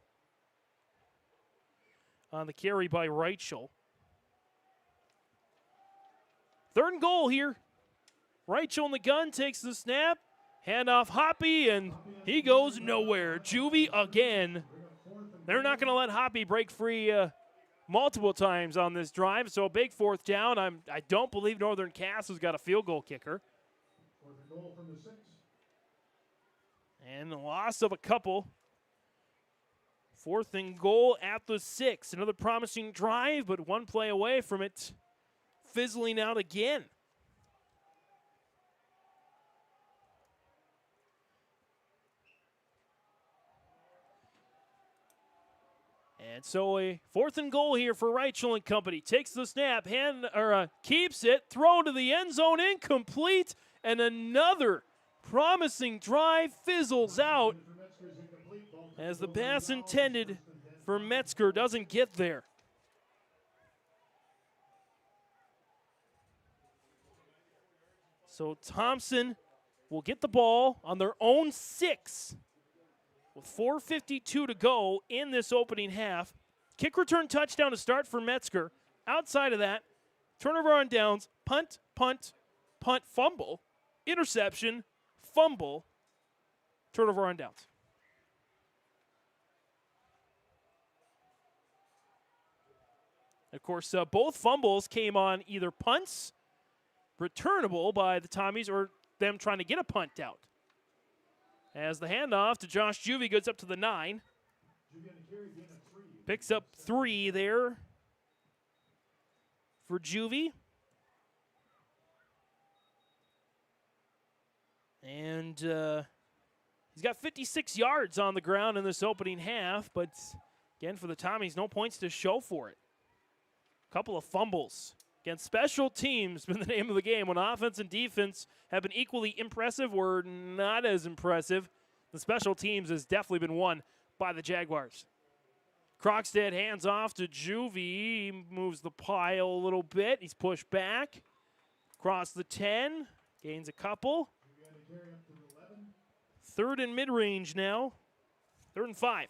On the carry by Reichel. 3rd and goal here. Reichel in the gun, takes the snap. Handoff Hoppy, and he goes nowhere. Juvie again. They're not going to let Hoppy break free multiple times on this drive, so a big 4th down. I don't believe Northern Cass has got a field goal kicker. And the loss of a couple. 4th and goal at the 6. Another promising drive, but one play away from it fizzling out again. And so a 4th and goal here for Reichel and company. Takes the snap, keeps it, throw to the end zone, incomplete, and another promising drive fizzles out as the pass intended for Metzger doesn't get there. So Thompson will get the ball on their own 6 with 4:52 to go in this opening half. Kick return touchdown to start for Metzger. Outside of that, turnover on downs, punt, fumble, interception, fumble, turnover on downs. Of course, both fumbles came on either punts, returnable by the Tommies, or them trying to get a punt out. As the handoff to Josh Juvie goes up to the 9. Picks up 3 there for Juvie. And he's got 56 yards on the ground in this opening half, but again, for the Tommies, no points to show for it. Couple of fumbles. Again, special teams been the name of the game. When offense and defense have been equally impressive or not as impressive, the special teams has definitely been won by the Jaguars. Krogstad hands off to Juvie. He moves the pile a little bit. He's pushed back. Across the 10. Gains a couple. 3rd and mid-range now. 3rd and 5.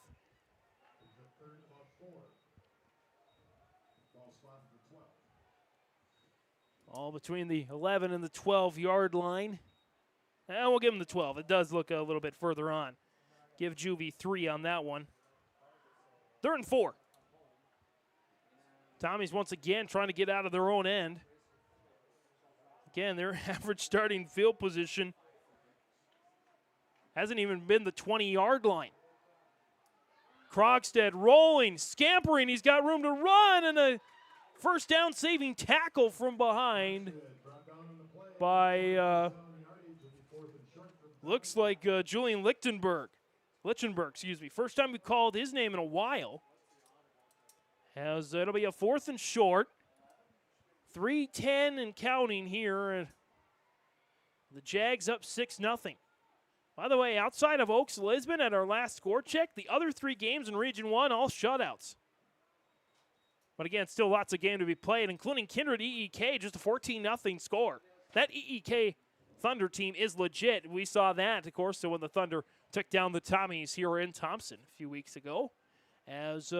All between the 11 and the 12-yard line. And we'll give him the 12. It does look a little bit further on. Give Juvie 3 on that one. 3rd and 4. Tommies once again trying to get out of their own end. Again, their average starting field position hasn't even been the 20-yard line. Krogstad rolling, scampering. He's got room to run, and a first down saving tackle from behind by, looks like Julian Lichtenberg, excuse me. First time we called his name in a while. As it'll be a 4th and short. 3:10 and counting here. The Jags up 6-0. By the way, outside of Oaks Lisbon at our last score check, the other 3 games in Region 1, all shutouts. But again, still lots of game to be played, including Kindred EEK, just a 14-0 score. That EEK Thunder team is legit. We saw that, of course, so when the Thunder took down the Tommies here in Thompson a few weeks ago. As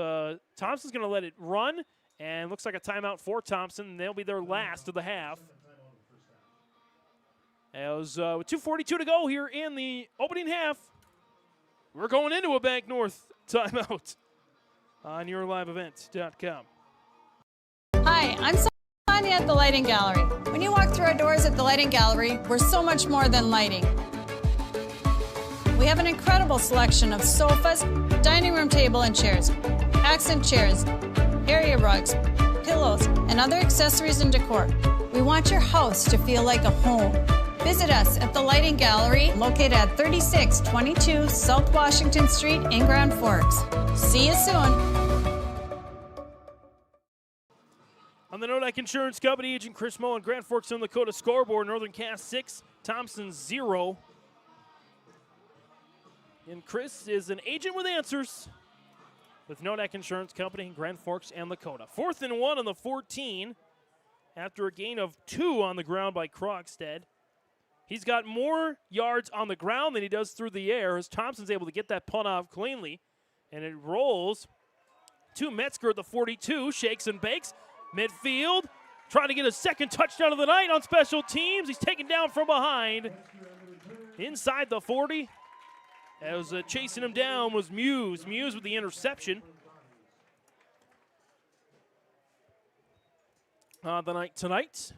Thompson's going to let it run, and looks like a timeout for Thompson. They'll be their last of the half. As with 2:42 to go here in the opening half, we're going into a Bank North timeout on YourLiveEvent.com. Hi, I'm Sonia at the Lighting Gallery. When you walk through our doors at the Lighting Gallery, we're so much more than lighting. We have an incredible selection of sofas, dining room table and chairs, accent chairs, area rugs, pillows, and other accessories and decor. We want your house to feel like a home. Visit us at the Lighting Gallery, located at 3622 South Washington Street in Grand Forks. See you soon. On the Nodak Insurance Company, Agent Chris Moe and Grand Forks, South Dakota scoreboard, Northern Cass 6, Thompson 0. And Chris is an agent with answers with Nodak Insurance Company, Grand Forks, and Dakota. 4th and 1 on the 14 after a gain of 2 on the ground by Krogstad. He's got more yards on the ground than he does through the air as Thompson's able to get that punt off cleanly. And it rolls to Metzger at the 42, shakes and bakes. Midfield, trying to get a second touchdown of the night on special teams. He's taken down from behind. Inside the 40. As chasing him down was Muse. Muse with the interception. The night tonight.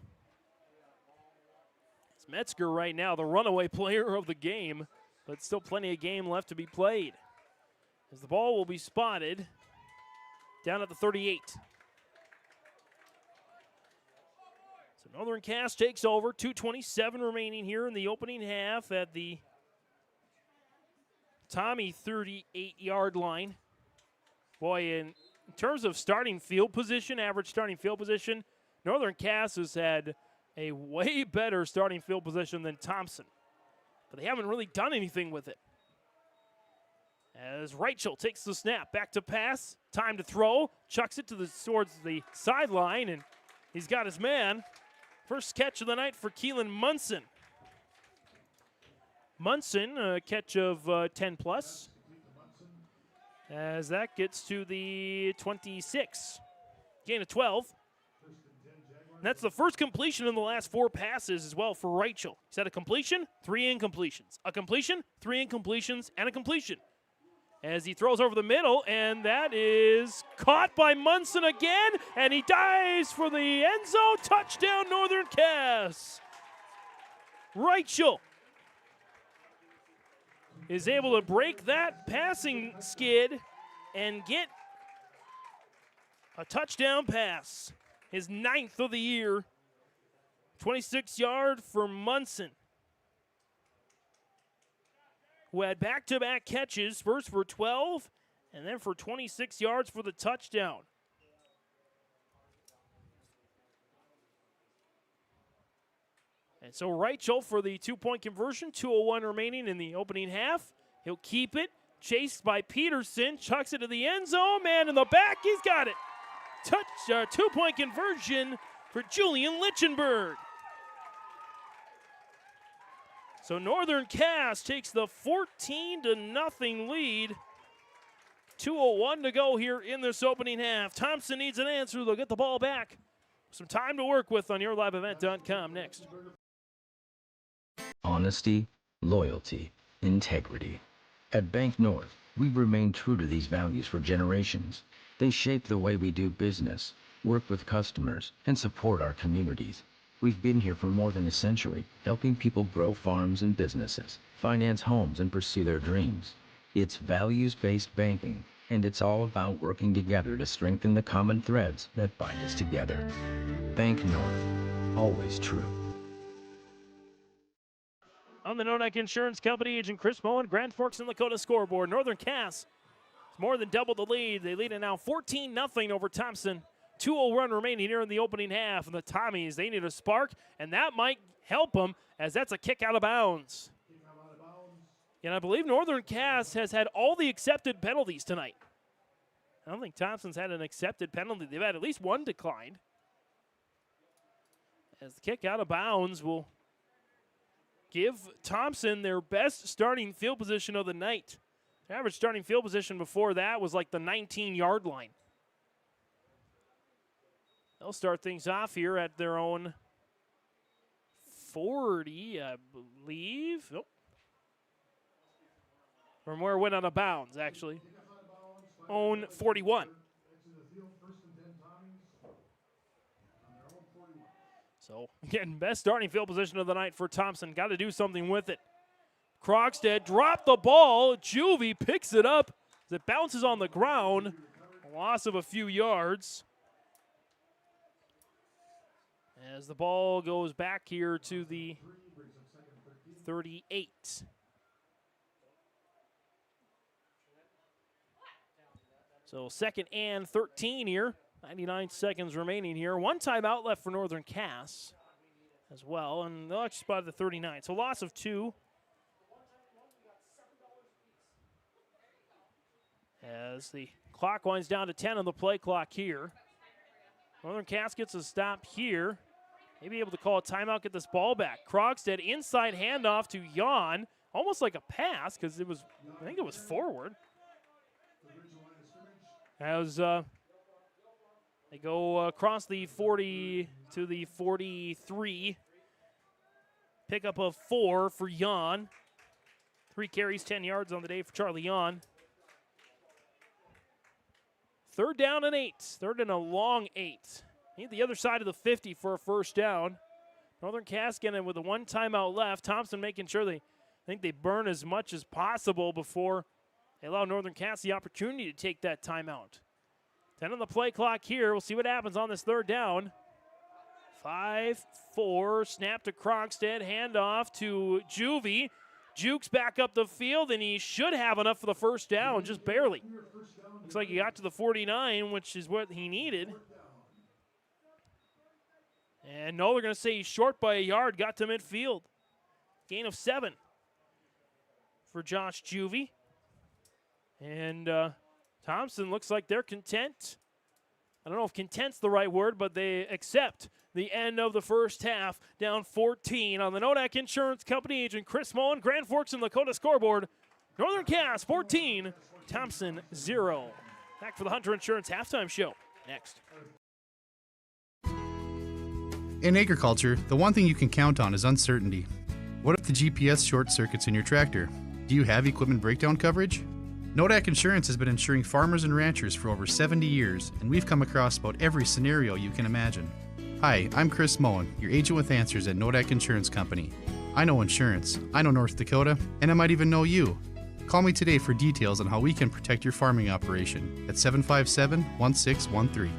It's Metzger right now, the runaway player of the game, but still plenty of game left to be played. As the ball will be spotted down at the 38. So Northern Cass takes over. 2:27 remaining here in the opening half at the Tommy 38-yard line. Boy, in terms of starting field position, average starting field position, Northern Cass has had a way better starting field position than Thompson. But they haven't really done anything with it. As Rachel takes the snap, back to pass, time to throw, chucks it towards the sideline, and he's got his man. First catch of the night for Keelan Munson. Munson, a catch of 10+. As that gets to the 26. Gain of 12. And that's the first completion in the last 4 passes as well for Rachel. He's had a completion, 3 incompletions. A completion, 3 incompletions, and a completion. As he throws over the middle, and that is caught by Munson again, and he dives for the end zone. Touchdown, Northern Cass. Rachel is able to break that passing skid and get a touchdown pass. His 9th of the year. 26-yard for Munson, who had back-to-back catches, first for 12 and then for 26 yards for the touchdown. And so Rachel for the 2-point conversion, 2:01 remaining in the opening half. He'll keep it, chased by Peterson, chucks it to the end zone, man in the back, he's got it. 2-point conversion for Julian Lichtenberg. So Northern Cass takes the 14-0 lead. 2:01 to go here in this opening half. Thompson needs an answer. They'll get the ball back. Some time to work with on yourliveevent.com next. Honesty, loyalty, integrity. At Bank North, we've remained true to these values for generations. They shape the way we do business, work with customers, and support our communities. We've been here for more than a century, helping people grow farms and businesses, finance homes, and pursue their dreams. It's values-based banking, and it's all about working together to strengthen the common threads that bind us together. Bank North, always true. On the Nodak Insurance Company, Agent Chris Moe and Grand Forks and Dakota scoreboard. Northern Cass has more than doubled the lead. They lead it now 14-0 over Thompson. 2:01 remaining here in the opening half. And the Tommies, they need a spark, and that might help them as that's a kick out of bounds. And I believe Northern Cass has had all the accepted penalties tonight. I don't think Thompson's had an accepted penalty. They've had at least one declined. As the kick out of bounds will give Thompson their best starting field position of the night. The average starting field position before that was like the 19-yard line. They'll start things off here at their own 40, I believe. Nope. From where it went out of bounds, actually. Own 41. So, again, best starting field position of the night for Thompson. Got to do something with it. Krogstad dropped the ball. Juvie picks it up as it bounces on the ground. A loss of a few yards. As the ball goes back here to the 38. So 2nd and 13 here 99 seconds remaining here. One timeout left for Northern Cass as well, and they'll actually spot at the 39. So loss of 2. As the clock winds down to 10 on the play clock here. Northern Cass gets a stop here. Maybe able to call a timeout, get this ball back. Krogstad inside handoff to Jan. Almost like a pass because it was, I think it was forward. As they go across the 40 to the 43. Pickup of 4 for Jan. 3 carries, 10 yards on the day for Charlie Jan. 3rd down and 8. 3rd and a long 8. Need the other side of the 50 for a first down. Northern Cass getting with a 1 timeout left. Thompson making sure they burn as much as possible before they allow Northern Cass the opportunity to take that timeout. 10 on the play clock here. We'll see what happens on this 3rd down. 5-4, snap to Krogstad, handoff to Juvie. Jukes back up the field, and he should have enough for the first down, just barely. Looks like he got to the 49, which is what he needed. And no, they're going to say he's short by a yard, got to midfield. Gain of 7 for Josh Juvie. And Thompson looks like they're content. I don't know if content's the right word, but they accept the end of the first half, down 14 on the Nodak Insurance Company agent Chris Mullen. Grand Forks and Lakota scoreboard. Northern Cass 14, Thompson 0. Back for the Hunter Insurance halftime show next. In agriculture, the one thing you can count on is uncertainty. What if the GPS short circuits in your tractor? Do you have equipment breakdown coverage? Nodak Insurance has been insuring farmers and ranchers for over 70 years, and we've come across about every scenario you can imagine. Hi, I'm Chris Mullen, your agent with answers at Nodak Insurance Company. I know insurance, I know North Dakota, and I might even know you. Call me today for details on how we can protect your farming operation at 757-1613.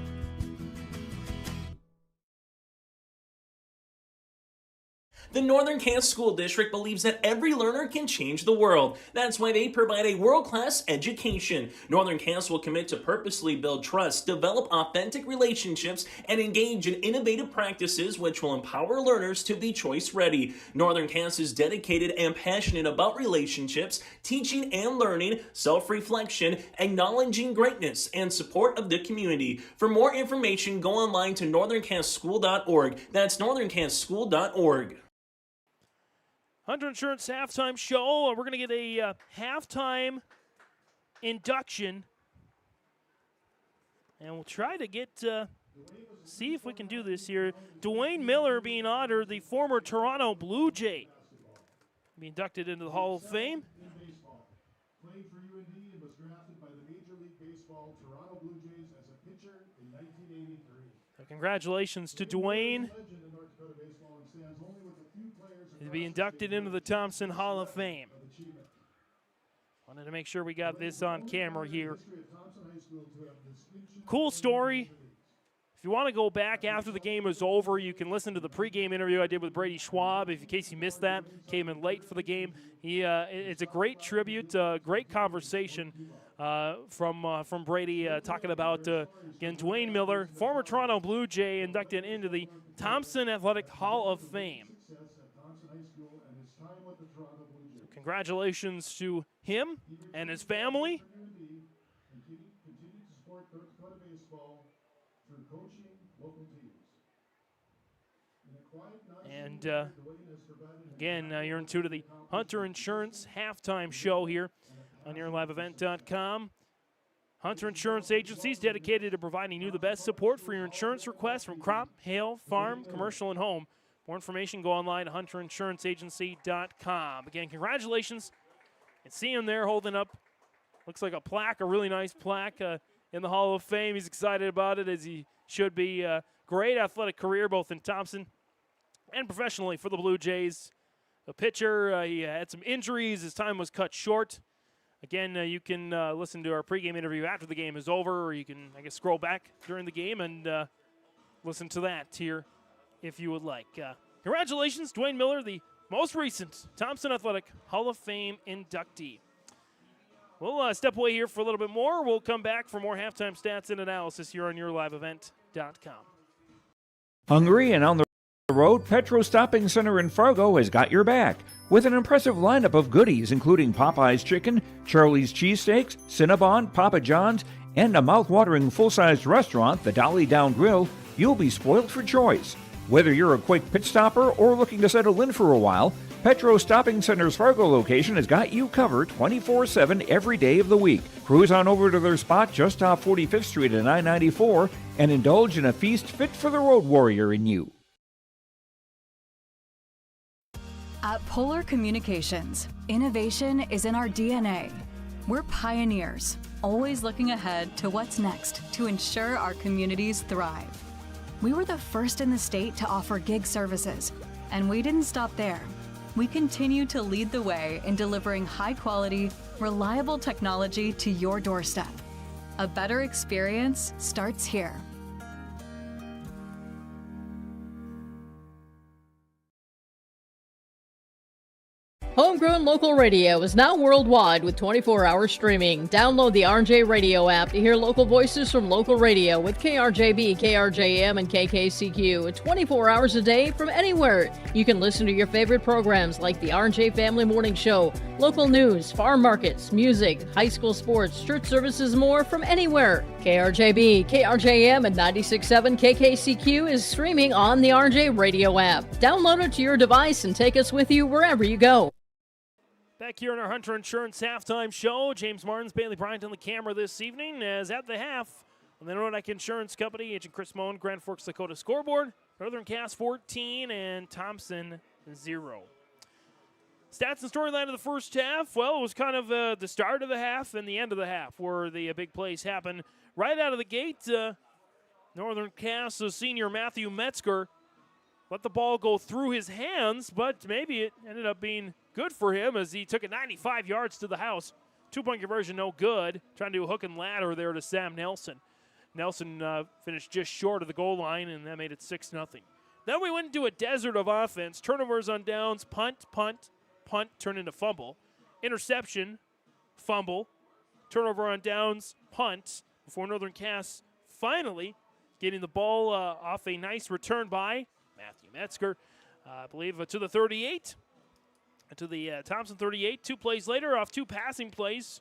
The Northern Cass School District believes that every learner can change the world. That's why they provide a world-class education. Northern Cass will commit to purposely build trust, develop authentic relationships, and engage in innovative practices which will empower learners to be choice-ready. Northern Cass is dedicated and passionate about relationships, teaching and learning, self-reflection, acknowledging greatness, and support of the community. For more information, go online to northerncasschool.org. That's northerncasschool.org. Hunter Insurance halftime show. We're going to get a halftime induction. And we'll try to get, see if we can do this here. Dwayne Miller being honored, the former Toronto Blue Jay. Be inducted into the Hall of Fame. Played for UND and was drafted by the Major League Baseball Toronto Blue Jays as a pitcher in 1983. So congratulations to Dwayne. To be inducted into the Thompson Hall of Fame. Wanted to make sure we got this on camera here. Cool story. If you want to go back after the game is over, you can listen to the pregame interview I did with Brady Schwab. If in case you missed that, came in late for the game. It's a great tribute, great conversation from Brady talking about, again, Dwayne Miller, former Toronto Blue Jay, inducted into the Thompson Athletic Hall of Fame. So congratulations to him and his family. And again, you're in tune to the Hunter Insurance halftime show here on YourLiveEvent.com. Hunter Insurance Agency is dedicated to providing you the best support for your insurance requests from crop, hail, farm, commercial, and home. More information, go online at hunterinsuranceagency.com. Again, congratulations. And see him there holding up, looks like a plaque, a really nice plaque in the Hall of Fame. He's excited about it, as he should be. Great athletic career, both in Thompson and professionally for the Blue Jays. A pitcher, he had some injuries. His time was cut short. Again, you can listen to our pregame interview after the game is over, or you can, I guess, scroll back during the game and listen to that here if you would like. Congratulations, Dwayne Miller, the most recent Thompson Athletic Hall of Fame inductee. We'll step away here for a little bit more. We'll come back for more halftime stats and analysis here on YourLiveEvent.com. Hungry and on the road, Petro Stopping Center in Fargo has got your back with an impressive lineup of goodies including Popeye's Chicken, Charlie's Cheesesteaks, Cinnabon, Papa John's, and a mouth-watering full-sized restaurant, the Dolly Down Grill. You'll be spoiled for choice. Whether you're a quick pit stopper or looking to settle in for a while, Petro Stopping Center's Fargo location has got you covered 24/7 every day of the week. Cruise on over to their spot just off 45th Street and I-94 and indulge in a feast fit for the road warrior in you. At Polar Communications, innovation is in our DNA. We're pioneers, always looking ahead to what's next to ensure our communities thrive. We were the first in the state to offer gig services, and we didn't stop there. We continue to lead the way in delivering high-quality, reliable technology to your doorstep. A better experience starts here. Homegrown local radio is now worldwide with 24-hour streaming. Download the RJ Radio app to hear local voices from local radio with KRJB, KRJM, and KKCQ 24 hours a day from anywhere. You can listen to your favorite programs like the RJ Family Morning Show, local news, farm markets, music, high school sports, church services, more from anywhere. KRJB, KRJM, and 96.7 KKCQ is streaming on the RJ Radio app. Download it to your device and take us with you wherever you go. Back here in our Hunter Insurance halftime show, James Martins, Bailey Bryant on the camera this evening, as at the half on the Nordic Insurance Company, Agent Chris Moen, Grand Forks, Dakota scoreboard, Northern Cass 14 and Thompson 0. Stats and storyline of the first half, well, it was kind of the start of the half and the end of the half where the big plays happened. Right out of the gate, Northern Cass senior Matthew Metzger let the ball go through his hands, but maybe it ended up being good for him as he took it 95 yards to the house. 2-point conversion, no good. Trying to do a hook and ladder there to Sam Nelson. Nelson finished just short of the goal line, and that made it 6-0. Then we went into a desert of offense. Turnovers on downs, punt, turned into fumble. Interception, fumble. Turnover on downs, punt, before Northern Cass finally getting the ball off a nice return by Matthew Metzger, I believe, to the 38. To the Thompson 38. 2 plays later, off 2 passing plays.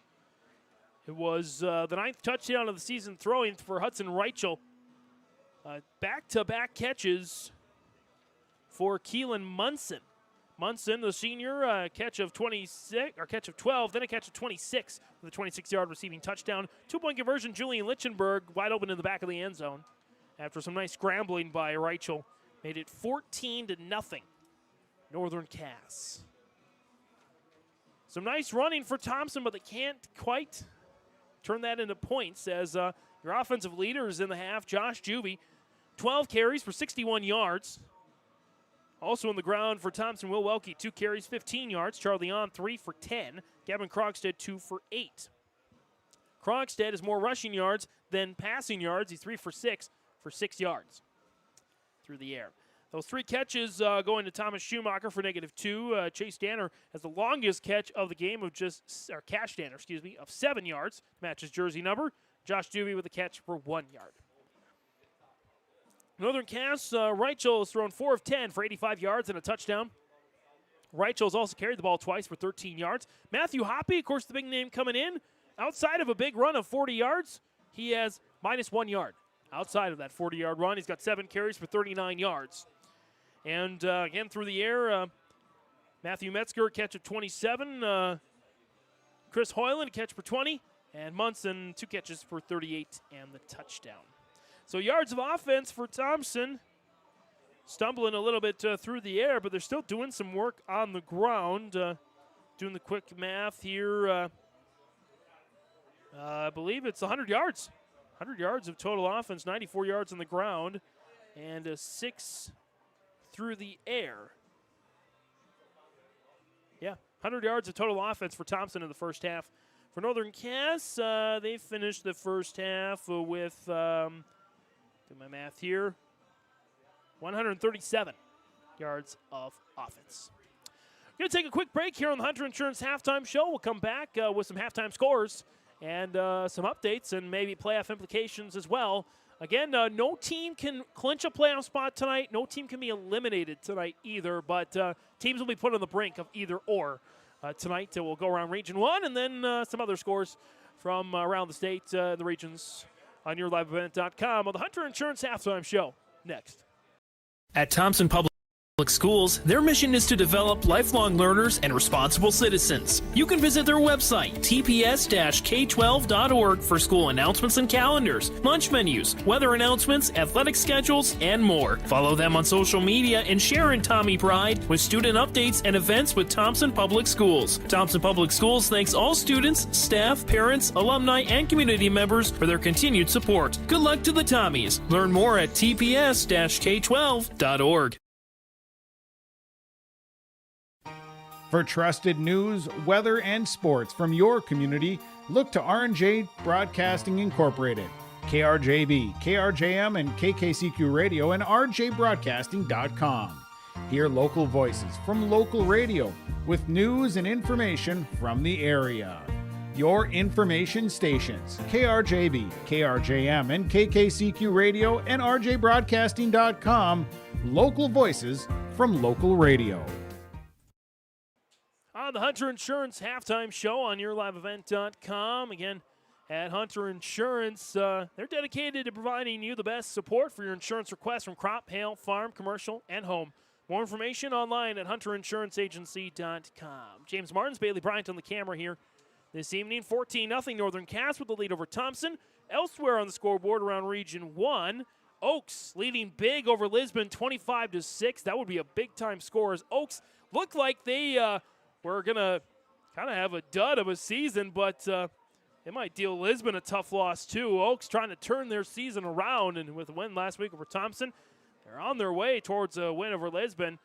It was the 9th touchdown of the season throwing for Hudson Reichel. Back-to-back catches for Keelan Munson. Munson, the senior, catch of 12, then a catch of 26 with a 26-yard receiving touchdown. 2-point conversion, Julian Lichtenberg wide open in the back of the end zone after some nice scrambling by Reichel. Made it 14-0, Northern Cass. Some nice running for Thompson, but they can't quite turn that into points as your offensive leaders in the half, Josh Juby, 12 carries for 61 yards. Also on the ground for Thompson, Will Welke, 2 carries, 15 yards. Charlie On, 3 for 10. Gavin Krogstad, 2 for 8. Krogstad has more rushing yards than passing yards. He's 3 for 6 yards through the air. Those 3 catches going to Thomas Schumacher for -2. Chase Danner has the longest catch of the game of Cash Danner, of 7 yards. Matches jersey number. Josh Duvey with a catch for 1 yard. Northern Cass, Reichel has thrown 4 of 10 for 85 yards and a touchdown. Reichel has also carried the ball twice for 13 yards. Matthew Hoppe, of course, the big name coming in. Outside of a big run of 40 yards, he has -1 yard. Outside of that 40-yard run, he's got 7 carries for 39 yards. And again, through the air, Matthew Metzger, catch of 27. Chris Hoyland, catch for 20. And Munson, 2 catches for 38 and the touchdown. So yards of offense for Thompson. Stumbling a little bit through the air, but they're still doing some work on the ground. Doing the quick math here. I believe it's 100 yards. 100 yards of total offense, 94 yards on the ground, and 6 through the air. Yeah, 100 yards of total offense for Thompson in the first half. For Northern Cass, they finished the first half with, do my math here, 137 yards of offense. Going to take a quick break here on the Hunter Insurance Halftime Show. We'll come back with some halftime scores and some updates and maybe playoff implications as well. Again, no team can clinch a playoff spot tonight. No team can be eliminated tonight either, but teams will be put on the brink of either or tonight. We'll go around Region 1 and then some other scores from around the state, the regions on yourliveevent.com on the Hunter Insurance Halftime Show. Next. At Thompson Public Schools, their mission is to develop lifelong learners and responsible citizens. You can visit their website, tps-k12.org, for school announcements and calendars, lunch menus, weather announcements, athletic schedules, and more. Follow them on social media and share in Tommy Pride with student updates and events with Thompson Public Schools. Thompson Public Schools thanks all students, staff, parents, alumni, and community members for their continued support. Good luck to the Tommies. Learn more at tps-k12.org. For trusted news, weather, and sports from your community, look to R&J Broadcasting Incorporated, KRJB, KRJM, and KKCQ Radio, and rjbroadcasting.com. Hear local voices from local radio with news and information from the area. Your information stations, KRJB, KRJM, and KKCQ Radio, and rjbroadcasting.com. Local voices from local radio. On the Hunter Insurance Halftime Show on yourliveevent.com. Again, at Hunter Insurance, they're dedicated to providing you the best support for your insurance requests from crop, hail, farm, commercial, and home. More information online at hunterinsuranceagency.com. James Martins, Bailey Bryant on the camera here this evening. 14-0 Northern Cass with the lead over Thompson. Elsewhere on the scoreboard around Region 1, Oaks leading big over Lisbon 25-6. That would be a big-time score as Oaks looked like they we're going to kind of have a dud of a season, but it might deal Lisbon a tough loss too. Oaks trying to turn their season around, and with a win last week over Thompson, they're on their way towards a win over Lisbon.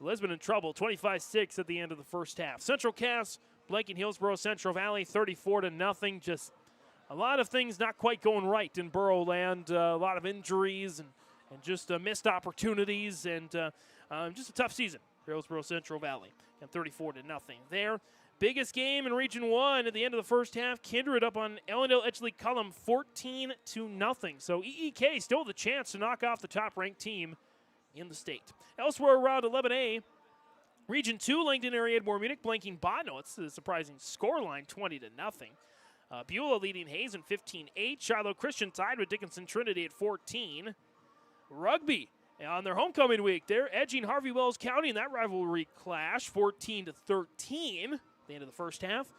Lisbon in trouble, 25-6 at the end of the first half. Central Cass blanking Hillsborough Central Valley 34-0. Just a lot of things not quite going right in Borough land. A lot of injuries and just missed opportunities and just a tough season for Hillsborough Central Valley. And 34-0 there. Biggest game in Region 1 at the end of the first half. Kindred up on Ellendale Edgeley Cullum 14-0. So EEK still the chance to knock off the top-ranked team in the state. Elsewhere around 11A, Region 2, Langdon area Edmore Munich blanking Botno. It's a surprising scoreline, 20-0. Beulah leading Hazen 15-8. Shiloh Christian tied with Dickinson Trinity at 14. Rugby on their homecoming week, they're edging Harvey Wells County in that rivalry clash, 14-13 at the end of the first half.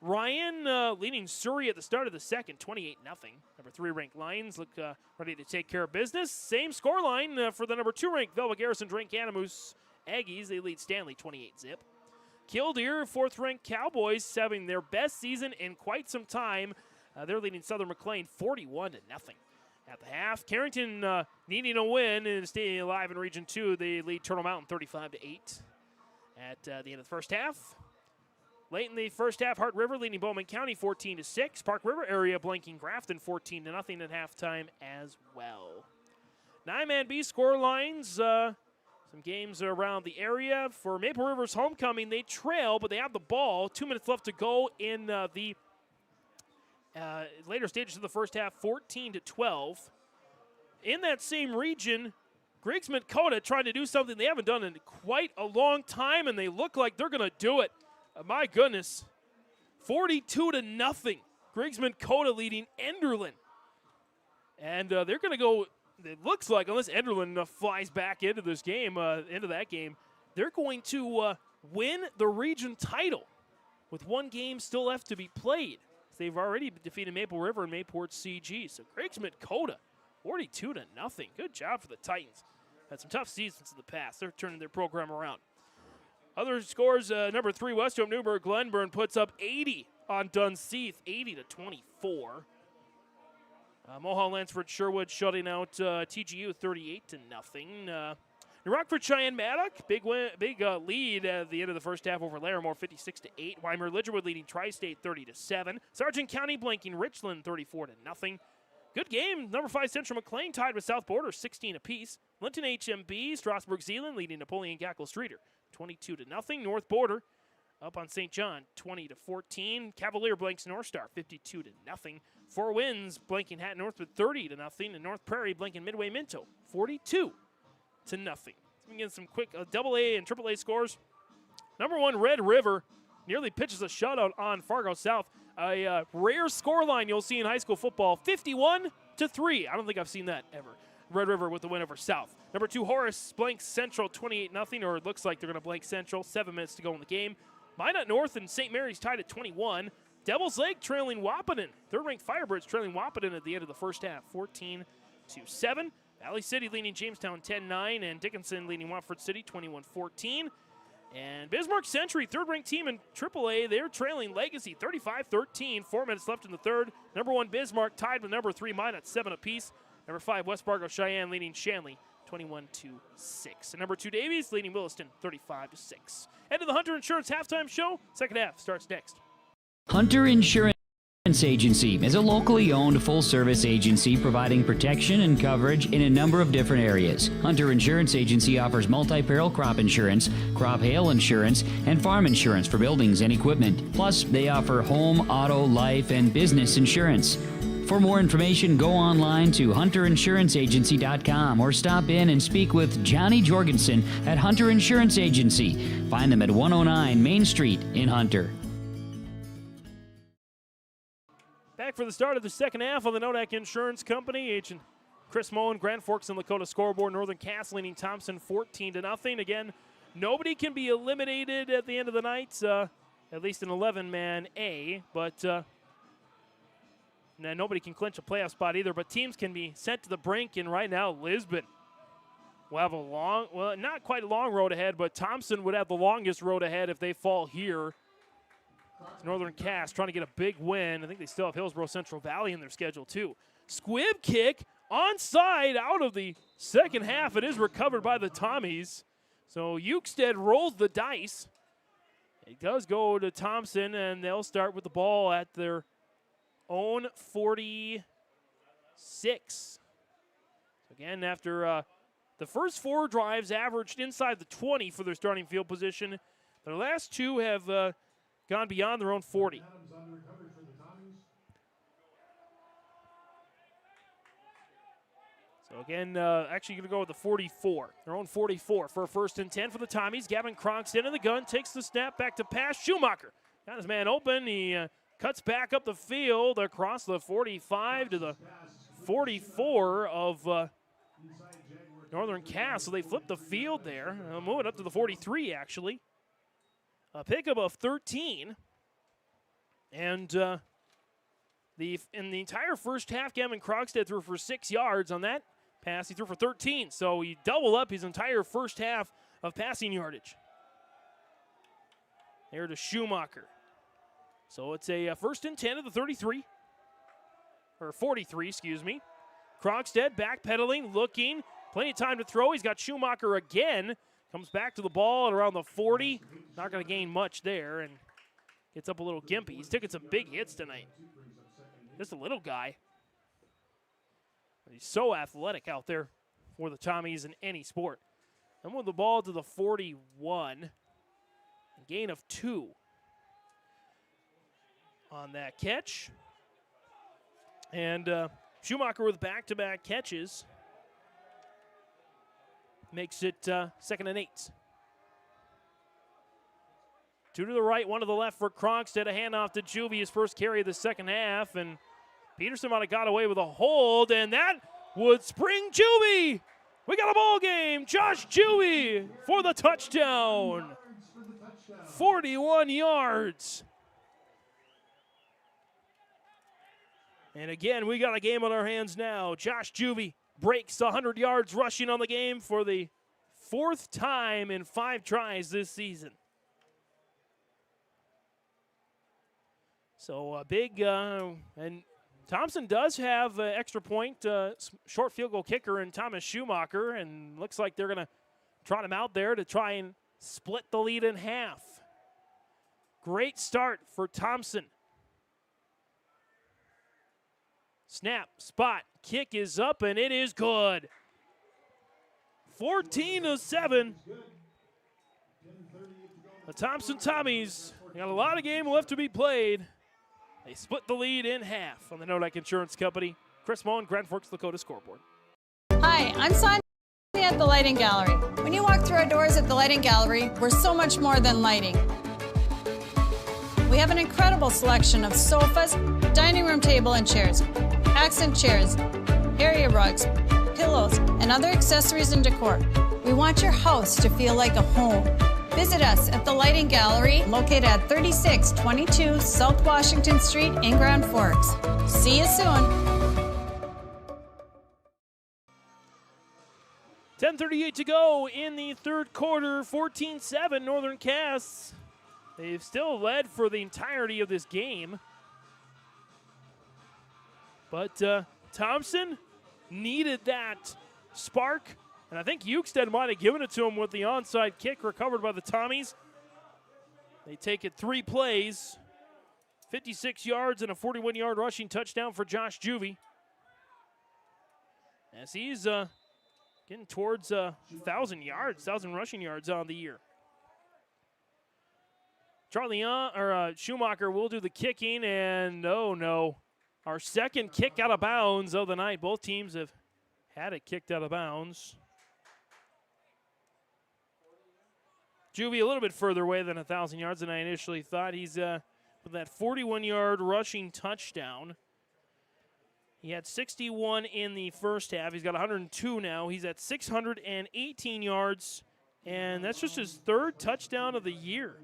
Ryan leading Surrey at the start of the second, 28-0. Number 3 ranked Lions look ready to take care of business. Same scoreline for the number 2 ranked Velva Garrison Drake Animus Aggies. They lead Stanley 28-0. Killdeer, 4th ranked Cowboys, having their best season in quite some time. They're leading Southern McLean 41-0. At the half, Carrington needing a win and staying alive in Region 2. They lead Turtle Mountain 35-8 at the end of the first half. Late in the first half, Hart River leading Bowman County 14-6. Park River area blanking Grafton 14-0 at halftime as well. 9-man B score lines. Some games around the area. For Maple River's homecoming, they trail, but they have the ball. 2 minutes left to go in the later stages of the first half, 14-12. In that same region, Griggs Dakota trying to do something they haven't done in quite a long time, and they look like they're going to do it. My goodness, 42-0. Griggs Dakota leading Enderlin. And they're going to go, it looks like, unless Enderlin flies back into this game, into that game, they're going to win the region title with one game still left to be played. They've already defeated Maple River and Mayport CG. So Griggs Dakota, 42-0. Good job for the Titans. Had some tough seasons in the past. They're turning their program around. Other scores, number 3, Westholme Newburgh Glenburn puts up 80 on Dunseith, 80-24. Mulholland Lansford Sherwood shutting out TGU 38-0. New Rockford Cheyenne Maddock, big lead at the end of the first half over Larimore, 56-8. Weimar Lidgerwood leading Tri-State 30-7. Sargent County blanking Richland 34-0. Good game. Number 5 Central McLean tied with South Border 16 apiece. Linton HMB, Strasburg Zeeland leading Napoleon Gackle Streeter 22-0. North Border up on St. John, 20-14. Cavalier blanks North Star, 52-0. Four Winds blanking Hatton Northwood, 30-0. And North Prairie blanking Midway Minto, 42-0. We get some quick AA and AAA scores. Number 1, Red River nearly pitches a shutout on Fargo South. A rare scoreline you'll see in high school football, 51-3. I don't think I've seen that ever. Red River with the win over South. Number 2, Horace blanks Central 28-0, or it looks like they're going to blank Central. 7 minutes to go in the game. Minot North and St. Mary's tied at 21. Devils Lake trailing Wahpeton. Third-ranked Firebirds trailing Wahpeton at the end of the first half, 14-7. Valley City leading Jamestown 10-9, and Dickinson leading Watford City 21-14. And Bismarck Century, third-ranked team in AAA, they're trailing Legacy 35-13. 4 minutes left in the third. Number 1, Bismarck tied with number 3, Minot, 7 apiece. Number 5, West Fargo Cheyenne leading Shanley 21-6. And number 2, Davies leading Williston 35-6. Head to the Hunter Insurance halftime show. Second half starts next. Hunter Insurance Agency is a locally owned full-service agency providing protection and coverage in a number of different areas. Hunter Insurance Agency offers multi-peril crop insurance, crop hail insurance, and farm insurance for buildings and equipment. Plus, they offer home, auto, life, and business insurance. For more information, go online to hunterinsuranceagency.com or stop in and speak with Johnny Jorgensen at Hunter Insurance Agency. Find them at 109 Main Street in Hunter. Back for the start of the second half on the Nodak Insurance Company. Agent Chris Moen, Grand Forks and Lakota scoreboard. Northern Cass leading Thompson 14-0. Again, nobody can be eliminated at the end of the night, at least an 11-man A, but nobody can clinch a playoff spot either. But teams can be sent to the brink, and right now Lisbon will have a long, well, not quite a long road ahead, but Thompson would have the longest road ahead if they fall here. Northern Cass trying to get a big win. I think they still have Hillsborough Central Valley in their schedule too. Squib kick onside out of the second half. It is recovered by the Tommies. So Euchstead rolls the dice. It does go to Thompson, and they'll start with the ball at their own 46. Again, after the first 4 drives averaged inside the 20 for their starting field position, their last 2 have gone beyond their own 40. So again, actually going to go with the 44. Their own 44 for a 1st and 10 for the Tommies. Gavin Cronkstead in the gun, takes the snap, back to pass. Schumacher got his man open. He cuts back up the field across the 45 to the 44 of Northern Cass. So they flip the field there. Move it up to the 43, actually. A pickup of 13. And in the entire first half, Gavin Krogstad threw for 6 yards on that pass. He threw for 13. So he doubled up his entire first half of passing yardage. There to Schumacher. So it's a 1st and 10 of the 33. Or 43, excuse me. Krogstad backpedaling, looking. Plenty of time to throw. He's got Schumacher again. Comes back to the ball at around the 40. Not going to gain much there, and gets up a little gimpy. He's taking some big hits tonight. Just a little guy. He's so athletic out there for the Tommies in any sport. And with the ball to the 41. A gain of 2 on that catch. And Schumacher with back-to-back catches makes it 2nd and 8. 2 to the right, 1 to the left for Cronkstead. A handoff to Juvie, his first carry of the second half. And Peterson might have got away with a hold, and that would spring Juvie. We got a ball game. Josh Juvie for the touchdown. 41 yards. And again, we got a game on our hands now. Josh Juvie breaks 100 yards rushing on the game for the 4th time in 5 tries this season. So a big, and Thompson does have an extra point, short field goal kicker in Thomas Schumacher, and looks like they're going to trot him out there to try and split the lead in half. Great start for Thompson. Snap, spot, kick is up, and it is good. 14-7. The Thompson Tommies got a lot of game left to be played. They split the lead in half on the Nodak Insurance Company. Chris Moen, Grand Forks, Dakota scoreboard. Hi, I'm Sonia at the Lighting Gallery. When you walk through our doors at the Lighting Gallery, we're so much more than lighting. We have an incredible selection of sofas, dining room table and chairs, accent chairs, area rugs, pillows, and other accessories and decor. We want your house to feel like a home. Visit us at the Lighting Gallery, located at 3622 South Washington Street in Grand Forks. See you soon. 10:38 to go in the third quarter, 14-7 Northern Cass. They've still led for the entirety of this game. But Thompson needed that spark. And I think Eukstead might have given it to him with the onside kick recovered by the Tommies. They take it 3 plays, 56 yards and a 41-yard rushing touchdown for Josh Juvie. As he's getting towards 1,000 yards, 1,000 rushing yards on the year. Schumacher will do the kicking, and oh no, our second kick out of bounds of the night. Both teams have had it kicked out of bounds. Juvie a little bit further away than 1,000 yards than I initially thought. He's with that 41-yard rushing touchdown. He had 61 in the first half. He's got 102 now. He's at 618 yards, and that's just his 3rd touchdown of the year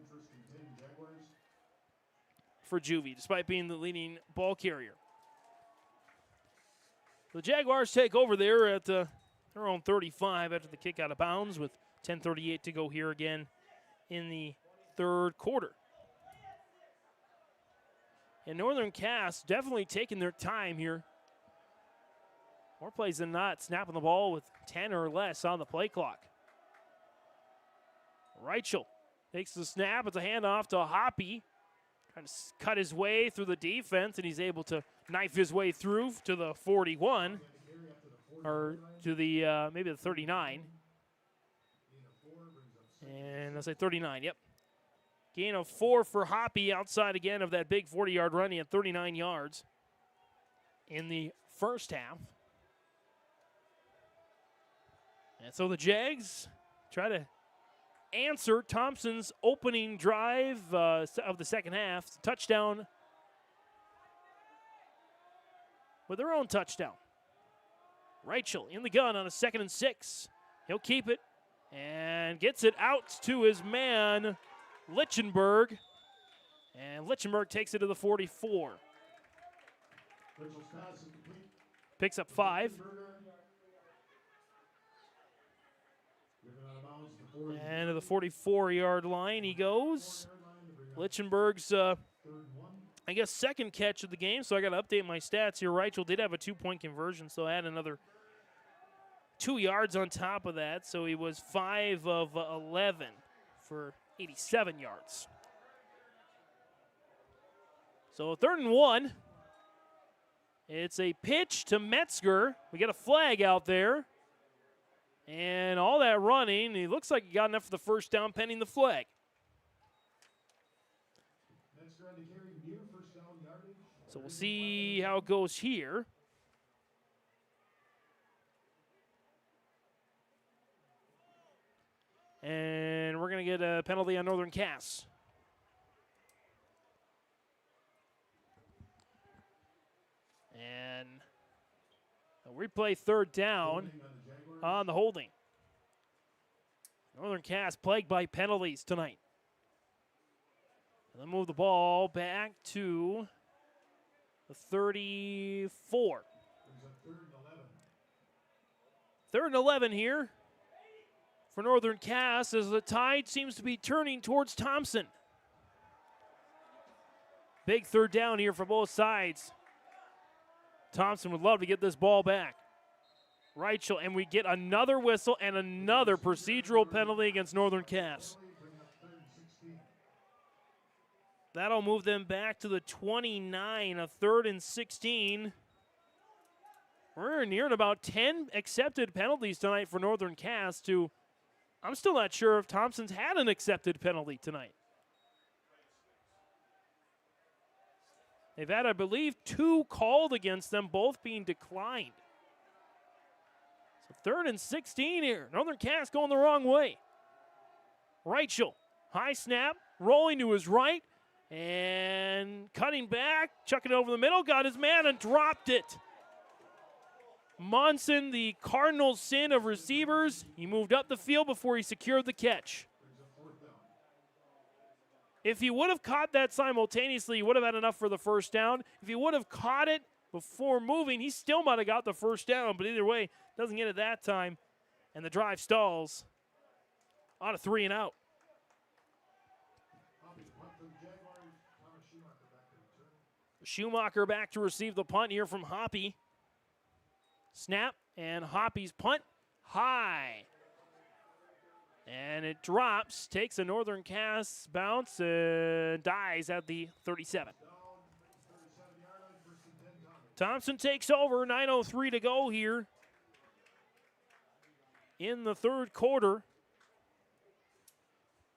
for Juvie, despite being the leading ball carrier. The Jaguars take over there at their own 35 after the kick out of bounds with 10:38 to go here again in the third quarter. And Northern Cass definitely taking their time here. More plays than not, snapping the ball with 10 or less on the play clock. Reichel takes the snap. It's a handoff to Hoppy. Trying to cut his way through the defense, and he's able to knife his way through to the 41, or to the maybe the 39. And I'll say 39, yep. Gain of 4 for Hoppy outside again of that big 40-yard run. He had 39 yards in the first half. And so the Jags try to answer Thompson's opening drive of the second half. Touchdown with their own touchdown. Reichel in the gun on a 2nd and 6. He'll keep it and gets it out to his man, Lichtenberg. And Lichtenberg takes it to the 44. Picks up 5. And to the 44-yard line he goes. Lichtenberg's, I guess, second catch of the game, so I got to update my stats here. Reichel did have a 2-point conversion, so add another 2 yards on top of that, so he was 5 of 11 for 87 yards. So 3rd and 1. It's a pitch to Metzger. We got a flag out there. And all that running, he looks like he got enough for the first down pending the flag. So we'll see how it goes here. And we're going to get a penalty on Northern Cass. And a replay 3rd down on the holding. Northern Cass plagued by penalties tonight. And then move the ball back to the 34. 3rd and 11 here for Northern Cass as the tide seems to be turning towards Thompson. Big 3rd down here for both sides. Thompson would love to get this ball back. Reichel, and we get another whistle and another procedural penalty against Northern Cass. That'll move them back to the 29, a 3rd and 16. We're nearing about 10 accepted penalties tonight for Northern Cass to I'm still not sure if Thompson's had an accepted penalty tonight. They've had, I believe, 2 called against them, both being declined. So 3rd and 16 here. Northern Cass going the wrong way. Reichel, high snap, rolling to his right, and cutting back, chucking it over the middle, got his man and dropped it. Monson, the cardinal sin of receivers, he moved up the field before he secured the catch. If he would have caught that simultaneously, he would have had enough for the first down. If he would have caught it before moving, he still might have got the first down, but either way, doesn't get it that time, and the drive stalls on a 3 and out. Schumacher back to receive the punt here from Hoppy. Snap, and Hoppy's punt high. And it drops, takes a Northern Cass bounce, and dies at the 37. Thompson takes over, 9:03 to go here in the 3rd quarter.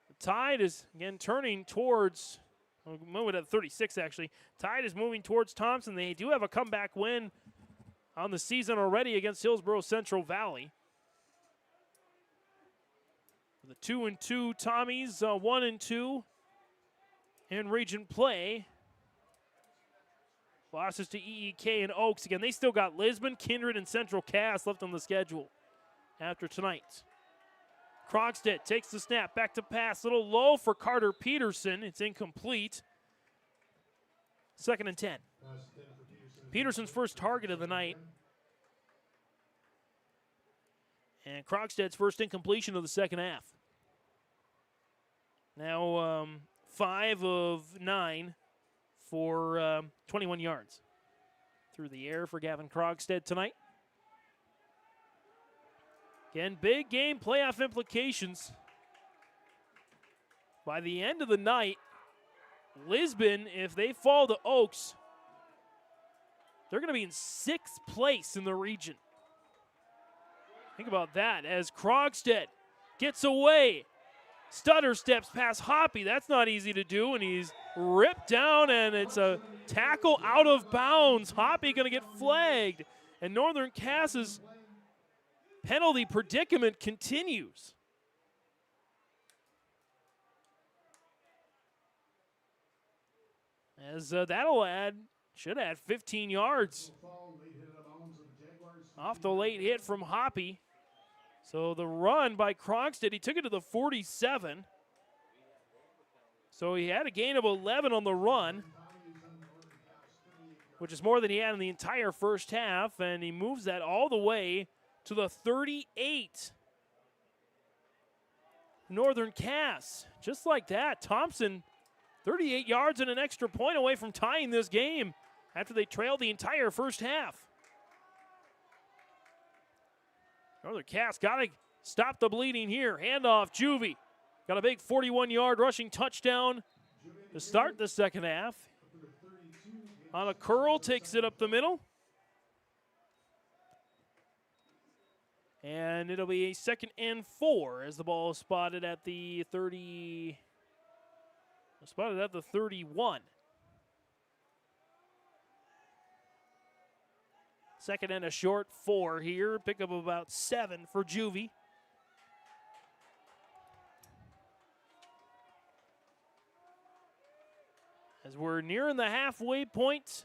The Tide is, again, turning towards, we'll move it at 36 actually. Tide is moving towards Thompson. They do have a comeback win on the season already against Hillsborough Central Valley. The 2-2 Tommies, 1-2 in region play. Losses to EEK and Oaks. Again, they still got Lisbon, Kindred, and Central Cass left on the schedule after tonight. Krogstead takes the snap, back to pass. Little low for Carter Peterson. It's incomplete. 2nd and 10. Peterson's first target of the night. And Krogstad's first incompletion of the second half. Now 5 of 9 for 21 yards through the air for Gavin Krogstad tonight. Again, big game playoff implications. By the end of the night, Lisbon, if they fall to Oaks, they're going to be in 6th place in the region. Think about that as Krogstad gets away. Stutter steps past Hoppy. That's not easy to do, and he's ripped down, and it's a tackle out of bounds. Hoppy going to get flagged, and Northern Cass's penalty predicament continues. As should add 15 yards off the late hit from Hoppy. So the run by Krogstad, he took it to the 47. So he had a gain of 11 on the run, which is more than he had in the entire first half, and he moves that all the way to the 38. Northern Cass, just like that. Thompson, 38 yards and an extra point away from tying this game after they trailed the entire first half. Northern Cass got to stop the bleeding here. Handoff, Juvie. Got a big 41-yard rushing touchdown to start the second half. On a curl, takes it up the middle. And it'll be a 2nd and 4 as the ball is spotted at the 30. Spotted at the 31. 2nd and a short 4 here. Pickup of about 7 for Juvie. As we're nearing the halfway point,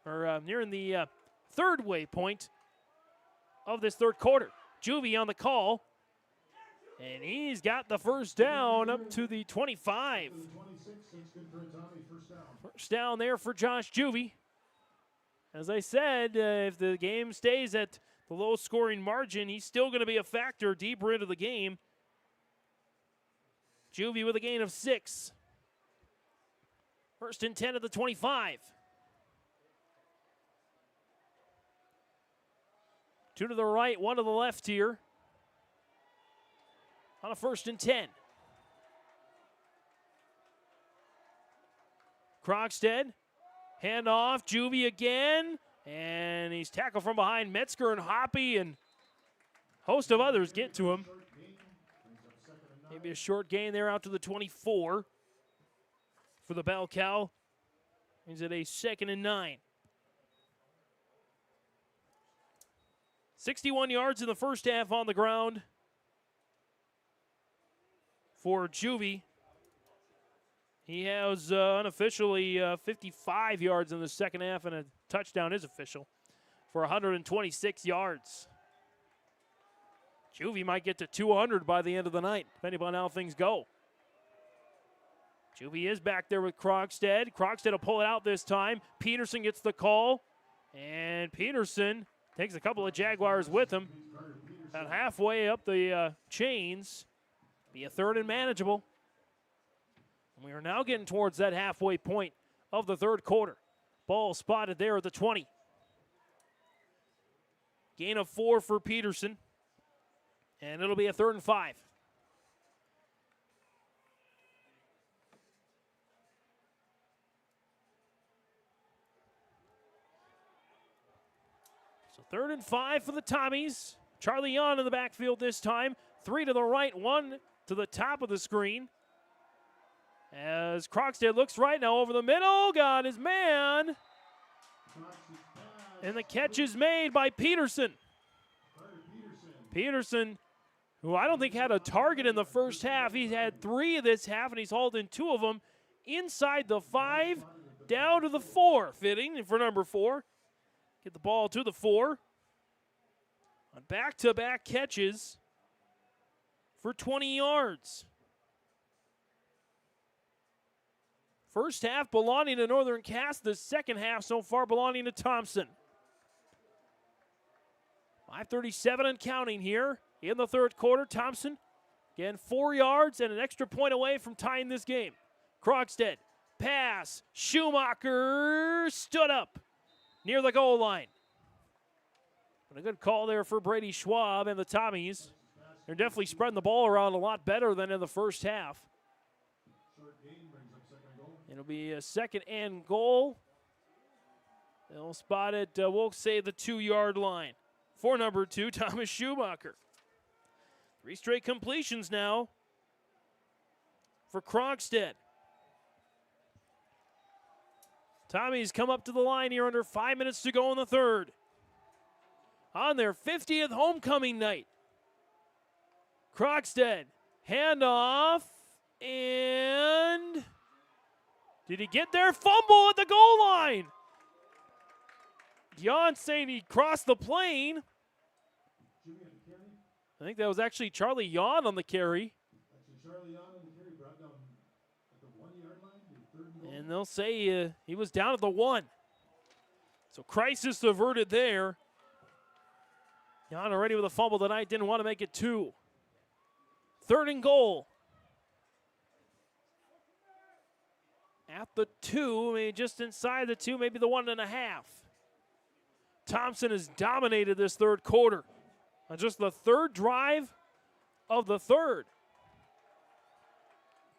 or nearing the 3rd waypoint of this 3rd quarter. Juvie on the call, and he's got the first down up to the 25. First down there for Josh Juvie. As I said, if the game stays at the low-scoring margin, he's still going to be a factor deeper into the game. Juvie with a gain of 6. 1st and 10 at the 25. 2 to the right, 1 to the left here. On a 1st and 10. Krogstad, handoff, Juvie again, and he's tackled from behind Metzger and Hoppy, and host of others get to him. Maybe a short gain there out to the 24 for the Bell Cow. Is it a 2nd and 9? 61 yards in the first half on the ground for Juvie. He has unofficially 55 yards in the second half, and a touchdown is official for 126 yards. Juvie might get to 200 by the end of the night, depending on how things go. Juvie is back there with Krogstad. Krogstad will pull it out this time. Peterson gets the call, and Peterson takes a couple of Jaguars with him. About halfway up the chains. Be a 3rd and manageable. And we are now getting towards that halfway point of the third quarter. Ball spotted there at the 20. Gain of 4 for Peterson. And it'll be a 3rd and 5. So 3rd and 5 for the Tommies. Charlie Yon in the backfield this time. 3 to the right, 1 to the top of the screen. As Krogstad looks right now over the middle, got his man. And the catch is made by Peterson. Peterson, who I don't think had a target in the first half. He's had 3 of this half, and he's hauled in 2 of them inside the 5, down to the 4. Fitting for number 4. Get the ball to the 4. On back-to-back catches for 20 yards. First half belonging to Northern Cass. The second half so far belonging to Thompson. 5:37 and counting here in the third quarter. Thompson, again, 4 yards and an extra point away from tying this game. Krogstad, pass. Schumacher stood up near the goal line. But a good call there for Brady Schwab and the Tommies. They're definitely spreading the ball around a lot better than in the first half. It'll be a 2nd and goal. They'll spot it, we'll say the 2-yard line for number 2, Thomas Schumacher. 3 straight completions now for Krogstad. Tommies come up to the line here under 5 minutes to go in the third. On their 50th homecoming night. Krogstad, handoff, and did he get there? Fumble at the goal line. Jan saying he crossed the plane. I think that was actually Charlie Jan on the carry. And they'll say he was down at the 1. So crisis averted there. Jan already with a fumble tonight, didn't want to make it 2. 3rd and goal. At the 2, maybe just inside the 2, maybe the 1.5. Thompson has dominated this third quarter. On just the 3rd drive of the 3rd.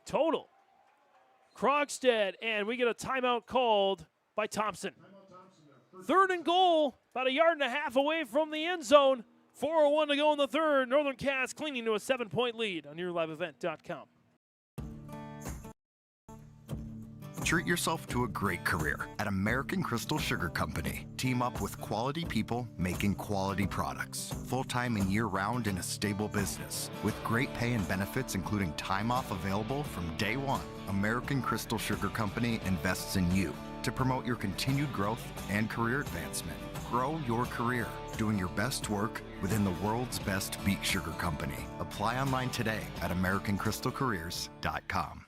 Total. Krogstad, and we get a timeout called by Thompson. 3rd and goal, about 1.5 yards away from the end zone. 4:01 to go in the third. Northern Cass clinging to a 7-point lead on YourLiveEvent.com. Treat yourself to a great career at American Crystal Sugar Company. Team up with quality people making quality products. Full-time and year-round in a stable business. With great pay and benefits including time off available from day 1. American Crystal Sugar Company invests in you to promote your continued growth and career advancement. Grow your career, doing your best work within the world's best beet sugar company. Apply online today at AmericanCrystalCareers.com.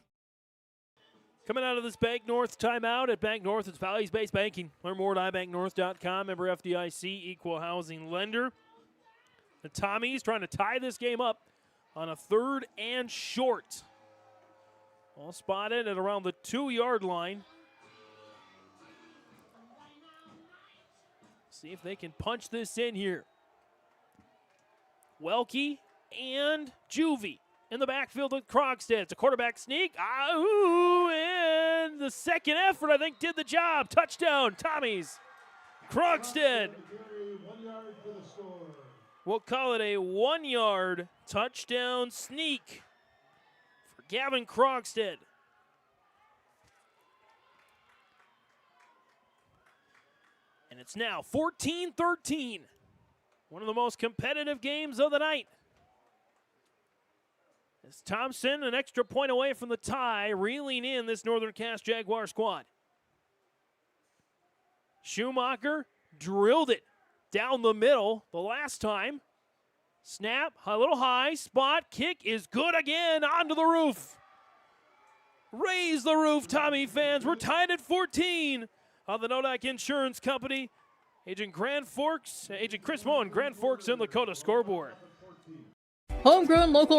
Coming out of this Bank North timeout at Bank North, it's values-based banking. Learn more at ibanknorth.com. Member FDIC, equal housing lender. The Tommies trying to tie this game up on a 3rd and short. All spotted at around the 2-yard line. See if they can punch this in here. Welke and Juvie in the backfield with Krogstad. It's a quarterback sneak. And the second effort, I think, did the job. Touchdown, Tommies. Krogstad We'll call it a 1-yard touchdown sneak for Gavin Krogstad. And it's now 14-13. One of the most competitive games of the night. As Thompson, an extra point away from the tie, reeling in this Northern Cass Jaguar squad. Schumacher drilled it down the middle the last time. Snap, a little high, spot, kick is good again, onto the roof. Raise the roof, Tommy fans. We're tied at 14 on the Nodak Insurance Company. Agent Chris Moen, Grand Forks and Dakota scoreboard. Homegrown local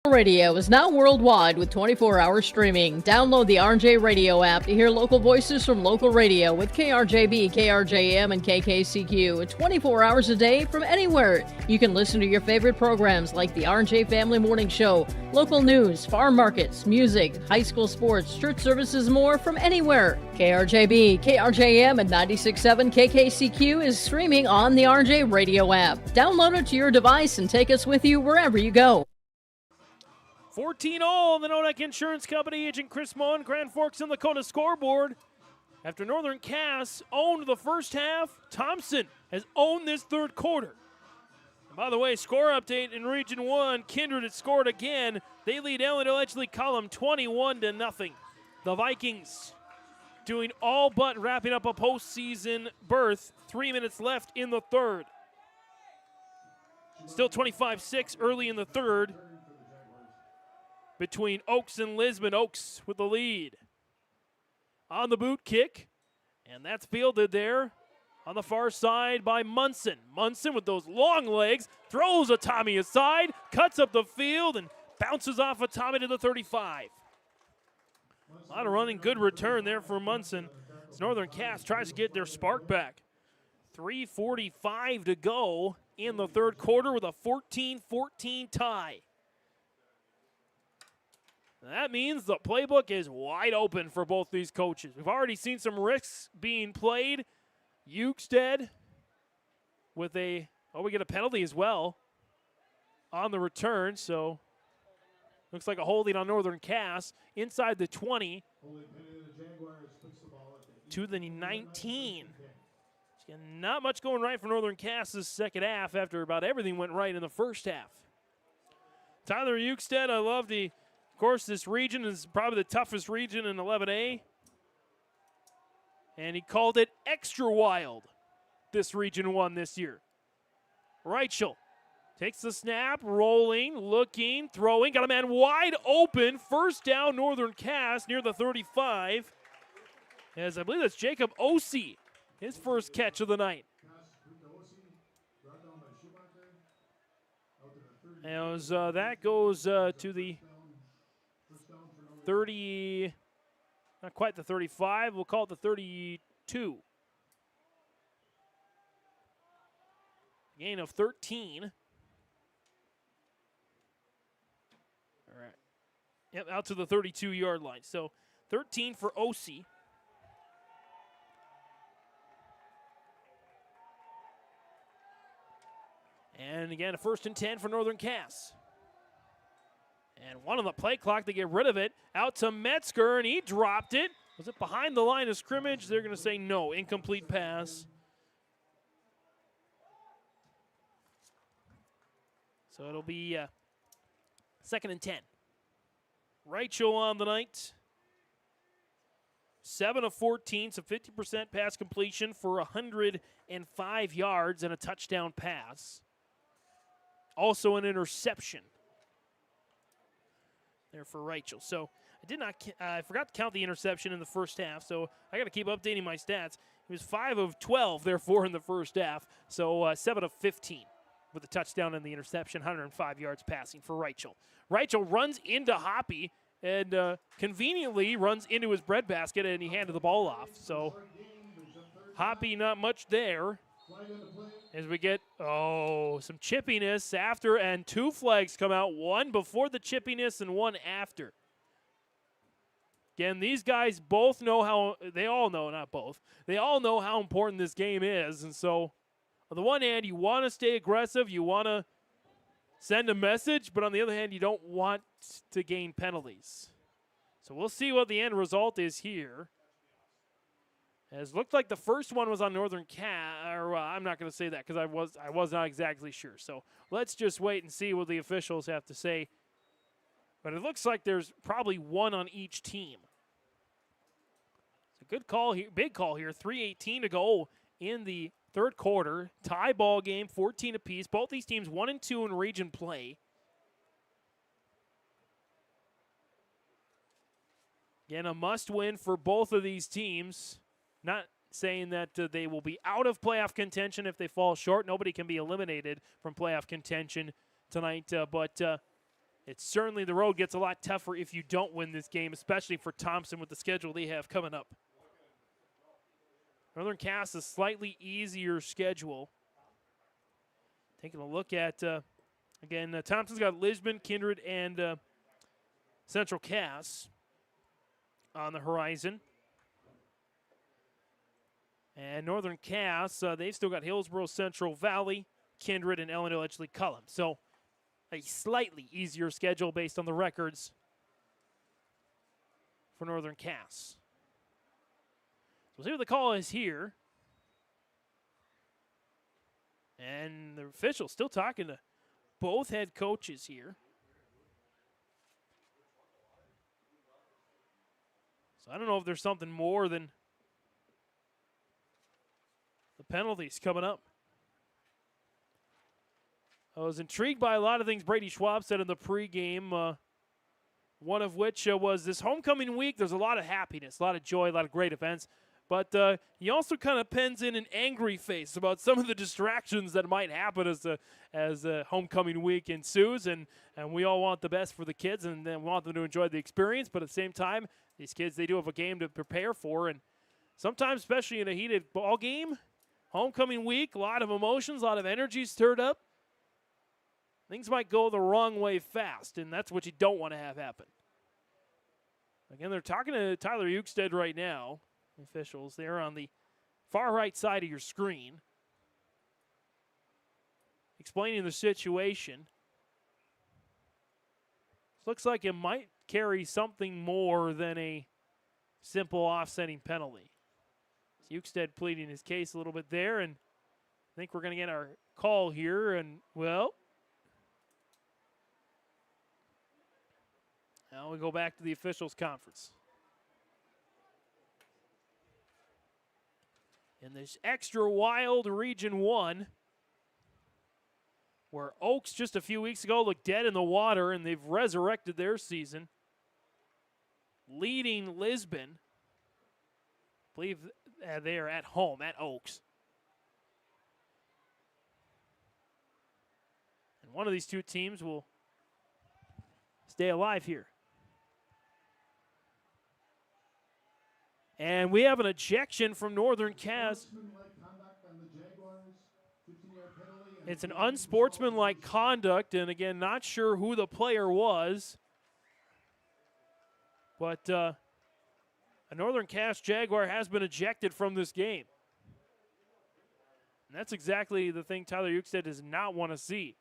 radio is now worldwide with 24-hour streaming. Download the RJ Radio app to hear local voices from local radio with KRJB, KRJM, and KKCQ 24 hours a day from anywhere. You can listen to your favorite programs like the RJ Family Morning Show, local news, farm markets, music, high school sports, church services, more from anywhere. KRJB, KRJM, and 96.7 KKCQ is streaming on the RJ Radio app. Download it to your device and take us with you wherever you go. 14-0 on the Nodak Insurance Company. Agent Chris Moen, Grand Forks and Dakota scoreboard. After Northern Cass owned the first half, Thompson has owned this third quarter. And by the way, score update in Region 1, Kindred has scored again. They lead Elliott Ledgely Column 21-0. The Vikings doing all but wrapping up a postseason berth. 3 minutes left in the third. Still 25-6 early in the third between Oaks and Lisbon. Oaks with the lead. On the boot kick, and that's fielded there on the far side by Munson. Munson with those long legs, throws a Tommy aside, cuts up the field, and bounces off a Tommy to the 35. A lot of running, good return there for Munson. As Northern Cass tries to get their spark back. 3:45 to go in the third quarter with a 14-14 tie. That means the playbook is wide open for both these coaches. We've already seen some risks being played. Eukstead with we get a penalty as well on the return, so looks like a holding on Northern Cass inside the 20 to the 19. Not much going right for Northern Cass's second half after about everything went right in the first half. Tyler Eukstead, I love of course, this region is probably the toughest region in 11A. And he called it extra wild, this Region 1 this year. Reichel takes the snap, rolling, looking, throwing. Got a man wide open. First down, Northern Cass near the 35. As I believe that's Jacob Ossie, his first catch of the night. As that goes to the 30, not quite the 35, we'll call it the 32. Gain of 13. All right. Yep, out to the 32-yard line. So 13 for Ossie. And again, a 1st and 10 for Northern Cass. And one on the play clock to get rid of it. Out to Metzger, and he dropped it. Was it behind the line of scrimmage? They're going to say no, incomplete pass. So it'll be 2nd and 10. Reichel on the night. 7 of 14, so 50% pass completion for 105 yards and a touchdown pass. Also an interception there for Reichel. So I forgot to count the interception in the first half, so I got to keep updating my stats. He was 5 of 12, therefore, in the first half. So 7 of 15 with a touchdown and the interception, 105 yards passing for Reichel. Reichel runs into Hoppy and conveniently runs into his breadbasket, and he handed the ball off. So Hoppy not much there. As we get, some chippiness after, and 2 flags come out, one before the chippiness and one after. Again, these guys both know they all know how important this game is, and so on the one hand, you want to stay aggressive, you want to send a message, but on the other hand, you don't want to gain penalties. So we'll see what the end result is here. As looked like the first one was on Northern I'm not going to say that because I was not exactly sure. So let's just wait and see what the officials have to say. But it looks like there's probably one on each team. It's a good call here, big call here. 3:18 to go in the third quarter. Tie ball game, 14 apiece. Both these teams 1-2 in region play. Again, a must-win for both of these teams. Not saying that they will be out of playoff contention if they fall short. Nobody can be eliminated from playoff contention tonight, but it's certainly the road gets a lot tougher if you don't win this game, especially for Thompson with the schedule they have coming up. Northern Cass a slightly easier schedule. Taking a look at, again, Thompson's got Lisbon, Kindred, and Central Cass on the horizon. And Northern Cass, they've still got Hillsborough, Central Valley, Kindred, and Ellendale Edgeley Cullum. So a slightly easier schedule based on the records for Northern Cass. We'll see what the call is here. And the official still talking to both head coaches here. So I don't know if there's something more than the penalties coming up. I was intrigued by a lot of things Brady Schwab said in the pregame, one of which was this homecoming week, there's a lot of happiness, a lot of joy, a lot of great events. But he also kind of pens in an angry face about some of the distractions that might happen as homecoming week ensues. And we all want the best for the kids and then want them to enjoy the experience. But at the same time, these kids, they do have a game to prepare for. And sometimes, especially in a heated ball game, homecoming week, a lot of emotions, a lot of energy stirred up. Things might go the wrong way fast, and that's what you don't want to have happen. Again, they're talking to Tyler Ukestead right now. Officials, they're on the far right side of your screen, explaining the situation. Looks like it might carry something more than a simple offsetting penalty. Ukestead pleading his case a little bit there, and I think we're going to get our call here, and, well, now we go back to the officials' conference. In this extra wild Region 1, where Oaks just a few weeks ago looked dead in the water, and they've resurrected their season, leading Lisbon. I believe they are at home, at Oaks. And one of these two teams will stay alive here. And we have an ejection from Northern Cass. It's an unsportsmanlike conduct, and again, not sure who the player was. But a Northern Cass Jaguar has been ejected from this game. And that's exactly the thing Tyler Ukestead does not want to see.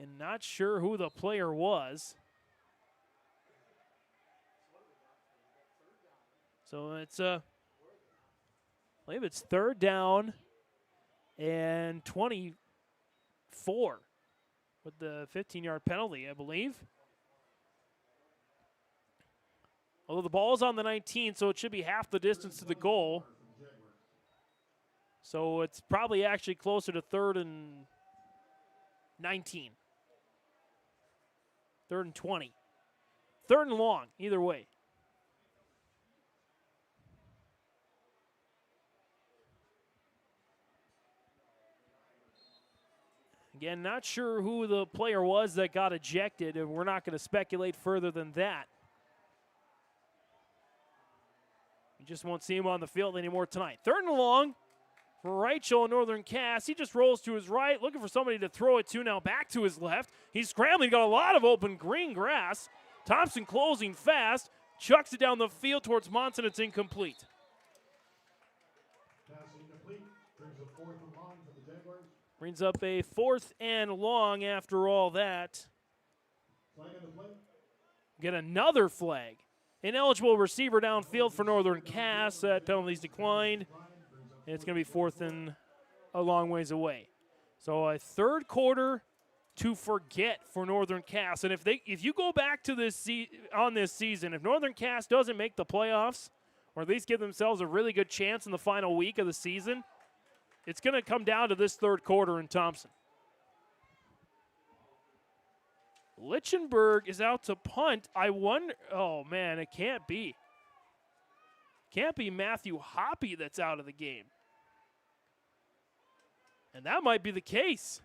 And not sure who the player was. So it's I believe it's 3rd down and 24 with the 15-yard penalty, I believe. Although the ball is on the 19, so it should be half the distance to the goal. So it's probably actually closer to 3rd and 19. 3rd and 20. 3rd and long, either way. Again, not sure who the player was that got ejected, and we're not going to speculate further than that. You just won't see him on the field anymore tonight. 3rd and long for Rachel and Northern Cass. He just rolls to his right, looking for somebody to throw it to now. Back to his left. He's scrambling, got a lot of open green grass. Thompson closing fast. chucks it down the field towards Monson. It's incomplete. Brings up a 4th and long after all that. Get another flag. Ineligible receiver downfield for Northern Cass. That penalty's declined. And it's going to be 4th and a long ways away. So a third quarter to forget for Northern Cass. And if you go back to this on this season, if Northern Cass doesn't make the playoffs, or at least give themselves a really good chance in the final week of the season, it's going to come down to this third quarter in Thompson. Lichtenberg is out to punt. I wonder, oh man, it can't be. Can't be Matthew Hoppy that's out of the game. And that might be the case.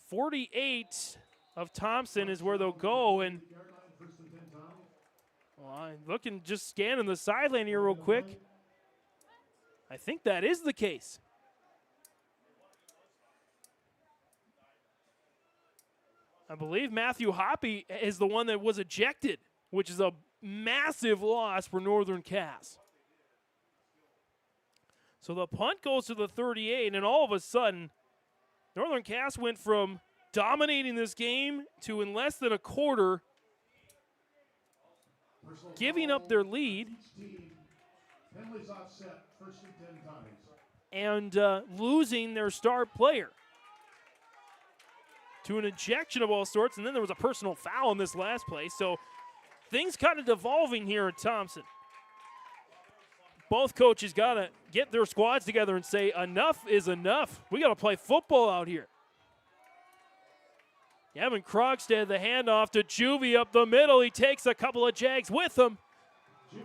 48 of Thompson is where they'll go. And well, I'm looking, just scanning the sideline here real quick. I think that is the case. I believe Matthew Hoppy is the one that was ejected, which is a massive loss for Northern Cass. So the punt goes to the 38, and all of a sudden, Northern Cass went from dominating this game to, in less than a quarter, giving up their lead and losing their star player to an ejection of all sorts, and then there was a personal foul in this last play. So things kind of devolving here at Thompson. Both coaches got to get their squads together and say, enough is enough. We got to play football out here. Gavin Krogstad, the handoff to Juvie up the middle. He takes a couple of Jags with him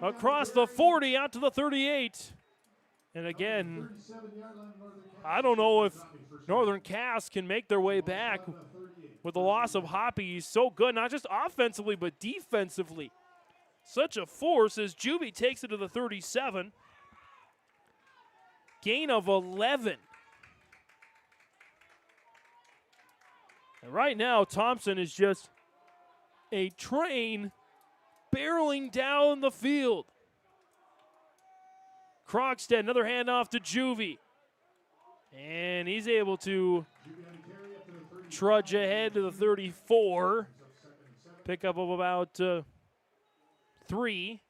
across the 40 out to the 38. And again, I don't know if Northern Cass can make their way back with the loss of Hoppy. He's so good, not just offensively, but defensively. Such a force as Juvie takes it to the 37. Gain of 11. And right now, Thompson is just a train barreling down the field. Krogstad, another handoff to Juvie. And he's able to trudge ahead to the 34. Pickup of about 3.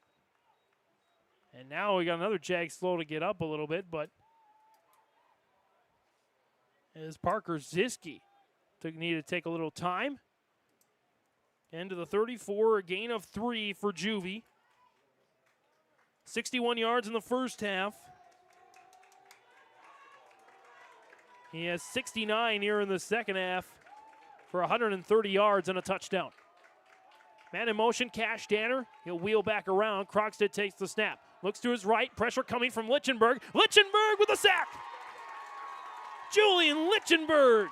And now we got another Jag slow to get up a little bit, but as Parker Ziske needed to take a little time. Into the 34, a gain of 3 for Juvie. 61 yards in the first half. He has 69 here in the second half for 130 yards and a touchdown. Man in motion, Cash Danner. He'll wheel back around. Krogstad takes the snap. Looks to his right. Pressure coming from Lichtenberg. Lichtenberg with a sack. Julian Lichtenberg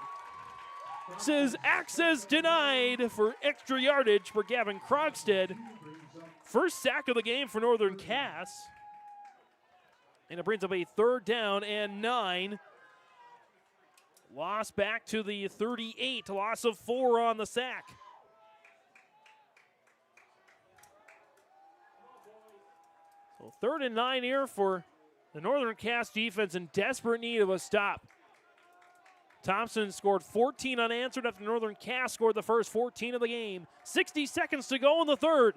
says access denied for extra yardage for Gavin Krogstad. First sack of the game for Northern Cass. And it brings up a 3rd down and 9. Loss back to the 38. Loss of 4 on the sack. So 3rd and 9 here for the Northern Cass defense in desperate need of a stop. Thompson scored 14 unanswered after Northern Cass scored the first 14 of the game. 60 seconds to go in the 3rd.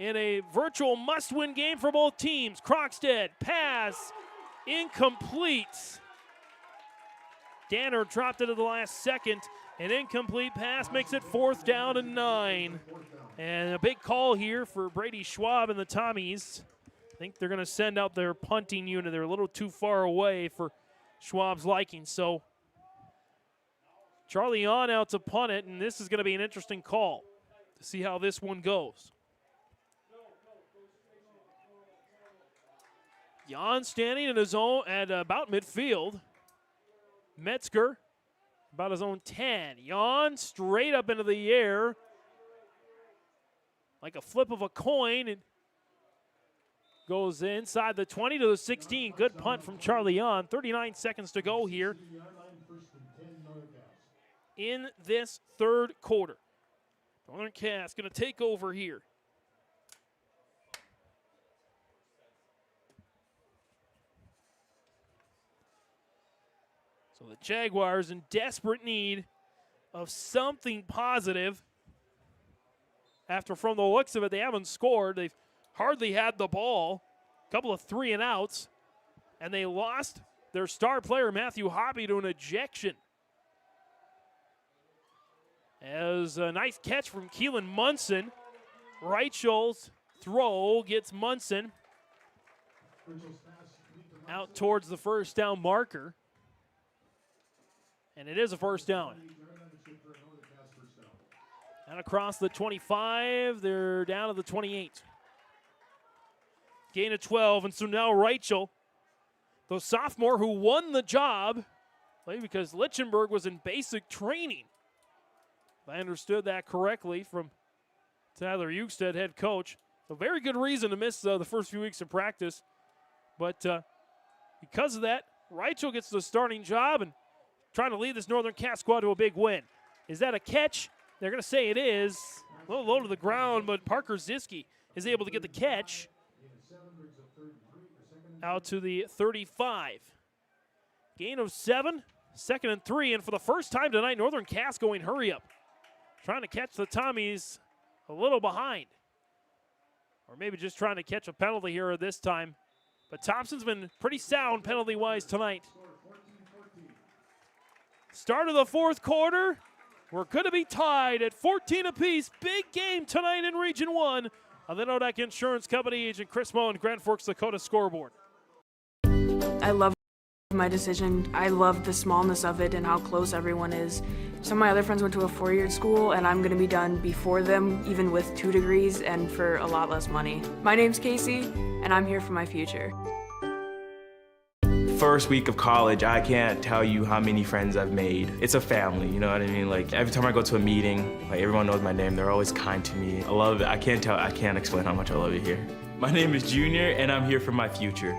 In a virtual must-win game for both teams. Krogstad, pass, incomplete. Danner dropped it at the last second. An incomplete pass makes it 4th down and 9. And a big call here for Brady Schwab and the Tommies. I think they're going to send out their punting unit. They're a little too far away for Schwab's liking. So Charlie Yon out to punt it, and this is going to be an interesting call to see how this one goes. Yon standing in his own at about midfield. Metzger about his own 10. Yon straight up into the air like a flip of a coin. It goes inside the 20 to the 16. Good punt from Charlie Yon. 39 seconds to go here in this third quarter. Northern Cass going to take over here. So the Jaguars in desperate need of something positive. After, from the looks of it, they haven't scored. They've hardly had the ball. A couple of 3-and-outs. And they lost their star player, Matthew Hoppy, to an ejection. As a nice catch from Keelan Munson. Reichel's throw gets Munson out towards the first down marker. And it is a first down. And across the 25, they're down to the 28. Gain of 12, and so now Reichel, the sophomore who won the job, because Lichtenberg was in basic training. If I understood that correctly from Tyler Eugstead, head coach. A very good reason to miss the first few weeks of practice. But because of that, Reichel gets the starting job and trying to lead this Northern Cass squad to a big win. Is that a catch? They're going to say it is. A little low to the ground, but Parker Ziske is able to get the catch out to the 35. Gain of 7, 2nd and 3, and for the first time tonight, Northern Cass going hurry up. Trying to catch the Tommies a little behind. Or maybe just trying to catch a penalty here this time. But Thompson's been pretty sound penalty-wise tonight. Start of the fourth quarter. We're going to be tied at 14 apiece. Big game tonight in Region 1 on the Nodak Insurance Company agent Chris Moe and Grand Forks Dakota scoreboard. I love my decision. I love the smallness of it and how close everyone is. Some of my other friends went to a 4-year school, and I'm going to be done before them, even with 2 degrees and for a lot less money. My name's Casey, and I'm here for my future. First week of college, I can't tell you how many friends I've made. It's a family, you know what I mean? Like, every time I go to a meeting, like, everyone knows my name. They're always kind to me. I love it. I can't explain how much I love it here. My name is Junior, and I'm here for my future.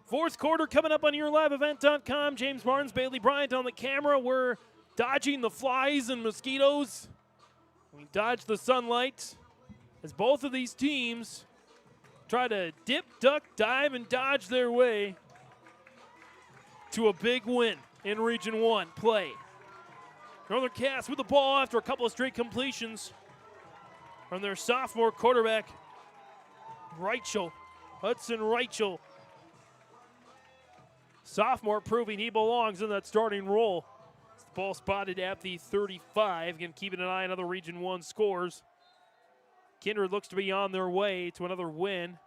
Fourth quarter coming up on YourLiveEvent.com. James Barnes, Bailey Bryant on the camera. We're dodging the flies and mosquitoes. We dodge the sunlight as both of these teams try to dip, duck, dive, and dodge their way to a big win in Region 1 play. Northern Cass with the ball after a couple of straight completions from their sophomore quarterback, Reichel, Hudson Reichel. Sophomore proving he belongs in that starting role. The ball spotted at the 35. Again, keeping an eye on other Region 1 scores. Kindred looks to be on their way to another win,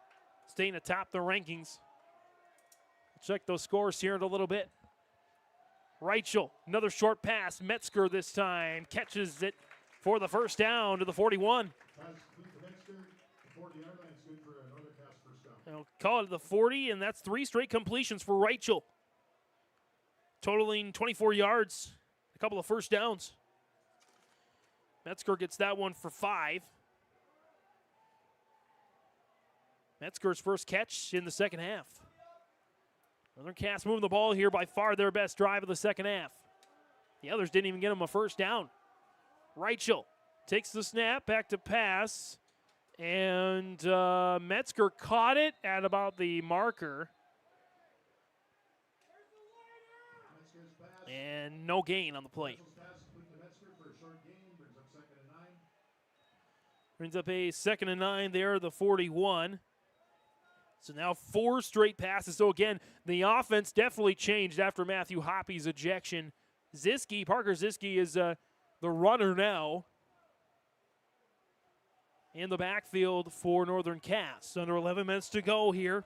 staying atop the rankings. We'll check those scores here in a little bit. Reichel, another short pass. Metzger this time catches it for the first down to the 41. They'll call it the 40, and that's 3 straight completions for Reichel, totaling 24 yards, a couple of first downs. Metzger gets that one for 5. Metzger's first catch in the second half. Northern Cass moving the ball here, by far their best drive of the second half. The others didn't even get him a first down. Reichel takes the snap, back to pass, and Metzger caught it at about the marker. And no gain on the play. Brings up a 2nd and 9 there, the 41. So now 4 straight passes. So again, the offense definitely changed after Matthew Hoppy's ejection. Parker Ziske is the runner now in the backfield for Northern Cass. Under 11 minutes to go here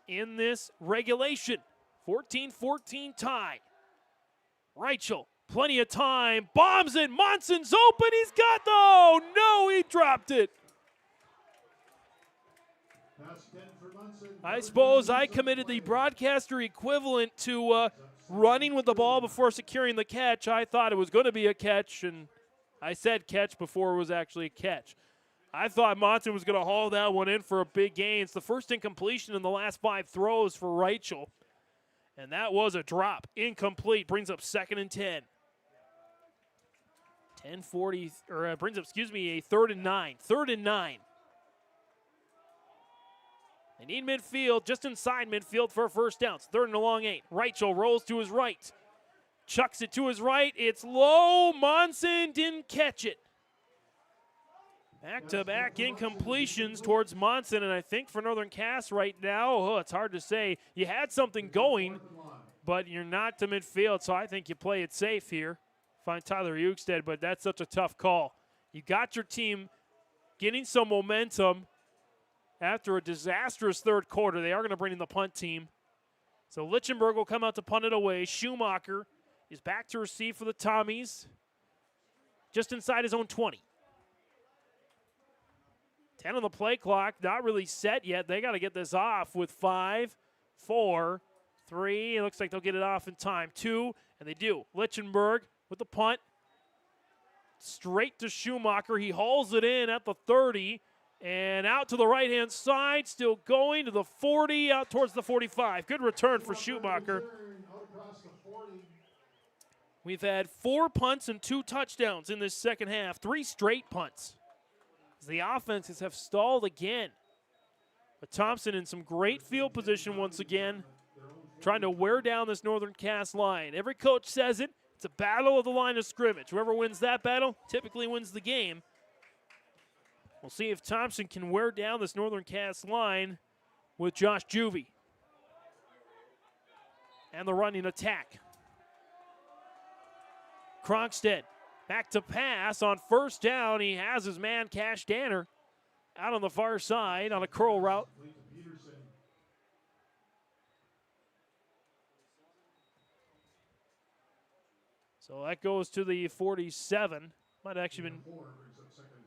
in this regulation. 14-14 tie. Reichel, plenty of time, bombs it. Monson's open. He's got no, he dropped it. I suppose I committed the broadcaster equivalent to running with the ball before securing the catch. I thought it was going to be a catch, and I said catch before it was actually a catch. I thought Monson was going to haul that one in for a big gain. It's the first incompletion in the last 5 throws for Reichel. And that was a drop. Incomplete. Brings up 2nd and 10. 10:40, or brings up, a 3rd and 9. 3rd and 9. They need midfield, just inside midfield for a first down. It's 3rd and a long 8. Reichel rolls to his right. Chucks it to his right. It's low. Monson didn't catch it. Back-to-back incompletions towards Monson, and I think for Northern Cass right now, it's hard to say. You had something going, but you're not to midfield, so I think you play it safe here. Find Tyler Eugstead, but that's such a tough call. You got your team getting some momentum after a disastrous 3rd quarter. They are going to bring in the punt team. So Lichtenberg will come out to punt it away. Schumacher is back to receive for the Tommies, just inside his own 20. 10 on the play clock, not really set yet. They got to get this off with 5, 4, 3. It looks like they'll get it off in time. 2, and they do. Lichtenberg with the punt. Straight to Schumacher. He hauls it in at the 30 and out to the right-hand side. Still going to the 40, out towards the 45. Good return for Schumacher. We've had 4 punts and 2 touchdowns in this second half. 3 straight punts. The offenses have stalled again. But Thompson in some great field position once again, trying to wear down this Northern Cass line. Every coach says it. It's a battle of the line of scrimmage. Whoever wins that battle typically wins the game. We'll see if Thompson can wear down this Northern Cass line with Josh Juvie. And the running attack. Krogstad. Back to pass on first down. He has his man, Cash Danner, out on the far side on a curl route. So that goes to the 47. Might have actually been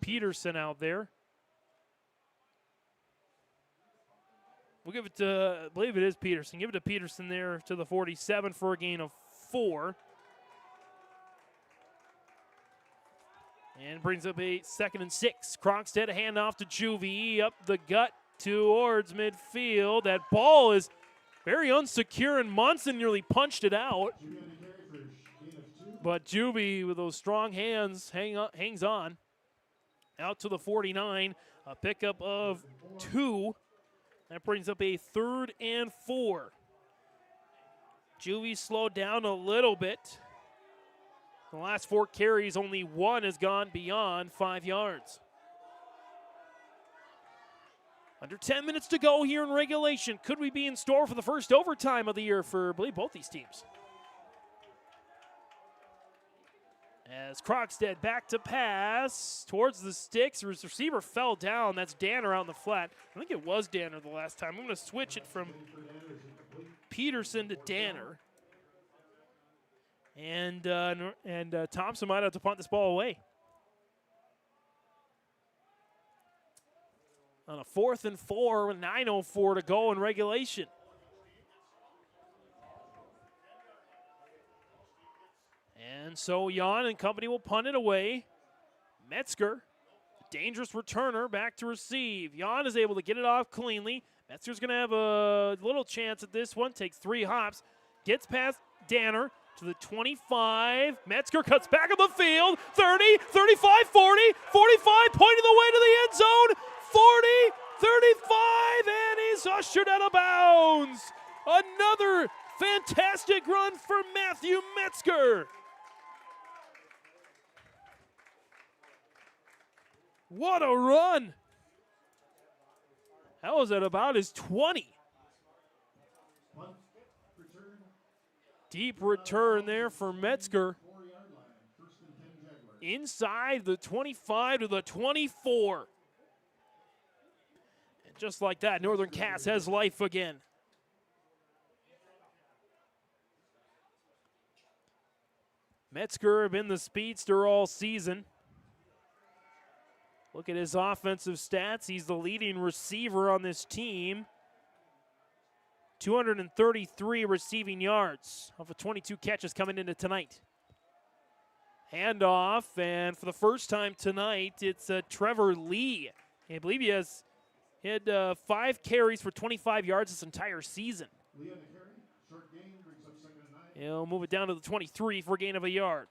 Peterson out there. We'll give it to, I believe it is Peterson. Give it to Peterson there to the 47 for a gain of 4. And brings up a 2nd and 6. Krogstad, a handoff to Juvie, up the gut towards midfield. That ball is very unsecure, and Monson nearly punched it out. But Juvie, with those strong hands, hangs on. Out to the 49, a pickup of 2. That brings up a 3rd and 4. Juvie slowed down a little bit. The last 4 carries, only 1 has gone beyond 5 yards. Under 10 minutes to go here in regulation. Could we be in store for the first overtime of the year for, I believe, both these teams? As Krogstad back to pass towards the sticks. His receiver fell down. That's Danner out in the flat. I think it was Danner the last time. I'm going to switch it from Peterson to Danner. And Thompson might have to punt this ball away. On a 4th and 4 with 9:04 to go in regulation. And so Jan and company will punt it away. Metzger, dangerous returner, back to receive. Jan is able to get it off cleanly. Metzger's going to have a little chance at this one. Takes 3 hops. Gets past Danner to the 25. Metzger cuts back on the field. 30, 35, 40, 45, pointing the way to the end zone. 40, 35, and he's ushered out of bounds. Another fantastic run for Matthew Metzger. What a run. That was at about his 20. Deep return there for Metzger. Inside the 25 to the 24. And just like that, Northern Cass has life again. Metzger been the speedster all season. Look at his offensive stats. He's the leading receiver on this team. 233 receiving yards off of 22 catches coming into tonight. Handoff, and for the first time tonight, it's Trevor Lee. I believe he had 5 carries for 25 yards this entire season. Lee on the carry, short gain, He'll move it down to the 23 for a gain of a yard.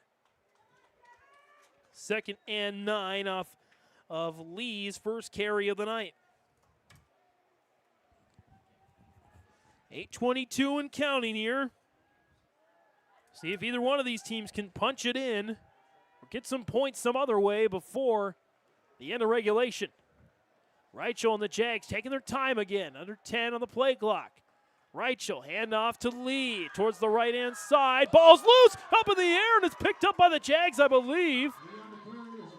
2nd and 9 off of Lee's first carry of the night. 8:22 and counting here. See if either one of these teams can punch it in or get some points some other way before the end of regulation. Reichel and the Jags taking their time again. Under 10 on the play clock. Reichel, handoff to Lee towards the right-hand side. Ball's loose, up in the air, and it's picked up by the Jags, I believe.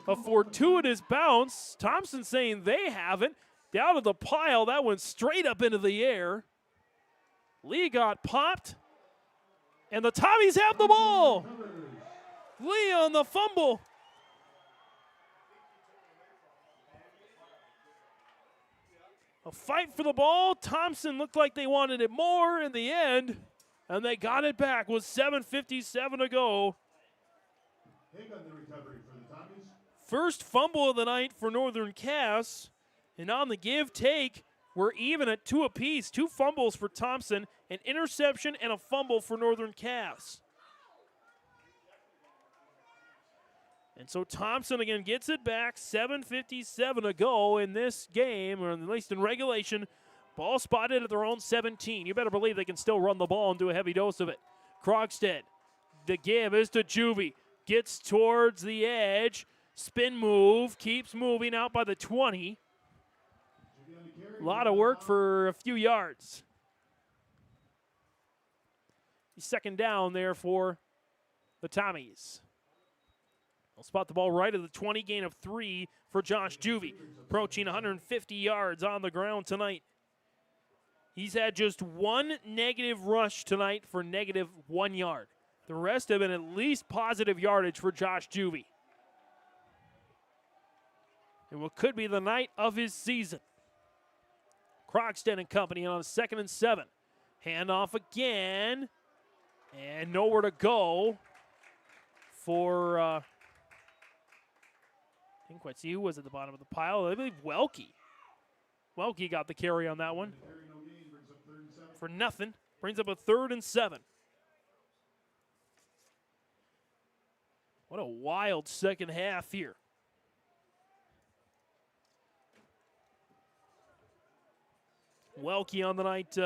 A fortuitous bounce. Thompson saying they haven't. Down to the pile, that went straight up into the air. Lee got popped, and the Tommies have the ball. Lee on the fumble. A fight for the ball. Thompson looked like they wanted it more in the end, and they got it back with 7:57 to go. First fumble of the night for Northern Cass, and on the give-take, we're even at 2 apiece. 2 fumbles for Thompson, an interception and a fumble for Northern Cass. And so Thompson again gets it back, 7:57 to go in this game, or at least in regulation. Ball spotted at their own 17. You better believe they can still run the ball and do a heavy dose of it. Krogstad, the give is to Juvie. Gets towards the edge. Spin move, keeps moving out by the 20. A lot of work for a few yards. 2nd down there for the Tommies. They'll spot the ball right at the 20, gain of 3 for Josh Juvie, approaching 150 yards on the ground tonight. He's had just 1 negative rush tonight for -1 yard. The rest have been at least positive yardage for Josh Juvie. And what could be the night of his season. Krogstad and company on 2nd and 7. Handoff again. And nowhere to go for, didn't quite see who was at the bottom of the pile. I believe Welke. Welke got the carry on that one. For nothing. Brings up a 3rd and 7. What a wild second half here. Welke on the night,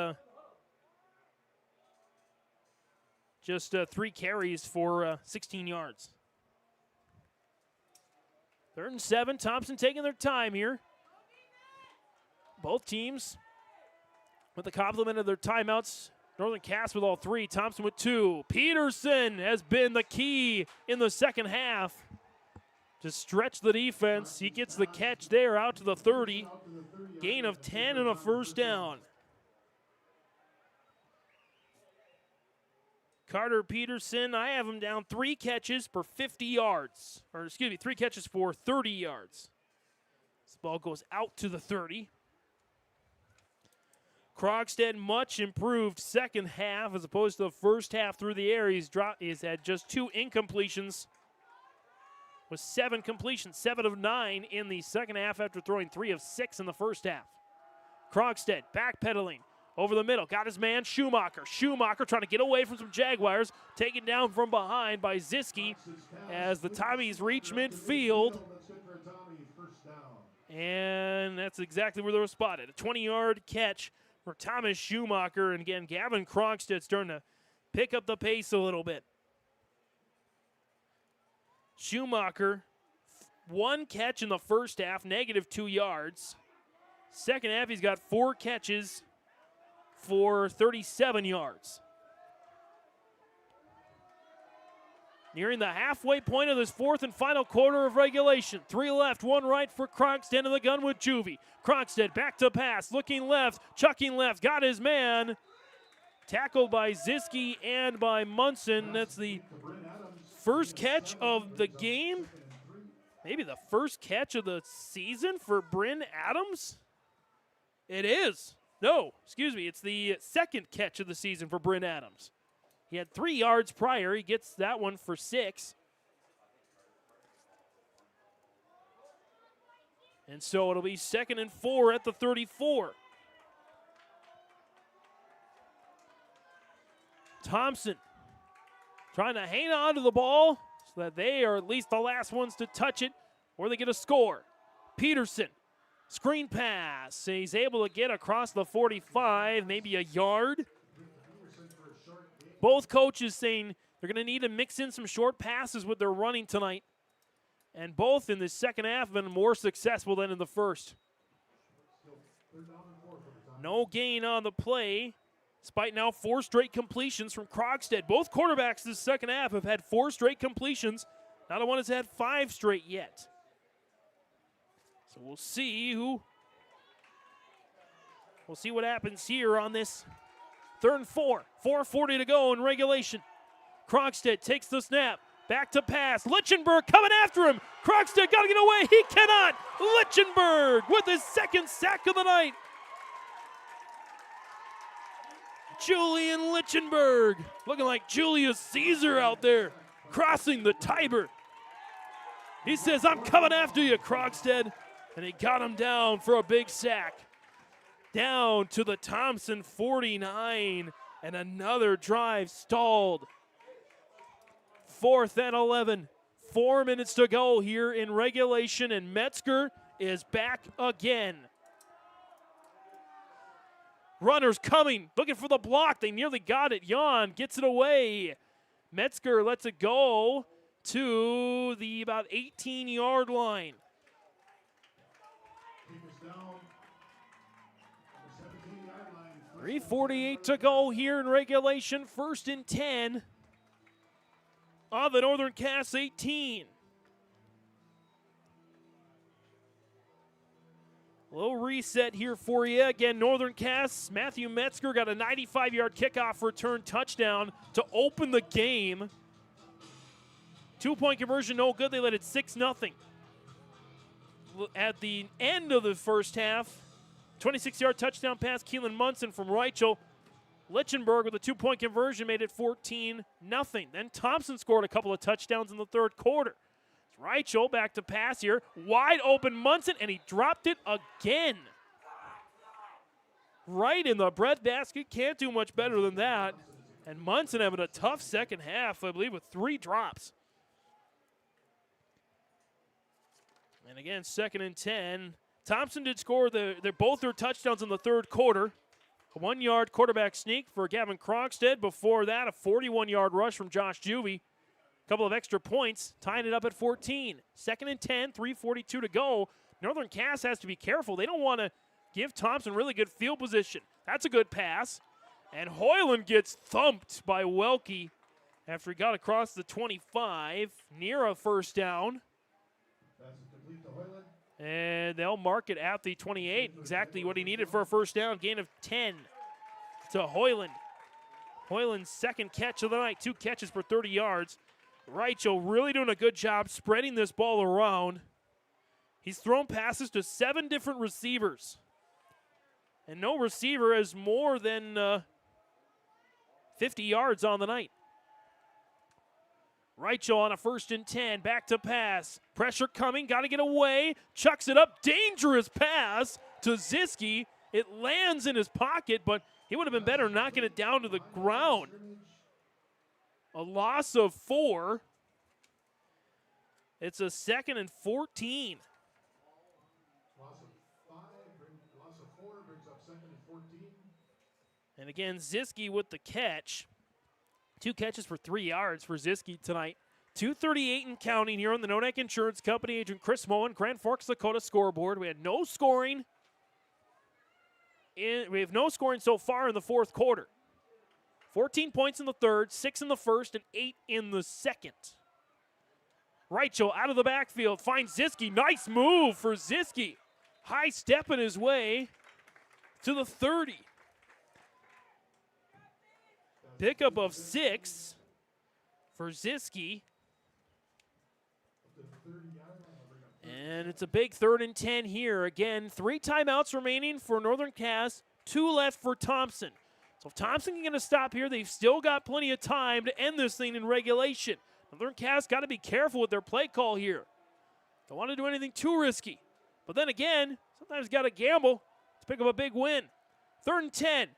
just 3 carries for 16 yards. 3rd and 7, Thompson taking their time here. Both teams with the complement of their timeouts. Northern Cass with all 3, Thompson with 2. Peterson has been the key in the second half to stretch the defense. He gets the catch there out to the 30. Gain of 10 and a 1st down. Carter Peterson, I have him down 3 catches for 50 yards. Or excuse me, 3 catches for 30 yards. This ball goes out to the 30. Krogstad much improved second half as opposed to the first half through the air. He's had just 2 incompletions with 7 completions, 7 of 9 in the second half after throwing 3 of 6 in the first half. Krogstad backpedaling over the middle, got his man Schumacher. Schumacher trying to get away from some Jaguars, taken down from behind by Ziski as the Tommies reach midfield. And that's exactly where they were spotted. A 20-yard catch for Thomas Schumacher. And again, Gavin Krogstad starting to pick up the pace a little bit. Schumacher, 1 catch in the first half, -2 yards. Second half, he's got 4 catches for 37 yards. Nearing the halfway point of this 4th and final quarter of regulation. 3 left, 1 right for Krogstad in the gun with Juvie. Krogstad back to pass, looking left, chucking left, got his man. Tackled by Ziski and by Munson. That's the first catch of the game. Maybe the first catch of the season for Bryn Adams. It is. No, excuse me. It's the second catch of the season for Bryn Adams. He had 3 yards prior. He gets that one for 6. And so it'll be 2nd and 4 at the 34. Thompson trying to hang on to the ball so that they are at least the last ones to touch it or they get a score. Peterson, screen pass. He's able to get across the 45, maybe a yard. Both coaches saying they're going to need to mix in some short passes with their running tonight. And both in the second half have been more successful than in the first. No gain on the play, despite now 4 straight completions from Krogstad. Both quarterbacks this second half have had 4 straight completions. Not one has had 5 straight yet. So we'll see what happens here on this 3rd and 4. 4:40 to go in regulation. Krogstad takes the snap. Back to pass. Lichtenberg coming after him. Krogstad got to get away. He cannot. Lichtenberg with his 2nd sack of the night. Julian Lichtenberg looking like Julius Caesar out there crossing the Tiber. He says, I'm coming after you, Krogstad. And he got him down for a big sack. Down to the Thompson 49. And another drive stalled. 4th and 11. 4 minutes to go here in regulation, and Metzger is back again. Runners coming, looking for the block. They nearly got it. Jan gets it away. Metzger lets it go to the about 18-yard line. 3:48 to go here in regulation. 1st and 10 on the Northern Cass 18. Little reset here for you. Again, Northern Cass, Matthew Metzger got a 95-yard kickoff return touchdown to open the game. 2-point conversion, no good. They led it 6-0. At the end of the first half, 26-yard touchdown pass, Keelan Munson from Reichel. Lichtenberg with a 2-point conversion made it 14-0. Then Thompson scored a couple of touchdowns in the 3rd quarter. Reichel back to pass here. Wide open Munson, and he dropped it again. Right in the breadbasket. Can't do much better than that. And Munson having a tough second half, I believe, with 3 drops. And again, 2nd and 10. Thompson did score both their touchdowns in the 3rd quarter. A 1-yard quarterback sneak for Gavin Krogstad. Before that, a 41-yard rush from Josh Juvie. A couple of extra points, tying it up at 14. 2nd and 10, 3:42 to go. Northern Cass has to be careful. They don't want to give Thompson really good field position. That's a good pass. And Hoyland gets thumped by Welke after he got across the 25, near a 1st down. And they'll mark it at the 28, exactly what he needed for a 1st down. Gain of 10 to Hoyland. Hoyland's 2nd catch of the night, 2 catches for 30 yards. Reichel really doing a good job spreading this ball around. He's thrown passes to 7 different receivers. And no receiver has more than 50 yards on the night. Reichel on a 1st and 10, back to pass. Pressure coming, got to get away. Chucks it up, dangerous pass to Ziski. It lands in his pocket, but he would have been better knocking it down to the ground. A loss of 4. It's a 2nd and 14. Loss of 4 brings up 2nd and 14. And again, Ziski with the catch. 2 catches for 3 yards for Ziski tonight. 2:38 and counting here on the Nonek Insurance Company. Agent Chris Moen, Grand Forks, Dakota scoreboard. We had no scoring. We have no scoring so far in the 4th quarter. 14 points in the 3rd, 6 in the 1st, and 8 in the 2nd. Reichel out of the backfield finds Ziski. Nice move for Ziski. High stepping his way to the 30. Pickup of 6 for Ziski. And it's a big 3rd and 10 here. Again, 3 timeouts remaining for Northern Cass, 2 left for Thompson. So if Thompson can get a stop here, they've still got plenty of time to end this thing in regulation. Northern Cass got to be careful with their play call here. Don't want to do anything too risky. But then again, sometimes got to gamble to pick up a big win. 3rd and 10.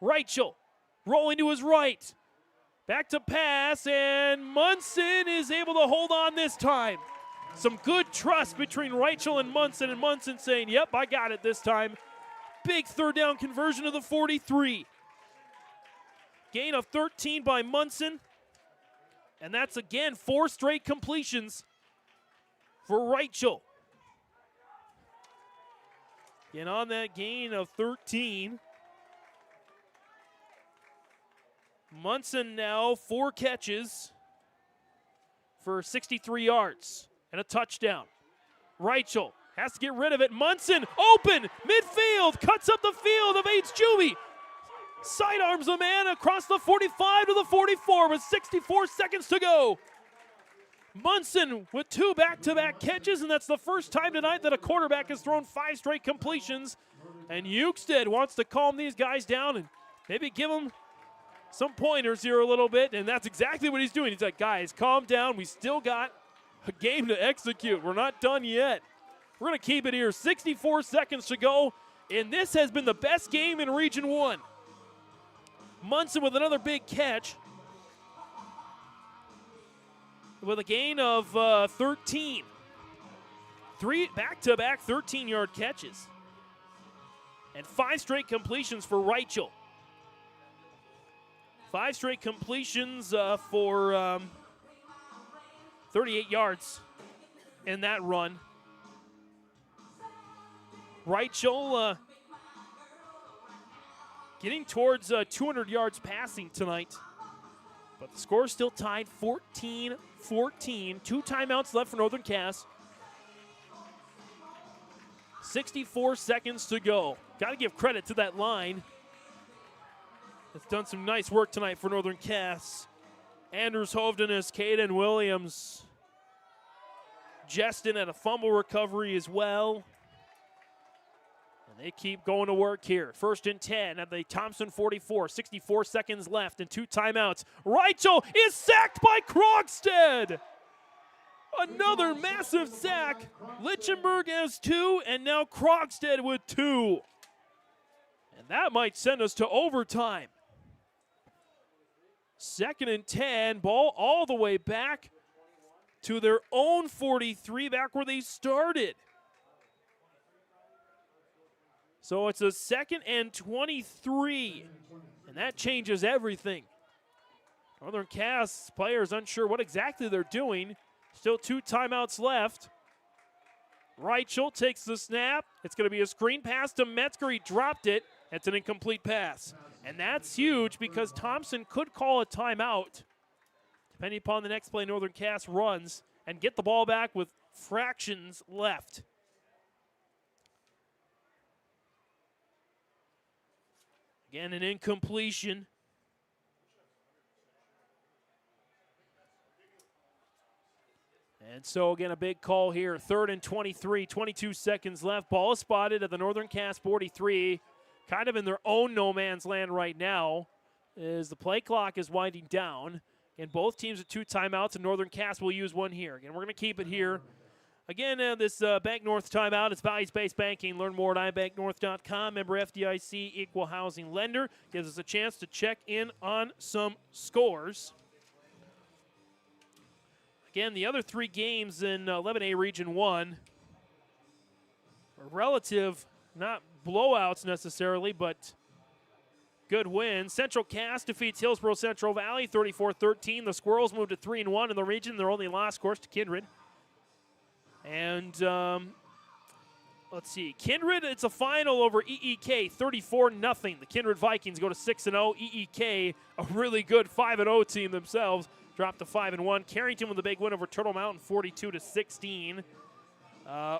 Reichel rolling to his right. Back to pass, and Munson is able to hold on this time. Some good trust between Reichel and Munson saying, yep, I got it this time. Big third down conversion to the 43. Gain of 13 by Munson. And that's, again, 4 straight completions for Reichel. Again, on that gain of 13. Munson now 4 catches for 63 yards and a touchdown. Reichel has to get rid of it. Munson open, midfield, cuts up the field, evades Juvie. Sidearms the man across the 45 to the 44 with 64 seconds to go. Munson with 2 back-to-back catches, and that's the first time tonight that a quarterback has thrown 5 straight completions. And Euchstead wants to calm these guys down and maybe give them some pointers here a little bit, and that's exactly what he's doing. He's like, guys, calm down. We still got a game to execute. We're not done yet. We're going to keep it here. 64 seconds to go, and this has been the best game in Region 1. Munson with another big catch with a gain of 13. 3 back-to-back 13-yard catches. And 5 straight completions for Reichel. 5 straight completions for 38 yards in that run. Reichel getting towards 200 yards passing tonight. But the score is still tied 14-14. 2 timeouts left for Northern Cass. 64 seconds to go. Got to give credit to that line. It's done some nice work tonight for Northern Cass. Anders Hovdenes, Caden Williams. Justin at a fumble recovery as well. And they keep going to work here. 1st and 10 at the Thompson 44. 64 seconds left and 2 timeouts. Reichel is sacked by Krogstad. Another massive sack. Lichtenberg has 2, and now Krogstad with 2. And that might send us to overtime. 2nd and 10, ball all the way back to their own 43, back where they started. So it's a 2nd and 23, and that changes everything. Northern Cass players unsure what exactly they're doing. Still 2 timeouts left. Reichel takes the snap. It's going to be a screen pass to Metzger. He dropped it. It's an incomplete pass. And that's huge because Thompson could call a timeout, depending upon the next play Northern Cass runs, and get the ball back with fractions left. Again, an incompletion. And so, again, a big call here. 3rd and 23, 22 seconds left. Ball is spotted at the Northern Cass 43. Kind of in their own no man's land right now as the play clock is winding down. And both teams with 2 timeouts, and Northern Cass will use 1 here. Again, we're going to keep it here. Again, this Bank North timeout is values-based banking. Learn more at ibanknorth.com. Member FDIC, equal housing lender. Gives us a chance to check in on some scores. Again, the other 3 games in 11A Region 1 are relative, not blowouts necessarily, but good wins. Central Cass defeats Hillsborough Central Valley 34-13. The Squirrels moved to 3-1 in the region. Their only loss, of course, to Kindred. And let's see. Kindred, it's a final over EEK, 34-0. The Kindred Vikings go to 6-0. EEK, a really good 5-0 team themselves, dropped to 5-1. Carrington with a big win over Turtle Mountain, 42-16.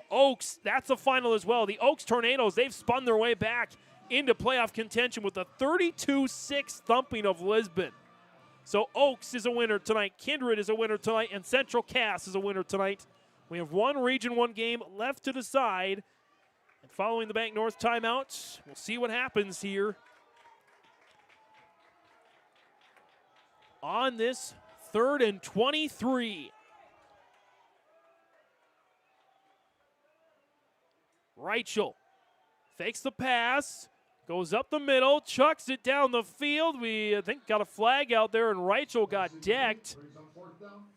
Oaks, that's a final as well. The Oaks Tornadoes, they've spun their way back into playoff contention with a 32-6 thumping of Lisbon. So Oaks is a winner tonight, Kindred is a winner tonight, and Central Cass is a winner tonight. We have 1 Region 1 game left to decide. And following the Bank North timeout, we'll see what happens here on this 3rd and 23. Reichel fakes the pass, Goes up the middle, chucks it down the field. We, I think, got a flag out there, and Rachel got decked.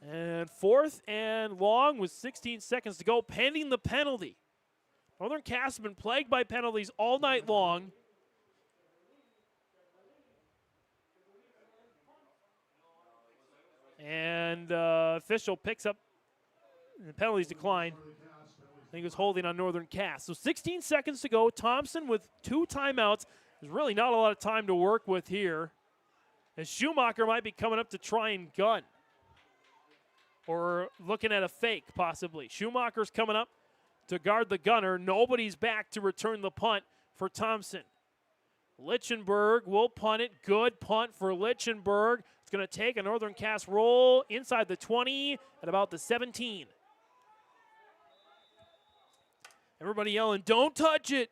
And 4th and long with 16 seconds to go, pending the penalty. Northern Cass has been plagued by penalties all night long. And official picks up, the penalties decline. I think he was holding on Northern Cass. So 16 seconds to go. Thompson with 2 timeouts. There's really not a lot of time to work with here. And Schumacher might be coming up to try and gun. Or looking at a fake, possibly. Schumacher's coming up to guard the gunner. Nobody's back to return the punt for Thompson. Lichtenberg will punt it. Good punt for Lichtenberg. It's going to take a Northern Cass roll inside the 20 at about the 17. Everybody yelling, don't touch it.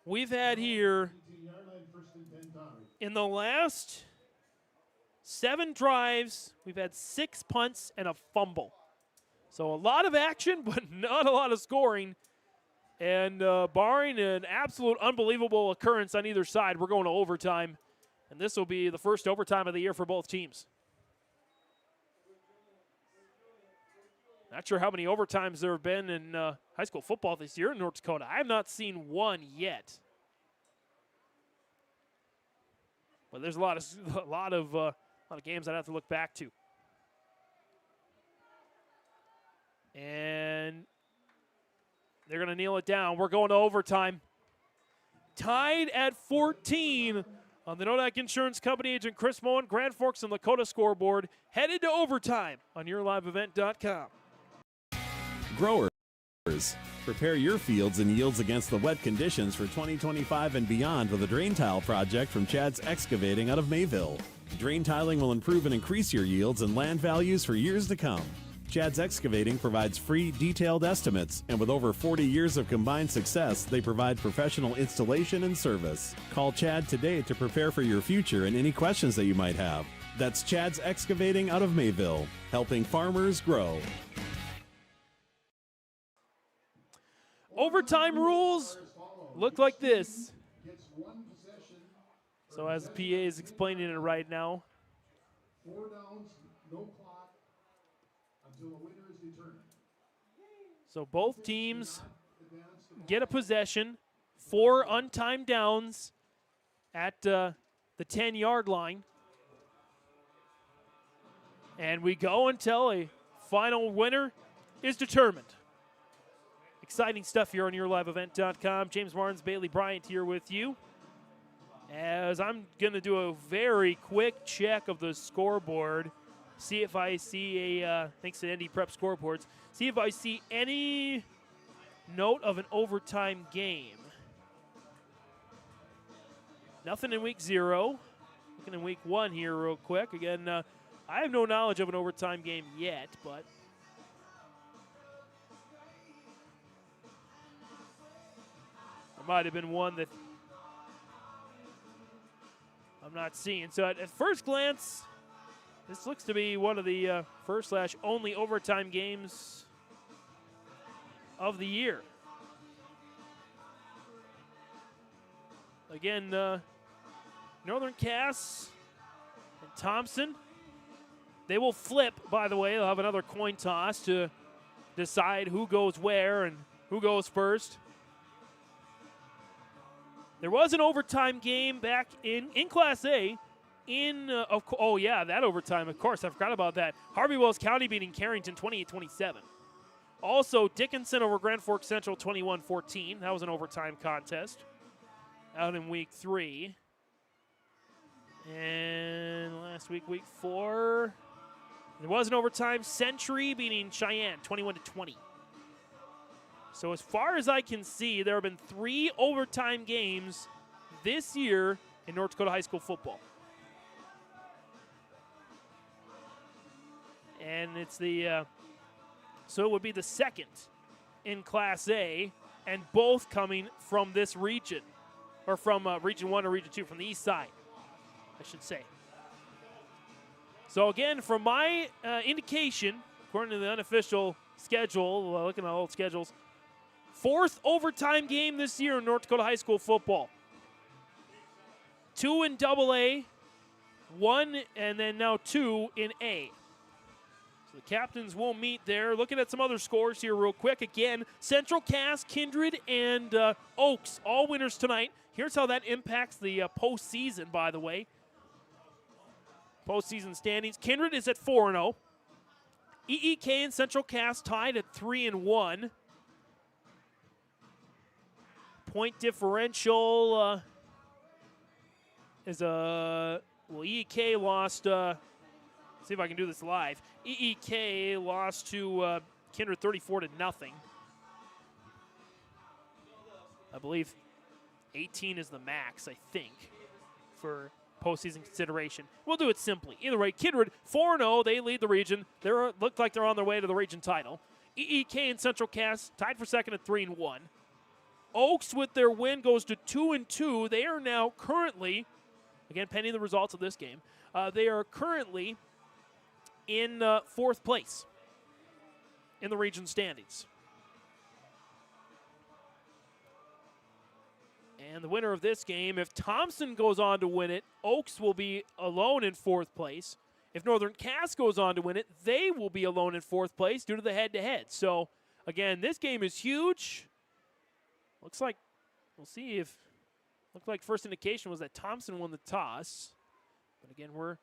We've had here, in the last 7 drives, we've had 6 punts and a fumble. So a lot of action, but not a lot of scoring. And barring an absolute unbelievable occurrence on either side, we're going to overtime. And this will be the first overtime of the year for both teams. Not sure how many overtimes there have been in high school football this year in North Dakota. I have not seen one yet. But there's a lot of games I'd have to look back to. And they're going to kneel it down. We're going to overtime. Tied at 14 on the Nodak Insurance Company agent Chris Moen, Grand Forks and Lakota scoreboard. Headed to overtime on yourliveevent.com. Growers, prepare your fields and yields against the wet conditions for 2025 and beyond with a drain tile project from Chad's Excavating out of Mayville. Drain tiling will improve and increase your yields and land values for years to come. Chad's Excavating provides free, detailed estimates, and with over 40 years of combined success, they provide professional installation and service. Call Chad today to prepare for your future and any questions that you might have. That's Chad's Excavating out of Mayville, helping farmers grow. Overtime rules look like this. So as the PA is explaining it right now. 4 downs, no clock until a winner is determined. So both teams get a possession, 4 untimed downs at the 10-yard line. And we go until a final winner is determined. Exciting stuff here on yourliveevent.com. James Martins, Bailey Bryant here with you. As I'm going to do a very quick check of the scoreboard, see if I see thanks to ND Prep scoreboards, see if I see any note of an overtime game. Nothing in week 0. Looking in week 1 here real quick. Again, I have no knowledge of an overtime game yet, but there might have been one that I'm not seeing. So at first glance, this looks to be one of the first/only overtime games of the year. Again, Northern Cass and Thompson, they will flip, by the way. They'll have another coin toss to decide who goes where and who goes first. There was an overtime game back in Class A. That overtime, of course. I forgot about that. Harvey Wells County beating Carrington 28-27. Also, Dickinson over Grand Forks Central 21-14. That was an overtime contest out in week 3. And last week, week 4, there was an overtime. Century beating Cheyenne 21-20. So as far as I can see, there have been 3 overtime games this year in North Dakota high school football. And it's so it would be the second in Class A, and both coming from this region, or from Region 1 or Region 2, from the east side, I should say. So again, from my indication, according to the unofficial schedule, looking at old schedules, 4th overtime game this year in North Dakota high school football. 2 in AA, 1 and then now 2 in A. So the captains will meet there. Looking at some other scores here real quick. Again, Central Cass, Kindred, and Oaks, all winners tonight. Here's how that impacts the postseason, by the way. Postseason standings. Kindred is at 4-0. EEK and Central Cass tied at 3-1. Point differential is EEK lost. See if I can do this live. EEK lost to Kindred 34-0. I believe 18 is the max, I think, for postseason consideration. We'll do it simply. Either way, Kindred 4-0. They lead the region. They look like they're on their way to the region title. EEK and Central Cass tied for second at 3-1. Oaks, with their win, goes to 2-2. They are now currently, again, pending the results of this game, they are currently in 4th place in the region standings. And the winner of this game, if Thompson goes on to win it, Oaks will be alone in 4th place. If Northern Cass goes on to win it, they will be alone in 4th place due to the head-to-head. So, again, this game is huge. Looks like, we'll see if, looked like first indication was that Thompson won the toss. But again, we're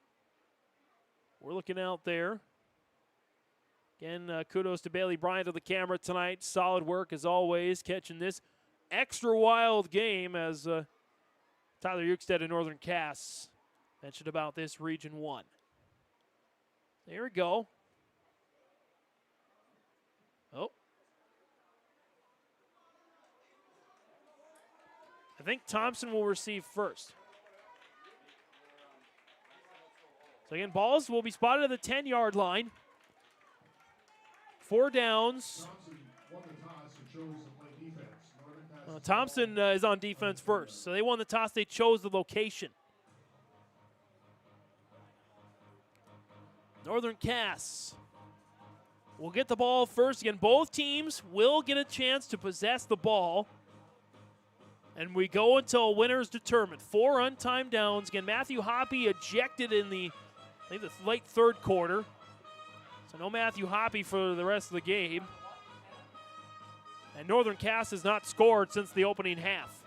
looking out there. Again, kudos to Bailey Bryant of the camera tonight. Solid work as always, catching this extra wild game as Tyler Ukestead and Northern Cass mentioned about this Region 1. There we go. Oh. I think Thompson will receive first. So again, balls will be spotted at the 10-yard line. 4 downs. Thompson is on defense first. So they won the toss. They chose the location. Northern Cass will get the ball first. Again, both teams will get a chance to possess the ball. And we go until a winner is determined. 4 untimed downs. Again, Matthew Hoppy ejected in the late 3rd quarter. So no Matthew Hoppy for the rest of the game. And Northern Cass has not scored since the opening half.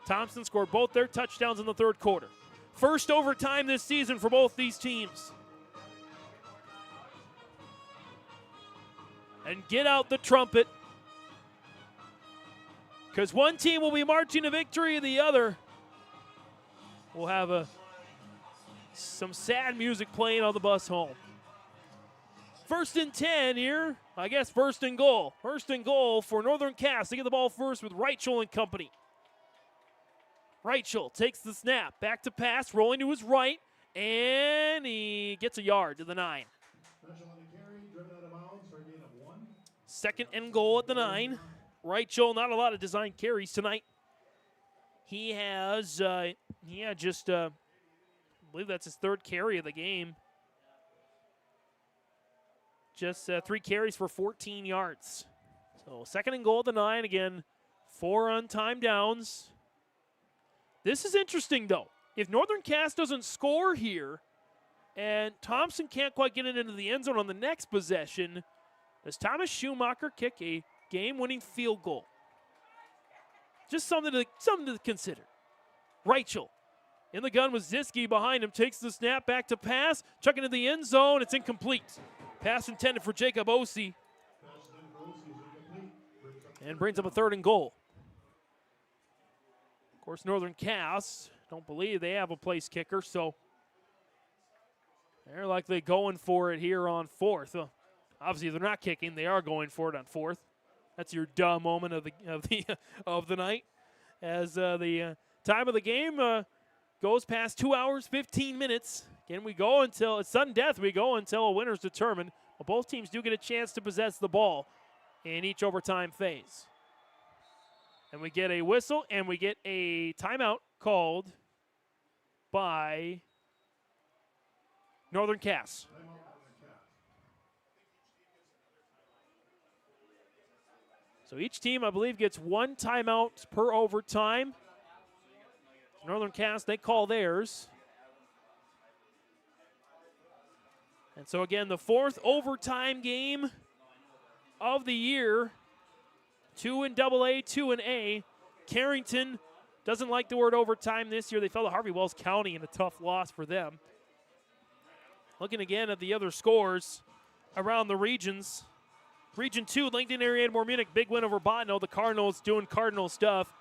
Thompson scored both their touchdowns in the 3rd quarter. First overtime this season for both these teams. And get out the trumpet, because one team will be marching to victory, the other will have some sad music playing on the bus home. 1st and 10 here. I guess 1st and goal. 1st and goal for Northern Cass. They get the ball first with Reichel and company. Reichel takes the snap. Back to pass. Rolling to his right. And he gets a yard to the 9. 2nd and goal at the 9. Reichel, not a lot of design carries tonight. He has, I believe that's his 3rd carry of the game. Just 3 carries for 14 yards. So 2nd and goal at the 9. Again, 4 untimed downs. This is interesting, though. If Northern Cass doesn't score here and Thompson can't quite get it into the end zone on the next possession, does Thomas Schumacher kick a game-winning field goal? Just something to consider. Reichel in the gun with Ziski behind him. Takes the snap, back to pass. Chucking into the end zone. It's incomplete. Pass intended for Jacob Ossie. And brings up a 3rd and goal. Of course, Northern Cass, don't believe they have a place kicker, so they're likely going for it here on 4th. Obviously, they're not kicking. They are going for it on 4th. That's your duh moment of the night. As the time of the game goes past 2 hours, 15 minutes. Again, we go until it's sudden death. We go until a winner's determined. Well, both teams do get a chance to possess the ball in each overtime phase. And we get a whistle and we get a timeout called by Northern Cass. So each team, I believe, gets 1 timeout per overtime. Northern Cass, they call theirs. And so again, the 4th overtime game of the year. 2 in AA, 2 in A. Carrington doesn't like the word overtime this year. They fell to Harvey Wells County in a tough loss for them. Looking again at the other scores around the regions. Region 2, Lincoln Area More Munich, big win over Botno. The Cardinals doing Cardinal stuff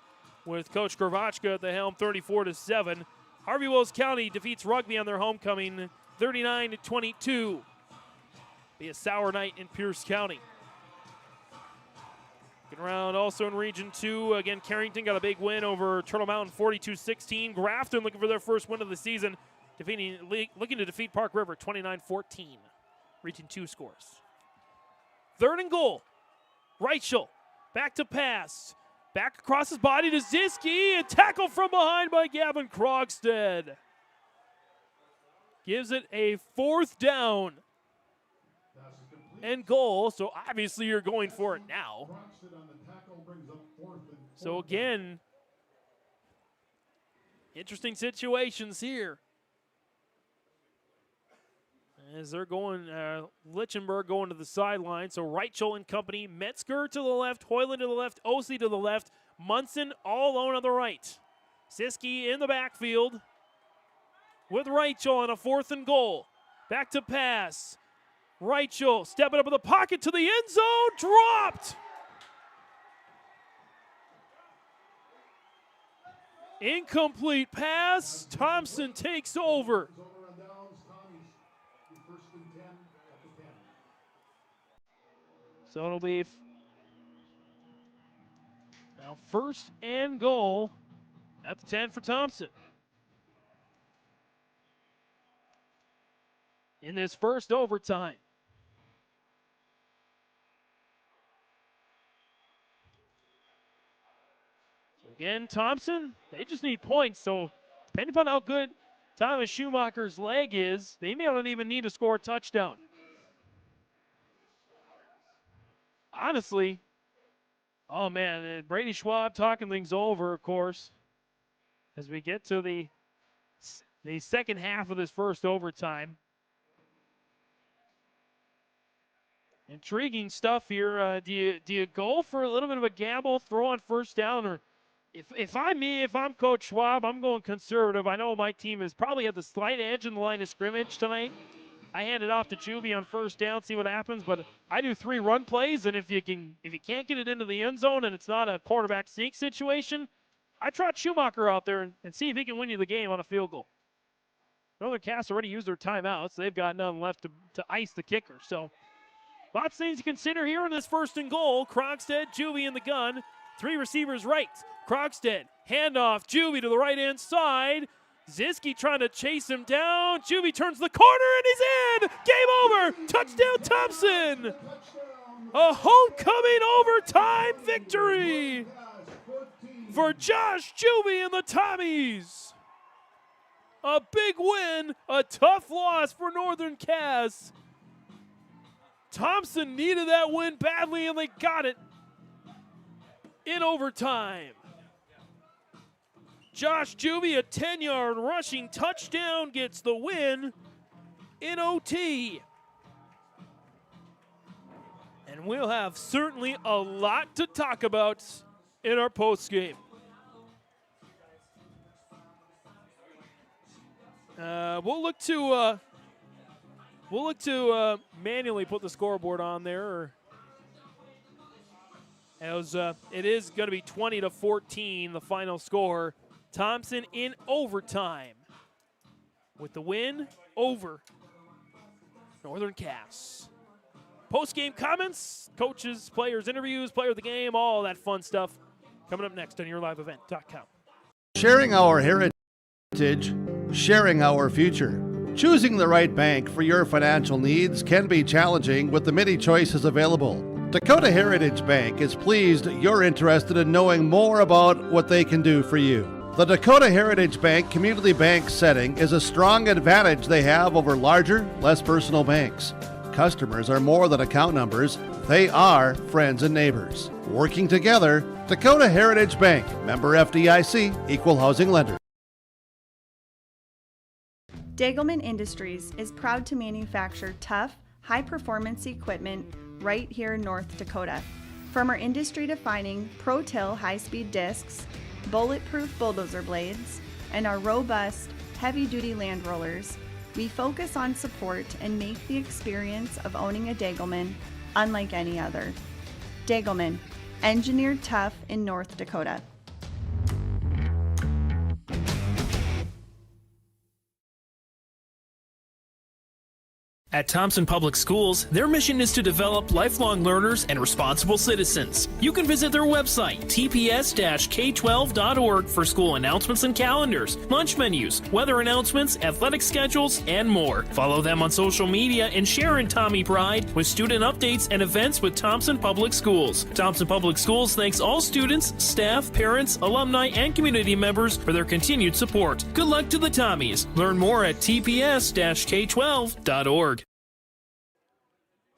with Coach Gravachka at the helm, 34-7. Harvey Wells County defeats Rugby on their homecoming, 39-22. Be a sour night in Pierce County. Looking around also in Region 2, again, Carrington got a big win over Turtle Mountain, 42-16. Grafton looking for their first win of the season, looking to defeat Park River, 29-14. Region 2 scores. 3rd and goal. Reichel, back to pass. Back across his body to Ziski, and tackle from behind by Gavin Krogstad. Gives it a 4th down and goal, so obviously you're going for it now. So again, interesting situations here. As they're going, Lichtenberg going to the sideline. So Reichel and company, Metzger to the left, Hoyland to the left, Osey to the left, Munson all alone on the right. Siski in the backfield with Reichel on a 4th and goal. Back to pass. Reichel stepping up in the pocket to the end zone, dropped. Incomplete pass. Thompson takes over. So it'll be now 1st and goal at the 10 for Thompson. In this first overtime. So again, Thompson, they just need points. So depending upon how good Thomas Schumacher's leg is, they may not even need to score a touchdown. Honestly, oh man, Brady Schwab talking things over, of course, as we get to the second half of this first overtime. Intriguing stuff here. Do you go for a little bit of a gamble, throw on 1st down, or if I'm Coach Schwab, I'm going conservative. I know my team is probably at the slight edge in the line of scrimmage tonight. I hand it off to Juby on 1st down, see what happens. But I do 3 run plays, and if you can't get it into the end zone and it's not a quarterback sneak situation, I trot Schumacher out there and see if he can win you the game on a field goal. Northern Cass already used their timeouts. They've got none left to ice the kicker. So lots of things to consider here in this 1st and goal. Krogstad, Juby in the gun. 3 receivers right. Krogstad, handoff, Juby to the right-hand side. Ziski trying to chase him down. Juby turns the corner and he's in. Game over. Touchdown Thompson. A homecoming overtime victory for Josh Juby and the Tommies. A big win, a tough loss for Northern Cass. Thompson needed that win badly and they got it in overtime. Josh Juby, a 10-yard rushing touchdown, gets the win in OT. And we'll have certainly a lot to talk about in our postgame. We'll look to manually put the scoreboard on there. It is going to be 20-14, the final score. Thompson in overtime with the win over Northern Cass. Post-game comments, coaches, players, interviews, player of the game, all that fun stuff coming up next on YourLiveEvent.com. Sharing our heritage, sharing our future. Choosing the right bank for your financial needs can be challenging with the many choices available. Dakota Heritage Bank is pleased you're interested in knowing more about what they can do for you. The Dakota Heritage Bank Community Bank setting is a strong advantage they have over larger, less personal banks. Customers are more than account numbers. They are friends and neighbors. Working together, Dakota Heritage Bank, member FDIC, equal housing lender. Dagelman Industries is proud to manufacture tough, high-performance equipment right here in North Dakota. From our industry-defining Pro-Till high-speed discs, bulletproof bulldozer blades, and our robust, heavy-duty land rollers, we focus on support and make the experience of owning a Dagelman unlike any other. Dagelman, engineered tough in North Dakota. At Thompson Public Schools, their mission is to develop lifelong learners and responsible citizens. You can visit their website, tps-k12.org, for school announcements and calendars, lunch menus, weather announcements, athletic schedules, and more. Follow them on social media and share in Tommy Pride with student updates and events with Thompson Public Schools. Thompson Public Schools thanks all students, staff, parents, alumni, and community members for their continued support. Good luck to the Tommies. Learn more at tps-k12.org.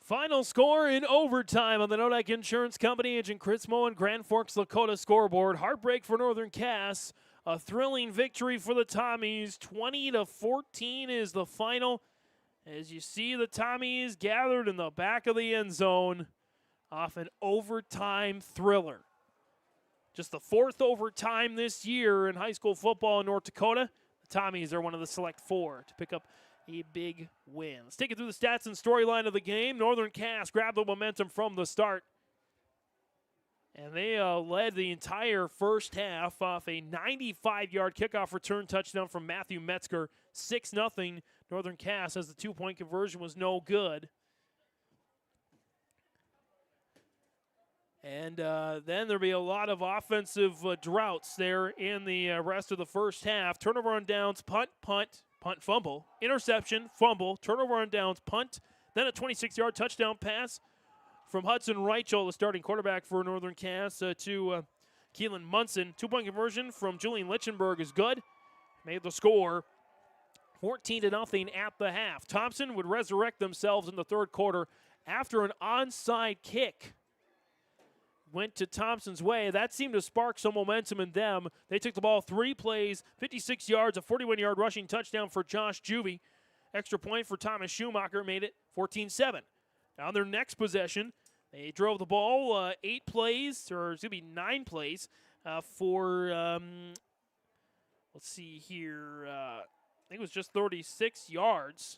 Final score in overtime on the Nodak Insurance Company Agent Chris Moe and Grand Forks Lakota scoreboard. Heartbreak for Northern Cass. A thrilling victory for the Tommies. 20-14 is the final. As you see the Tommies gathered in the back of the end zone off an overtime thriller. Just the fourth overtime this year in high school football in North Dakota. The Tommies are one of the select four to pick up a big win. Let's take it through the stats and storyline of the game. Northern Cass grabbed the momentum from the start, and they led the entire first half off a 95-yard kickoff return touchdown from Matthew Metzger. 6-0 Northern Cass, as the two-point conversion was no good. And then there'll be a lot of offensive droughts there in the rest of the first half. Turnover on downs, punt, fumble, interception, fumble, turnover on downs, punt, then a 26-yard touchdown pass from Hudson Reichel, the starting quarterback for Northern Cass, to Keelan Munson. Two-point conversion from Julian Lichtenberg is good. Made the score 14-0 at the half. Thompson would resurrect themselves in the third quarter after an onside kick went to Thompson's way. That seemed to spark some momentum in them. They took the ball 3 plays, 56 yards, a 41-yard rushing touchdown for Josh Juvie. Extra point for Thomas Schumacher made it 14-7. On their next possession, they drove the ball 9 plays for, let's see here, I think it was just 36 yards,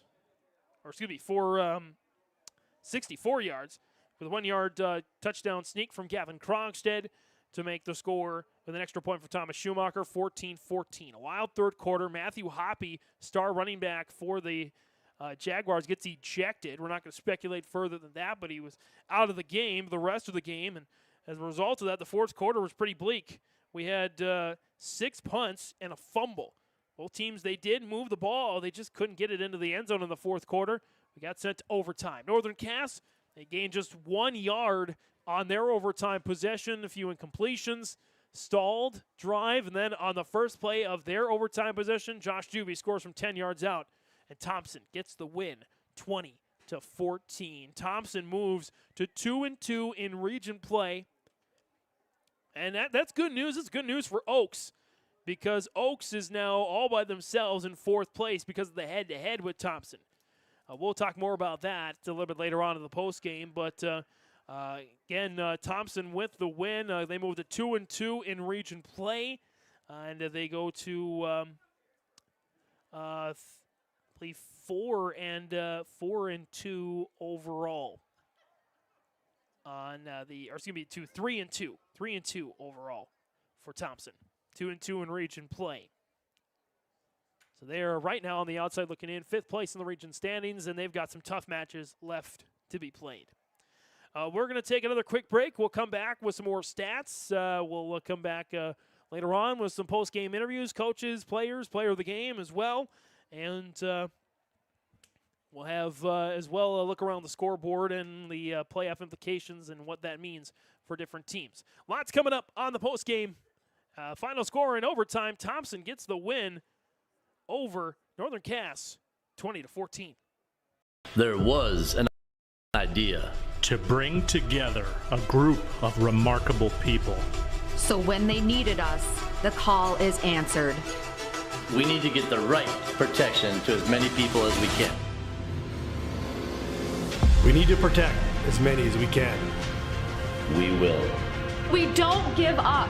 for 64 yards. With a 1-yard touchdown sneak from Gavin Krogstad to make the score with an extra point for Thomas Schumacher, 14-14. A wild third quarter. Matthew Hoppe, star running back for the Jaguars, gets ejected. We're not going to speculate further than that, but he was out of the game the rest of the game, and as a result of that, the fourth quarter was pretty bleak. We had 6 punts and a fumble. Both teams, they did move the ball. They just couldn't get it into the end zone in the fourth quarter. We got sent to overtime. Northern Cass, they gained just 1 yard on their overtime possession, a few incompletions, stalled drive, and then on the first play of their overtime possession, Josh Juvie scores from 10 yards out, and Thompson gets the win, 20-14. Thompson moves to 2-2 in region play, and that's good news. It's good news for Oaks, because Oaks is now all by themselves in fourth place because of the head-to-head with Thompson. We'll talk more about that a little bit later on in the postgame. But, again, Thompson with the win. They move to 2-2 in region play. And they go to, I believe, 4-2 overall. 3-2. 3-2 overall for Thompson. 2-2 in region play. So they're right now on the outside looking in, 5th place in the region standings, and they've got some tough matches left to be played. We're going to take another quick break. We'll come back with some more stats. We'll come back later on with some post-game interviews, coaches, players, player of the game as well. And we'll have as well a look around the scoreboard and the playoff implications and what that means for different teams. Lots coming up on the post-game. Final score in overtime. Thompson gets the win over Northern Cass, 20-14. There was an idea to bring together a group of remarkable people. So when they needed us, the call is answered. We need to get the right protection to as many people as we can. We need to protect as many as we can. We will. We don't give up.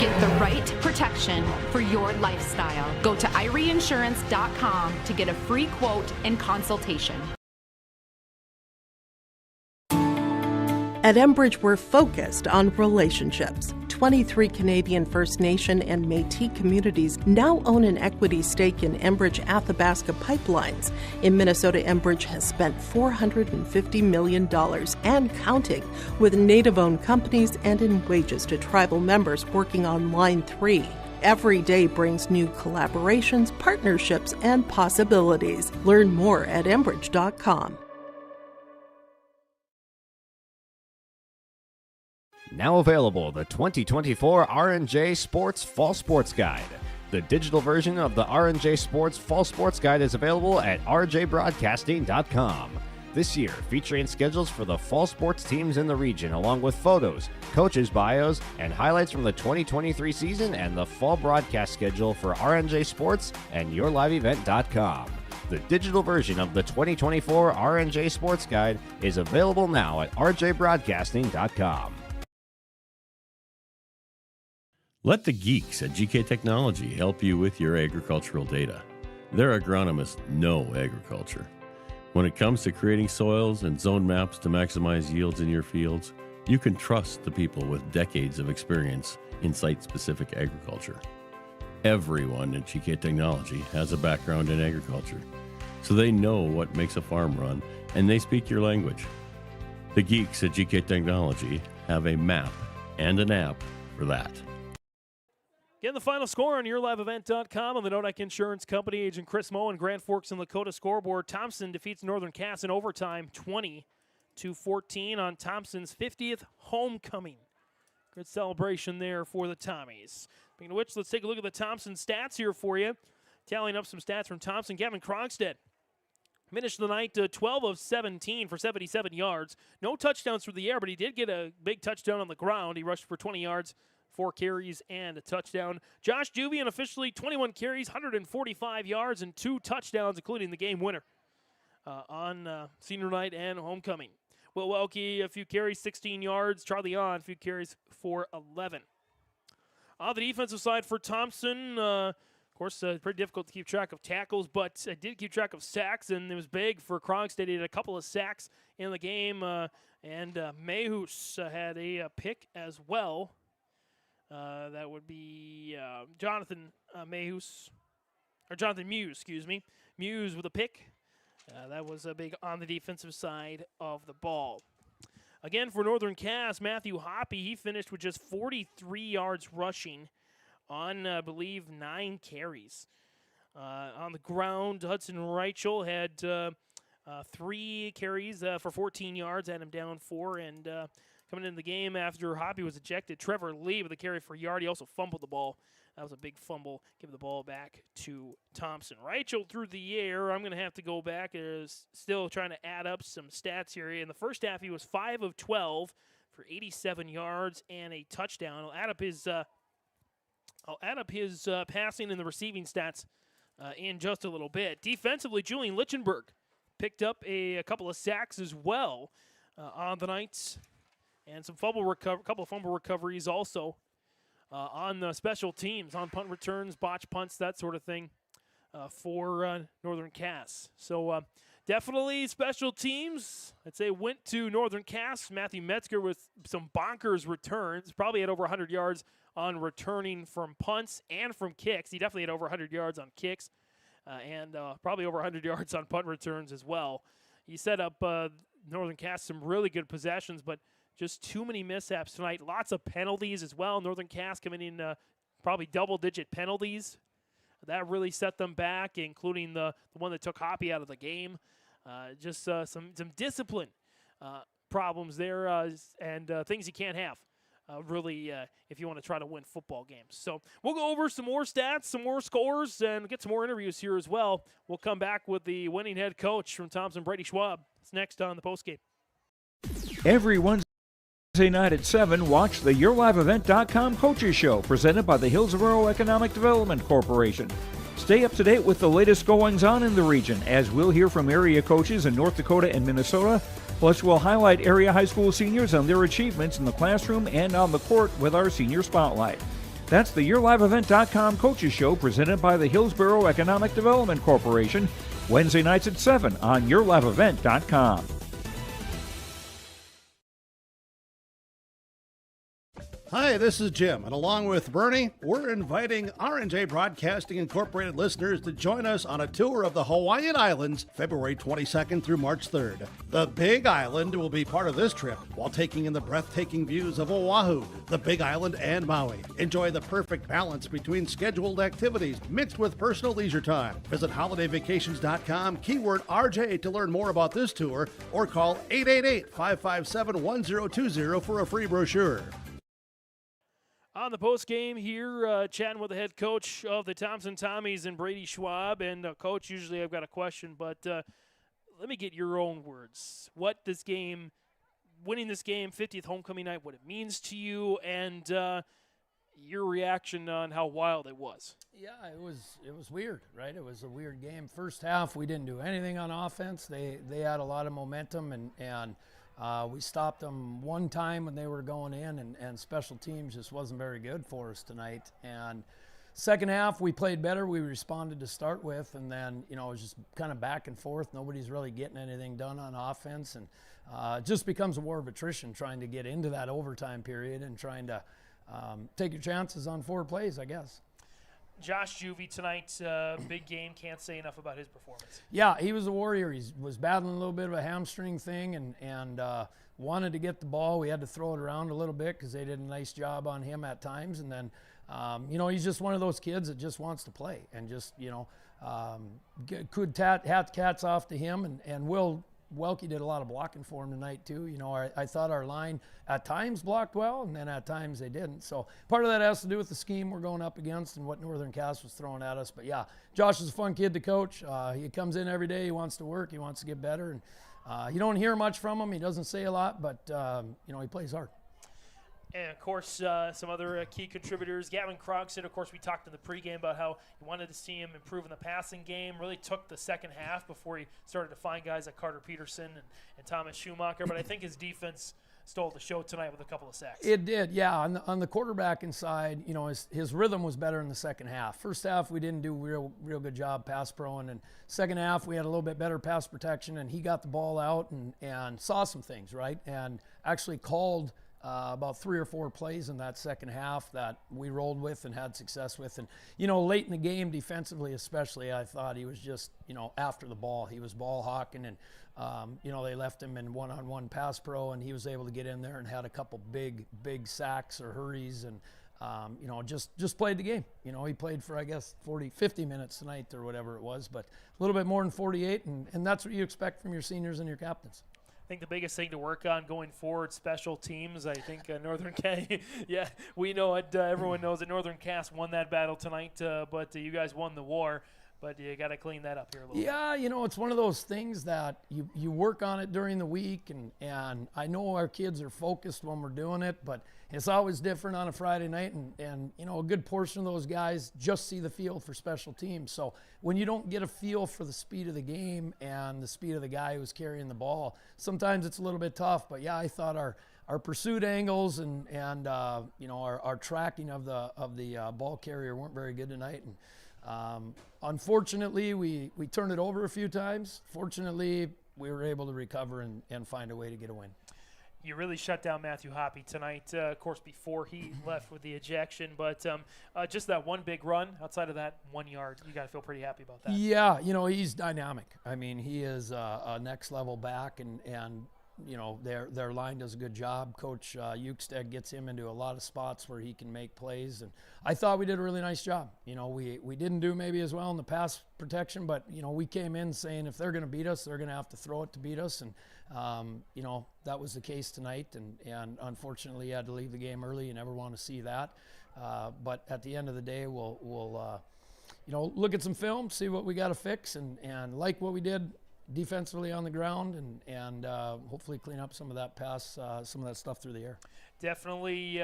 Get the right protection for your lifestyle. Go to IRIinsurance.com to get a free quote and consultation. At Enbridge, we're focused on relationships. 23 Canadian First Nation and Métis communities now own an equity stake in Enbridge Athabasca Pipelines. In Minnesota, Enbridge has spent $450 million and counting with Native-owned companies and in wages to tribal members working on Line 3. Every day brings new collaborations, partnerships, and possibilities. Learn more at Enbridge.com. Now available, the 2024 R&J Sports Fall Sports Guide. The digital version of the R&J Sports Fall Sports Guide is available at rjbroadcasting.com. This year, featuring schedules for the fall sports teams in the region, along with photos, coaches' bios, and highlights from the 2023 season and the fall broadcast schedule for R&J Sports and YourLiveEvent.com. The digital version of the 2024 R&J Sports Guide is available now at rjbroadcasting.com. Let the geeks at GK Technology help you with your agricultural data. Their agronomists know agriculture. When it comes to creating soils and zone maps to maximize yields in your fields, you can trust the people with decades of experience in site-specific agriculture. Everyone at GK Technology has a background in agriculture, so they know what makes a farm run, and they speak your language. The geeks at GK Technology have a map and an app for that. Again, the final score on YourLiveEvent.com on the Nodak Insurance Company. Agent Chris Moe and Grand Forks and Lakota scoreboard. Thompson defeats Northern Cass in overtime, 20-14 on Thompson's 50th homecoming. Good celebration there for the Tommies. Speaking of which, let's take a look at the Thompson stats here for you. Tallying up some stats from Thompson. Gavin Krogstad finished the night 12 of 17 for 77 yards. No touchdowns through the air, but he did get a big touchdown on the ground. He rushed for 20 yards. 4 carries and a touchdown. Josh Juvian officially 21 carries, 145 yards, and 2 touchdowns, including the game winner on senior night and homecoming. Will Welke, a few carries, 16 yards. Charlie On, a few carries for 11. On the defensive side for Thompson, of course, pretty difficult to keep track of tackles, but I did keep track of sacks, and it was big for Krogstad. He had a couple of sacks in the game, and Mehus had a pick as well. That would be Jonathan Mehus, or Jonathan Muse, excuse me. Muse with a pick. That was a big on the defensive side of the ball. Again, for Northern Cass, Matthew Hoppy, he finished with just 43 yards rushing on, I believe, 9 carries. On the ground, Hudson Reichel had 3 carries for 14 yards, had him down 4, and coming into the game after Hoppy was ejected, Trevor Lee with a carry for a yard. He also fumbled the ball. That was a big fumble. Give the ball back to Thompson. Reichel through the air. I'm going to have to go back. Still trying to add up some stats here. In the first half, he was 5 of 12 for 87 yards and a touchdown. I'll add up his passing and the receiving stats in just a little bit. Defensively, Julian Lichtenberg picked up a couple of sacks as well on the night. And some couple of fumble recoveries also on the special teams, on punt returns, botch punts, that sort of thing for Northern Cass. So definitely special teams, I'd say, went to Northern Cass. Matthew Metzger with some bonkers returns, probably had over 100 yards on returning from punts and from kicks. He definitely had over 100 yards on kicks and probably over 100 yards on punt returns as well. He set up Northern Cass some really good possessions, but just too many mishaps tonight. Lots of penalties as well. Northern Cass coming in probably double-digit penalties. That really set them back, including the one that took Hoppy out of the game. Just some discipline problems there and things you can't have, really, if you want to try to win football games. So we'll go over some more stats, some more scores, and get some more interviews here as well. We'll come back with the winning head coach from Thompson, Brady Schwab. It's next on the postgame. Every Wednesday night at 7, watch the YourLiveEvent.com Coaches Show presented by the Hillsborough Economic Development Corporation. Stay up to date with the latest goings-on in the region, as we'll hear from area coaches in North Dakota and Minnesota. Plus, we'll highlight area high school seniors and their achievements in the classroom and on the court with our Senior Spotlight. That's the YourLiveEvent.com Coaches Show presented by the Hillsborough Economic Development Corporation, Wednesday nights at 7 on YourLiveEvent.com. Hi, this is Jim, and along with Bernie, we're inviting R&J Broadcasting Incorporated listeners to join us on a tour of the Hawaiian Islands, February 22nd through March 3rd. The Big Island will be part of this trip, while taking in the breathtaking views of Oahu, the Big Island, and Maui. Enjoy the perfect balance between scheduled activities mixed with personal leisure time. Visit holidayvacations.com, keyword RJ to learn more about this tour, or call 888-557-1020 for a free brochure. On the post game here, chatting with the head coach of the Thompson Tommies and Brady Schwab. And, Coach, usually I've got a question, but let me get your own words. What this game, winning this game, 50th homecoming night, what it means to you, and your reaction on how wild it was. Yeah, it was weird, right? It was a weird game. First half, we didn't do anything on offense. They had a lot of momentum, and we stopped them one time when they were going in, and special teams just wasn't very good for us tonight. And second half, we played better. We responded to start with, and then, it was just kind of back and forth. Nobody's really getting anything done on offense, and it just becomes a war of attrition trying to get into that overtime period and trying to take your chances on 4 plays, I guess. Josh Juvie tonight, big game. Can't say enough about his performance. Yeah, he was a warrior. He was battling a little bit of a hamstring thing and wanted to get the ball. We had to throw it around a little bit because they did a nice job on him at times. And then, he's just one of those kids that just wants to play and just, could hats off to him. And Welke did a lot of blocking for him tonight too. I thought our line at times blocked well, and then at times they didn't. So part of that has to do with the scheme we're going up against and what Northern Cass was throwing at us. But yeah, Josh is a fun kid to coach. He comes in every day. He wants to work. He wants to get better. And you don't hear much from him. He doesn't say a lot, but he plays hard. And, of course, some other key contributors. Gavin Krogstad, of course, we talked in the pregame about how he wanted to see him improve in the passing game. Really took the second half before he started to find guys like Carter Peterson and Thomas Schumacher. But I think his defense stole the show tonight with a couple of sacks. It did, yeah. On the quarterbacking side, his rhythm was better in the second half. First half, we didn't do real good job pass pro, and then second half, we had a little bit better pass protection, and he got the ball out and saw some things, right, and actually called about 3 or 4 plays in that second half that we rolled with and had success with. And, late in the game, defensively especially, I thought he was just, after the ball. He was ball hawking, and, they left him in one-on-one pass pro, and he was able to get in there and had a couple big sacks or hurries and, just played the game. He played for, 50 minutes tonight or whatever it was, but a little bit more than 48, and that's what you expect from your seniors and your captains. I think the biggest thing to work on going forward, special teams. I think Northern Cass, yeah, we know it. Everyone knows that Northern Cass won that battle tonight, but you guys won the war. But you got to clean that up here a little bit. Yeah, it's one of those things that you work on it during the week, and I know our kids are focused when we're doing it, but it's always different on a Friday night, and a good portion of those guys just see the field for special teams. So when you don't get a feel for the speed of the game and the speed of the guy who's carrying the ball, sometimes it's a little bit tough. But yeah, I thought our pursuit angles and our tracking of the ball carrier weren't very good tonight. And unfortunately, we turned it over a few times. Fortunately, we were able to recover and find a way to get a win. You really shut down Matthew Hoppe tonight, of course, before he left with the ejection. But just that one big run, outside of that 1 yard, you got to feel pretty happy about that. Yeah, he's dynamic. I mean, he is a next-level back, and their line does a good job. Coach Ukestead gets him into a lot of spots where he can make plays, and I thought we did a really nice job. We didn't do maybe as well in the pass protection, but we came in saying if they're going to beat us, they're going to have to throw it to beat us, and that was the case tonight. And unfortunately, you had to leave the game early. You never want to see that, but at the end of the day, we'll look at some film, see what we got to fix, and like what we did defensively on the ground and hopefully clean up some of that some of that stuff through the air. Definitely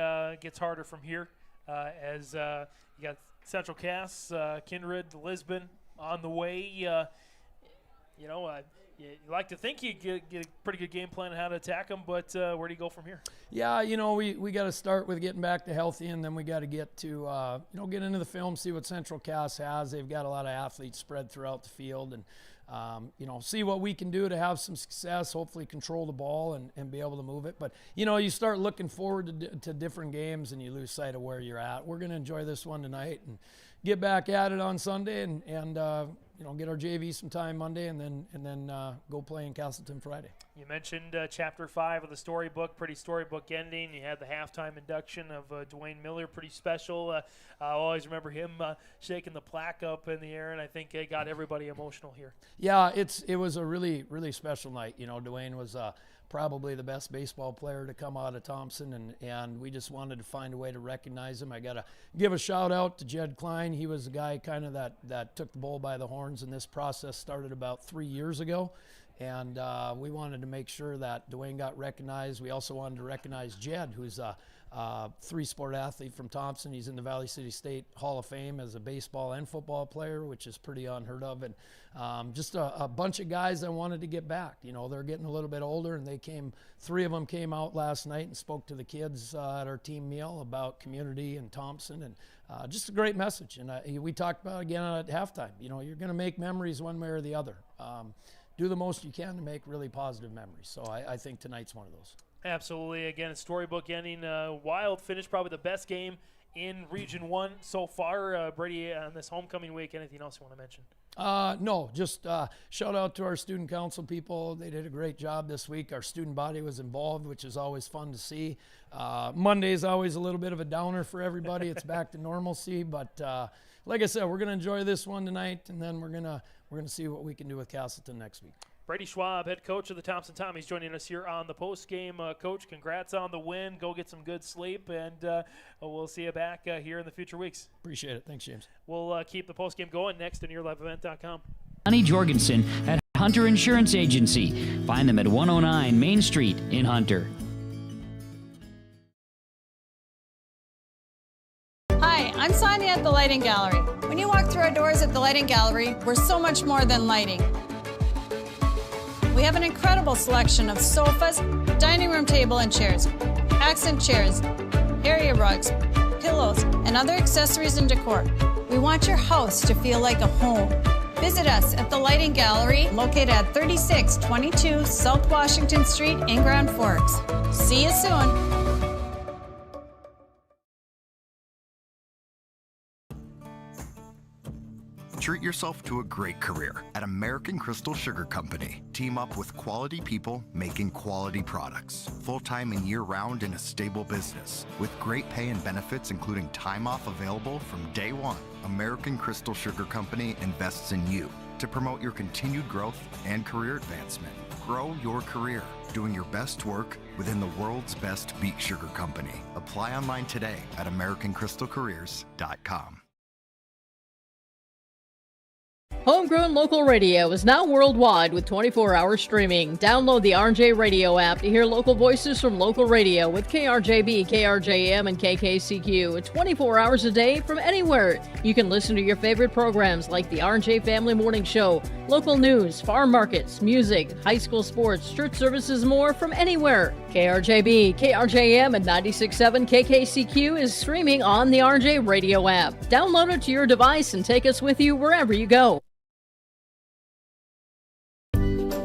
gets harder from here as you got Central Cass, Kindred, Lisbon on the way. You like to think you get a pretty good game plan on how to attack them, but where do you go from here? Yeah, we got to start with getting back to healthy, and then we got to get to get into the film, see what Central Cass has. They've got a lot of athletes spread throughout the field, and see what we can do to have some success, hopefully control the ball and be able to move it. But, you start looking forward to different games and you lose sight of where you're at. We're going to enjoy this one tonight and get back at it on Sunday and get our JV some time Monday and then go play in Castleton Friday. You mentioned Chapter 5 of the storybook, pretty storybook ending. You had the halftime induction of Dwayne Miller, pretty special. I always remember him shaking the plaque up in the air, and I think it got everybody emotional here. Yeah, it was a really, really special night. Dwayne was probably the best baseball player to come out of Thompson, and we just wanted to find a way to recognize him. I got to give a shout out to Jed Klein. He was the guy kind of that took the bull by the horns, and this process started about 3 years ago. And we wanted to make sure that Dwayne got recognized. We also wanted to recognize Jed, who's a three-sport athlete from Thompson. He's in the Valley City State Hall of Fame as a baseball and football player, which is pretty unheard of. And just a bunch of guys that wanted to get back. They're getting a little bit older, and three of them came out last night and spoke to the kids at our team meal about community and Thompson, and just a great message. And we talked about it again at halftime. You're going to make memories one way or the other. Do the most you can to make really positive memories. So I think tonight's one of those. Absolutely. Again, storybook ending. Wild finish, probably the best game in Region 1 so far. Brady, on this homecoming week, anything else you want to mention? No, just shout out to our student council people. They did a great job this week. Our student body was involved, which is always fun to see. Monday is always a little bit of a downer for everybody. It's back to normalcy, but like I said, we're going to enjoy this one tonight, and then we're going to see what we can do with Castleton next week. Brady Schwab, head coach of the Thompson Tommies, joining us here on the post-game. Coach, congrats on the win. Go get some good sleep, and we'll see you back here in the future weeks. Appreciate it. Thanks, James. We'll keep the post-game going next on YourLiveEvent.com. Johnny Jorgensen at Hunter Insurance Agency. Find them at 109 Main Street in Hunter. Hi, I'm Sonia at the Lighting Gallery. When you walk through our doors at the Lighting Gallery, we're so much more than lighting. We have an incredible selection of sofas, dining room table and chairs, accent chairs, area rugs, pillows, and other accessories and decor. We want your house to feel like a home. Visit us at the Lighting Gallery, located at 3622 South Washington Street in Grand Forks. See you soon. Treat yourself to a great career at American Crystal Sugar Company. Team up with quality people making quality products. Full-time and year-round in a stable business. With great pay and benefits including time off available from day one. American Crystal Sugar Company invests in you to promote your continued growth and career advancement. Grow your career doing your best work within the world's best beet sugar company. Apply online today at AmericanCrystalCareers.com. Homegrown Local Radio is now worldwide with 24-hour streaming. Download the RJ Radio app to hear local voices from local radio with KRJB, KRJM, and KKCQ 24 hours a day from anywhere. You can listen to your favorite programs like the RJ Family Morning Show, local news, farm markets, music, high school sports, church services, more from anywhere. KRJB, KRJM, and 96.7 KKCQ is streaming on the RJ Radio app. Download it to your device and take us with you wherever you go.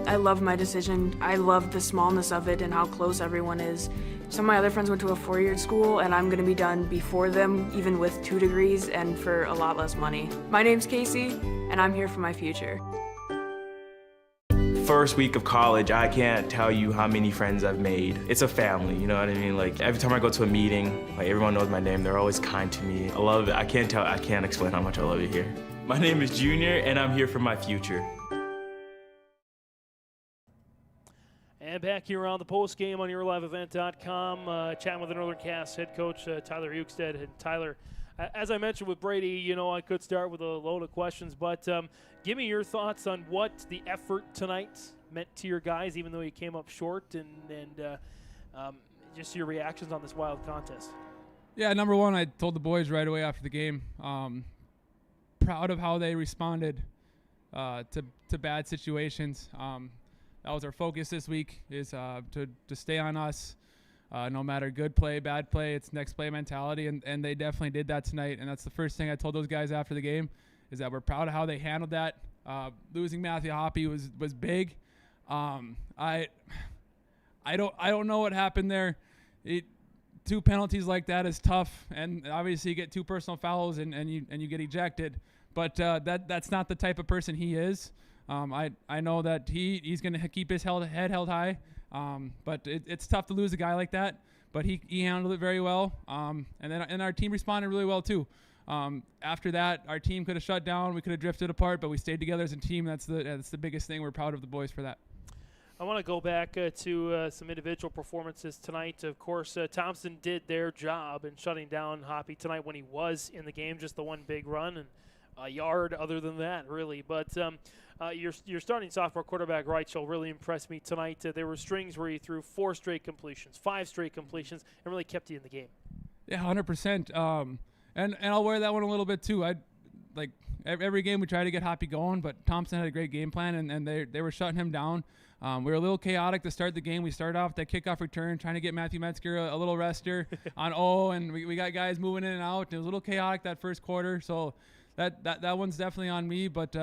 I love my decision. I love the smallness of it and how close everyone is. Some of my other friends went to a four-year school, and I'm going to be done before them, even with 2 degrees and for a lot less money. My name's Casey, and I'm here for my future. First week of college, I can't tell you how many friends I've made. It's a family, you know what I mean? Like every time I go to a meeting, like everyone knows my name. They're always kind to me. I love it. I can't explain how much I love it here. My name is Junior, and I'm here for my future. And back here on the post game on YourLiveEvent.com, chatting with the Northern Cass head coach Tyler Hugstead. And Tyler, as I mentioned with Brady, I could start with a load of questions, but give me your thoughts on what the effort tonight meant to your guys, even though you came up short, and just your reactions on this wild contest. Yeah, number one, I told the boys right away after the game, proud of how they responded to bad situations. That was our focus this week, is to stay on us. No matter good play, bad play, it's next play mentality, and they definitely did that tonight. And that's the first thing I told those guys after the game, is that we're proud of how they handled that. Losing Matthew Hoppe was big. I don't know what happened there. 2 penalties like that is tough, and obviously you get 2 personal fouls and you get ejected. But that's not the type of person he is. I know that he's going to keep his head held high. But it's tough to lose a guy like that. But he handled it very well. And our team responded really well too. After that, our team could have shut down. We could have drifted apart, but we stayed together as a team. That's the biggest thing. We're proud of the boys for that. I want to go back to some individual performances tonight. Of course, Thompson did their job in shutting down Hoppe tonight when he was in the game. Just the one big run and a yard other than that, really. But your starting sophomore quarterback, Reichel, really impressed me tonight. There were strings where he threw 4 straight completions, 5 straight completions, and really kept you in the game. Yeah, 100%. And I'll wear that one a little bit too. Every game we try to get Hoppe going, but Thompson had a great game plan, and they were shutting him down. We were a little chaotic to start the game. We started off that kickoff return, trying to get Matthew Metzger a little rester on O, and we got guys moving in and out. It was a little chaotic that first quarter, so that one's definitely on me. But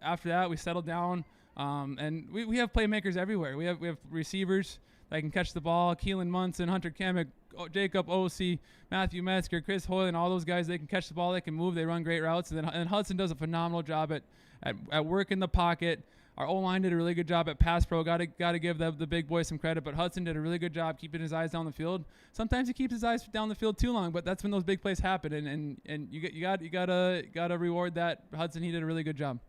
after that, we settled down, and we have playmakers everywhere. We have receivers that can catch the ball. Keelan Munson, Hunter Kemick, Jacob Ossie, Matthew Metzger, Chris Hoyland, all those guys, they can catch the ball, they can move, they run great routes. And Hudson does a phenomenal job at work in the pocket. Our O-line did a really good job at pass pro. Got to give the big boys some credit, but Hudson did a really good job keeping his eyes down the field. Sometimes he keeps his eyes down the field too long, but that's when those big plays happen, and you gotta reward that. Hudson, he did a really good job.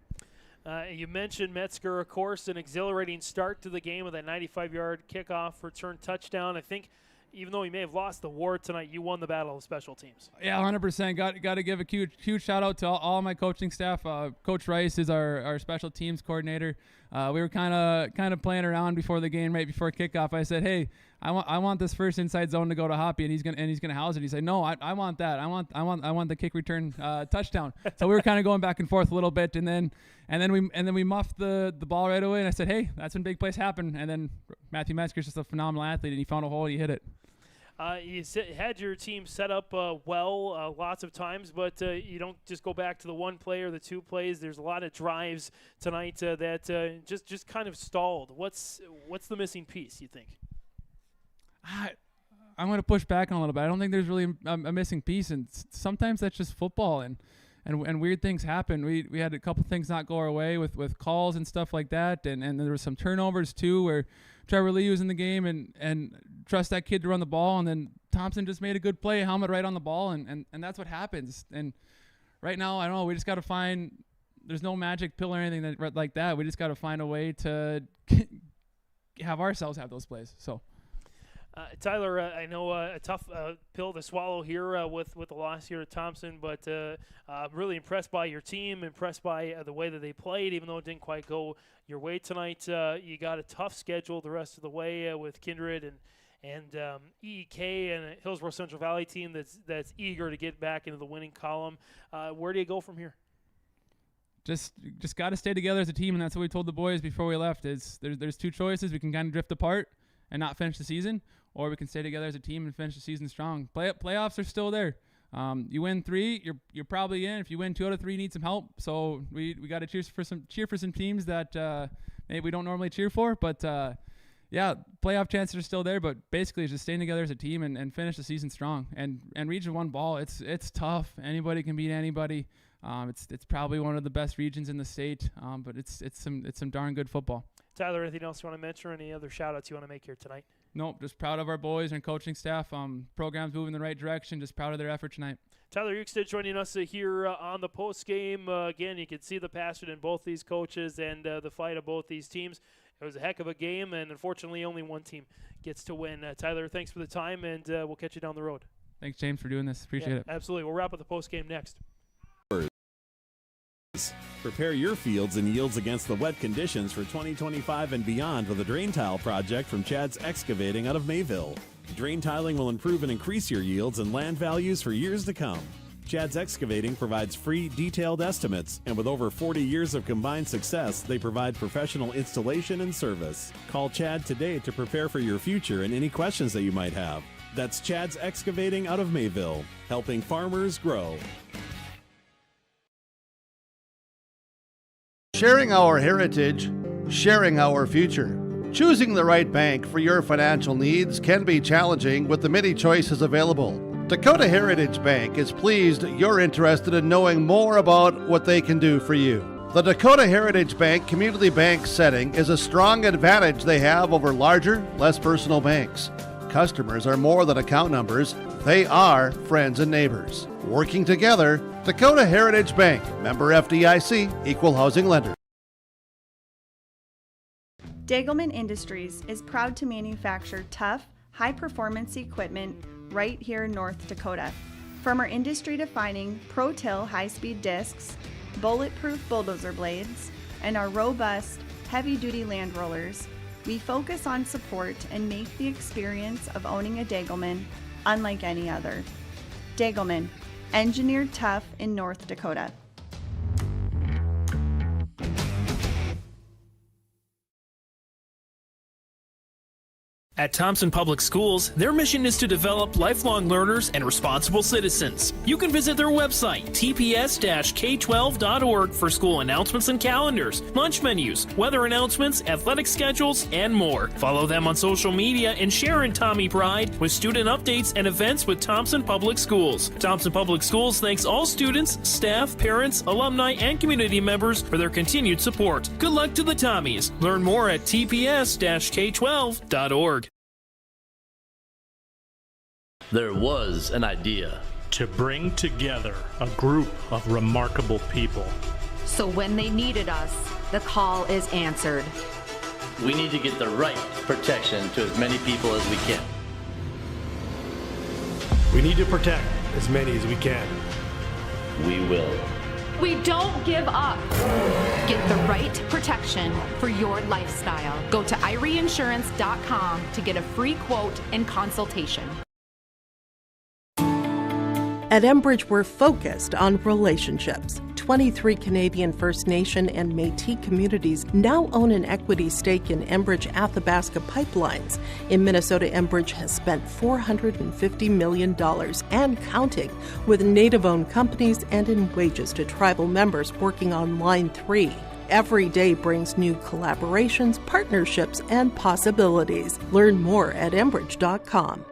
You mentioned Metzger, of course, an exhilarating start to the game with that 95-yard kickoff return touchdown. I think even though you may have lost the war tonight, you won the battle of special teams. Yeah, 100%. Got to give a huge shout out to all my coaching staff. Coach Rice is our special teams coordinator. We were kind of playing around before the game, right before kickoff. I said, hey, I want this first inside zone to go to Hoppe, and he's gonna house it. He said, no, I want that. I want the kick return touchdown. So we were kind of going back and forth a little bit, and then we muffed the ball right away. And I said, hey, that's when big plays happen. And then Matthew Metzger's just a phenomenal athlete, and he found a hole and he hit it. You had your team set up well lots of times, but you don't just go back to the one play or the 2 plays. There's a lot of drives tonight that just kind of stalled. What's the missing piece, you think? I'm going to push back on a little bit. I don't think there's really a missing piece, and sometimes that's just football, and weird things happen. We had a couple things not go our way with calls and stuff like that, and there was some turnovers too where Trevor Lee was in the game and trust that kid to run the ball, and then Thompson just made a good play, helmet right on the ball, and that's what happens. And right now, I don't know, we just got to find, there's no magic pill or anything like that. We just got to find a way to have ourselves have those plays. So. Tyler, I know a tough pill to swallow here with the loss here at Thompson, but really impressed by your team, impressed by the way that they played, even though it didn't quite go your way tonight. You got a tough schedule the rest of the way with Kindred and EEK and a Hillsborough Central Valley team that's eager to get back into the winning column. Where do you go from here? Just got to stay together as a team, and that's what we told the boys before we left. Is there's 2 choices. We can kind of drift apart and not finish the season, or we can stay together as a team and finish the season strong. Playoffs are still there. You win 3, you're probably in. If you win 2 out of 3, you need some help. So we got to cheer for some teams that maybe we don't normally cheer for. But yeah, playoff chances are still there. But basically, it's just staying together as a team and finish the season strong. And Region 1 ball, it's tough. Anybody can beat anybody. It's probably one of the best regions in the state. But it's some darn good football. Tyler, anything else you want to mention, or any other shout-outs you want to make here tonight? Nope, just proud of our boys and coaching staff. Program's moving in the right direction. Just proud of their effort tonight. Tyler Eukstead joining us here on the post-game. Again, you can see the passion in both these coaches and the fight of both these teams. It was a heck of a game, and unfortunately only one team gets to win. Tyler, thanks for the time, and we'll catch you down the road. Thanks, James, for doing this. Appreciate it. Absolutely. We'll wrap up the post-game next. Prepare your fields and yields against the wet conditions for 2025 and beyond with a drain tile project from Chad's Excavating out of Mayville. Drain tiling will improve and increase your yields and land values for years to come. Chad's Excavating provides free, detailed estimates, and with over 40 years of combined success, they provide professional installation and service. Call Chad today to prepare for your future and any questions that you might have. That's Chad's Excavating out of Mayville, helping farmers grow. Sharing our heritage, sharing our future. Choosing the right bank for your financial needs can be challenging with the many choices available. Dakota Heritage Bank is pleased you're interested in knowing more about what they can do for you. The Dakota Heritage Bank community bank setting is a strong advantage they have over larger, less personal banks. Customers are more than account numbers, they are friends and neighbors. Working together, Dakota Heritage Bank, member FDIC, equal housing lender. Dagelman Industries is proud to manufacture tough, high-performance equipment right here in North Dakota. From our industry-defining Pro-Till high-speed discs, bulletproof bulldozer blades, and our robust, heavy-duty land rollers, we focus on support and make the experience of owning a Dagelman unlike any other. Dagelman, engineered tough in North Dakota. At Thompson Public Schools, their mission is to develop lifelong learners and responsible citizens. You can visit their website, tps-k12.org, for school announcements and calendars, lunch menus, weather announcements, athletic schedules, and more. Follow them on social media and share in Tommy Pride with student updates and events with Thompson Public Schools. Thompson Public Schools thanks all students, staff, parents, alumni, and community members for their continued support. Good luck to the Tommies. Learn more at tps-k12.org. There was an idea to bring together a group of remarkable people. So when they needed us, the call is answered. We need to get the right protection to as many people as we can. We need to protect as many as we can. We will. We don't give up. Get the right protection for your lifestyle. Go to IRIinsurance.com to get a free quote and consultation. At Enbridge, we're focused on relationships. 23 Canadian First Nation and Métis communities now own an equity stake in Enbridge Athabasca Pipelines. In Minnesota, Enbridge has spent $450 million and counting with Native-owned companies and in wages to tribal members working on Line 3. Every day brings new collaborations, partnerships, and possibilities. Learn more at Enbridge.com.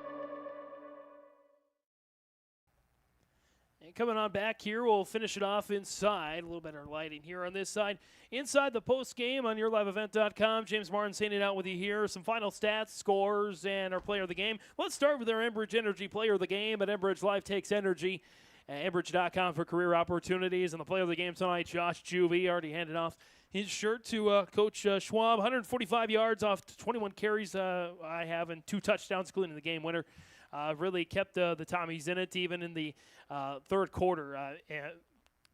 Coming on back here, we'll finish it off inside. A little better lighting here on this side. Inside the post game on yourliveevent.com. James Martin saying it out with you here. Some final stats, scores, and our player of the game. Let's start with our Enbridge Energy player of the game. At Enbridge Life Takes Energy. Enbridge.com for career opportunities. And the player of the game tonight, Josh Juvie, already handed off his shirt to Coach Schwab. 145 yards off 21 carries I have, and 2 touchdowns, including the game winner. Really kept the Tommies in it, even in the third quarter.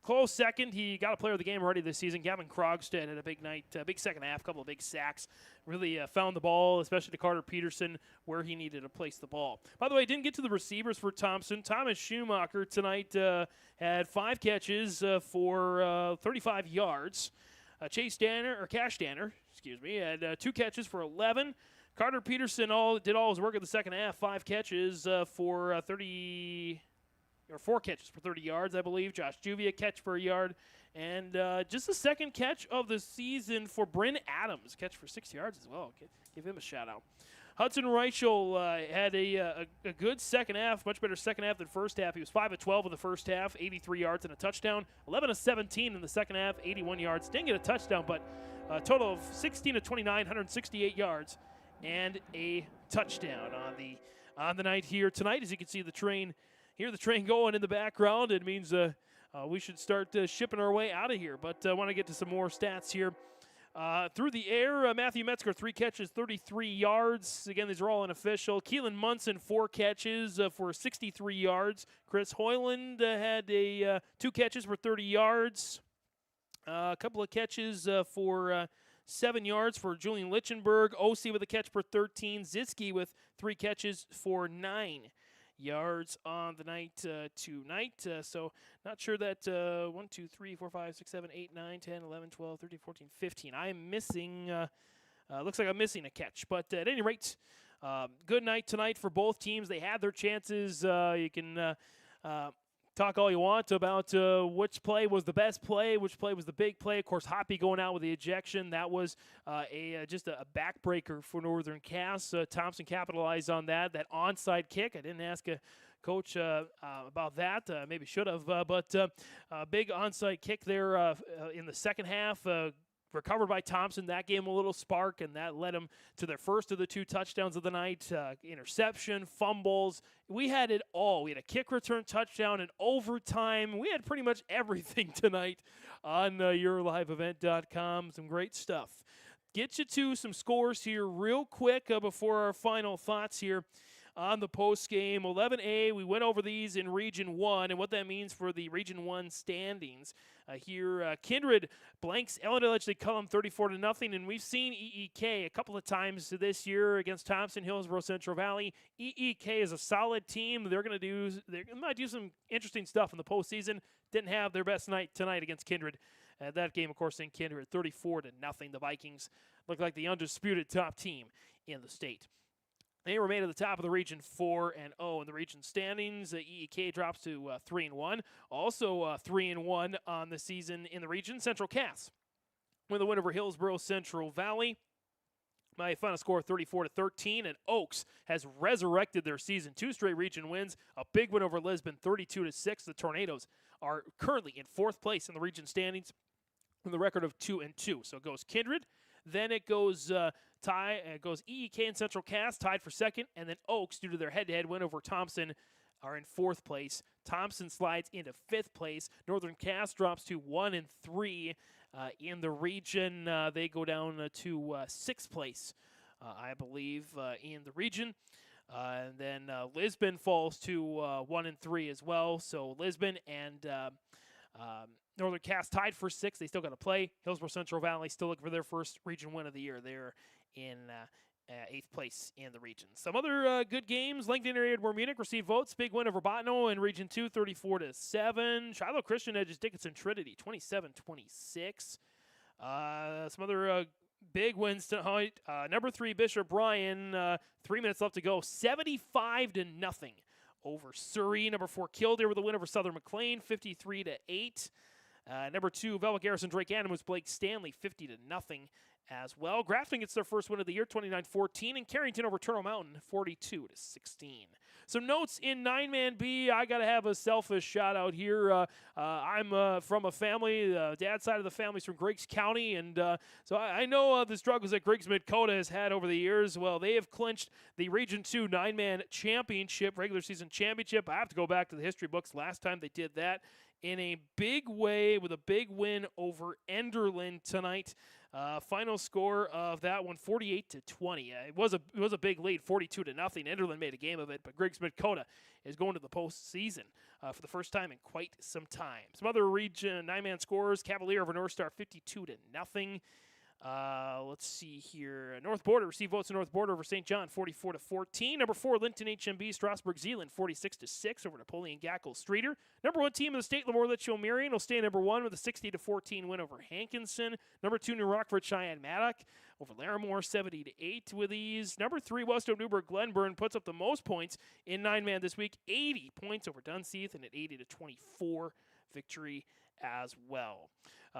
Close second, he got a player of the game already this season. Gavin Krogstad had a big night, big second half, couple of big sacks. Really found the ball, especially to Carter Peterson, where he needed to place the ball. By the way, didn't get to the receivers for Thompson. Thomas Schumacher tonight had 5 catches for 35 yards. Cash Danner, had 2 catches for 11. Carter Peterson did all his work in the second half. 5 catches for 4 catches for 30 yards, I believe. Josh Juvie, a catch for a yard. And just the second catch of the season for Bryn Adams. Catch for 6 yards as well. Give him a shout-out. Hudson Reichel had a good second half, much better second half than first half. He was 5 of 12 in the first half, 83 yards and a touchdown. 11 of 17 in the second half, 81 yards. Didn't get a touchdown, but a total of 16 of 29, 168 yards. And a touchdown on the night here tonight. As you can see, the train going in the background. It means we should start shipping our way out of here. But I want to get to some more stats here. Through the air, Matthew Metzger, 3 catches, 33 yards. Again, these are all unofficial. Keelan Munson, 4 catches for 63 yards. Chris Hoyland had 2 catches for 30 yards. A couple of catches for 7 yards for Julian Lichtenberg. OC with a catch for 13. Zitzke with 3 catches for 9 yards on the night tonight. So not sure that 1, 2, 3, 4, 5, 6, 7, 8, 9, 10, 11, 12, 13, 14, 15. I'm missing, looks like I'm missing a catch. But at any rate, good night tonight for both teams. They had their chances. You can talk all you want about which play was the best play, which play was the big play. Of course, Hoppy going out with the ejection. That was just a backbreaker for Northern Cass. Thompson capitalized on that. That onside kick. I didn't ask Coach about that. Maybe should have. But a big onside kick there in the second half. Recovered by Thompson. That gave him a little spark, and that led him to their first of the 2 touchdowns of the night. Interception, fumbles. We had it all. We had a kick return touchdown and overtime. We had pretty much everything tonight on yourliveevent.com. Some great stuff. Get you to some scores here real quick before our final thoughts here on the post game. 11A, we went over these in Region 1 and what that means for the Region 1 standings. Here, Kindred blanks Ellendale Edgeley Cullum 34-0, and we've seen EEK a couple of times this year against Thompson, Hillsborough, Central Valley. EEK is a solid team. They might do some interesting stuff in the postseason. Didn't have their best night tonight against Kindred. That game, of course, in Kindred, 34-0. The Vikings look like the undisputed top team in the state. They remain at the top of the region, 4-0 in the region standings. EEK drops to 3-1. Also 3-1 on the season in the region. Central Cass with a win over Hillsborough Central Valley. My final score 34-13, and Oaks has resurrected their season. 2 straight region wins. A big win over Lisbon, 32-6. The Tornadoes are currently in 4th place in the region standings with a record of 2-2. So it goes Kindred. Then it goes It goes EEK and Central Cass tied for 2nd, and then Oaks, due to their head-to-head win over Thompson, are in 4th place. Thompson slides into 5th place. Northern Cass drops to 1-3 in the region. They go down to 6th place, I believe, in the region. And then Lisbon falls to 1-3 as well. So Lisbon and Northern Cass tied for 6th. They still got to play. Hillsborough Central Valley still looking for their first region win of the year. They're in 8th place in the region. Some other good games. Langdon area Edward Munich received votes. Big win over Bottineau in Region 2, 34-7. Shiloh Christian edges Dickinson Trinity, 27-26. Some other big wins tonight. Number 3, Bishop Bryan, 3 minutes left to go, 75-0 over Surrey. Number 4, Kildare with a win over Southern McLean, 53-8. Number 2, Velvet Garrison Drake Adams, Blake Stanley, 50-0 as well. Grafton gets their first win of the year, 29-14, and Carrington over Turtle Mountain, 42-16. Some notes in 9-man B. I got to have a selfish shout out here. I'm from a family, dad's side of the family's from Griggs County, and so I know the struggles that Griggs Dakota has had over the years. Well, they have clinched the Region 2 9-man championship, regular season championship. I have to go back to the history books. Last time they did that in a big way with a big win over Enderlin tonight. Final score of that one, 48-20. It was a big lead, 42-0. Enderlin made a game of it, but Griggs Dakota is going to the postseason for the first time in quite some time. Some other region 9-man scores: Cavalier over North Star, 52-0. Let's see here. North Border received votes in North Border over St. John, 44-14. Number 4, Linton HMB, Strasburg Zeeland, 46-6 over Napoleon Gackle Streeter. Number 1 team in the state, Lemoore Litchfield Marion, will stay number 1 with a 60-14 win over Hankinson. Number 2, New Rockford Cheyenne Maddock over Larimore, 70-8 with ease. Number 3, Western Newburgh Glenburn puts up the most points in 9-man this week, 80 points over Dunseith, and an 80-24 victory as well.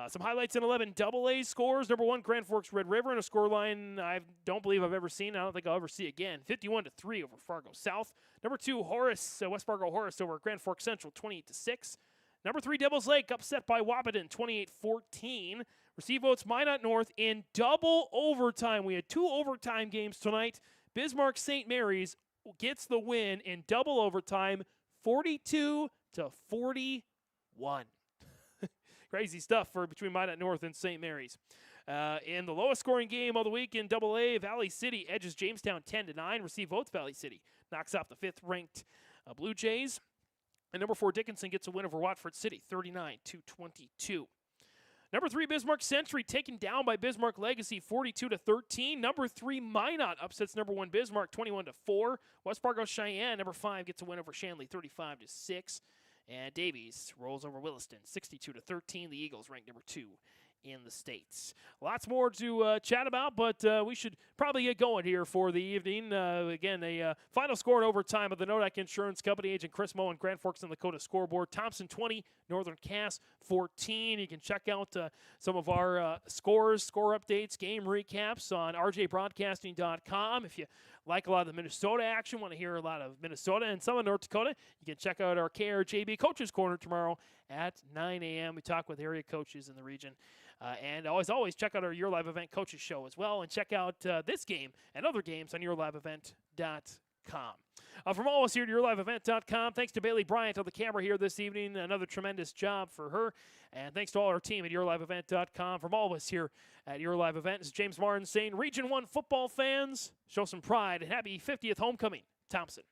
Some highlights in 11 AA scores. Number 1, Grand Forks Red River, in a scoreline I don't believe I've ever seen. I don't think I'll ever see again. 51-3 over Fargo South. Number 2, Horace, West Fargo Horace over Grand Forks Central, 28-6. Number 3, Devils Lake, upset by Wahpeton, 28-14. Receive votes Minot North in double overtime. We had 2 overtime games tonight. Bismarck St. Mary's gets the win in double overtime, 42-41. Crazy stuff for between Minot North and St. Mary's. In the lowest scoring game of the week in AA, Valley City edges Jamestown 10-9. Receive votes Valley City knocks off the 5th ranked Blue Jays. And number 4, Dickinson gets a win over Watford City, 39-22. Number 3, Bismarck Century taken down by Bismarck Legacy 42-13. Number 3, Minot upsets number 1 Bismarck 21-4. West Fargo Cheyenne, number 5, gets a win over Shanley 35-6. And Davies rolls over Williston 62-13. The Eagles ranked number 2 in the States. Lots more to chat about, but we should probably get going here for the evening. Again, a final score in overtime of the Nodak Insurance Company. Agent Chris Moe and Grand Forks and Dakota scoreboard. Thompson 20, Northern Cass 14. You can check out some of our scores, score updates, game recaps on rjbroadcasting.com. If you like a lot of the Minnesota action, want to hear a lot of Minnesota and some of North Dakota, you can check out our KRJB Coaches Corner tomorrow at 9 a.m. We talk with area coaches in the region. And always check out our Your Live Event Coaches Show as well, and check out this game and other games on yourliveevent.com. From all of us here at yourliveevent.com, thanks to Bailey Bryant on the camera here this evening. Another tremendous job for her. And thanks to all our team at yourliveevent.com. From all of us here at Your Live Event, this is James Martin saying, Region 1 football fans, show some pride and happy 50th homecoming, Thompson.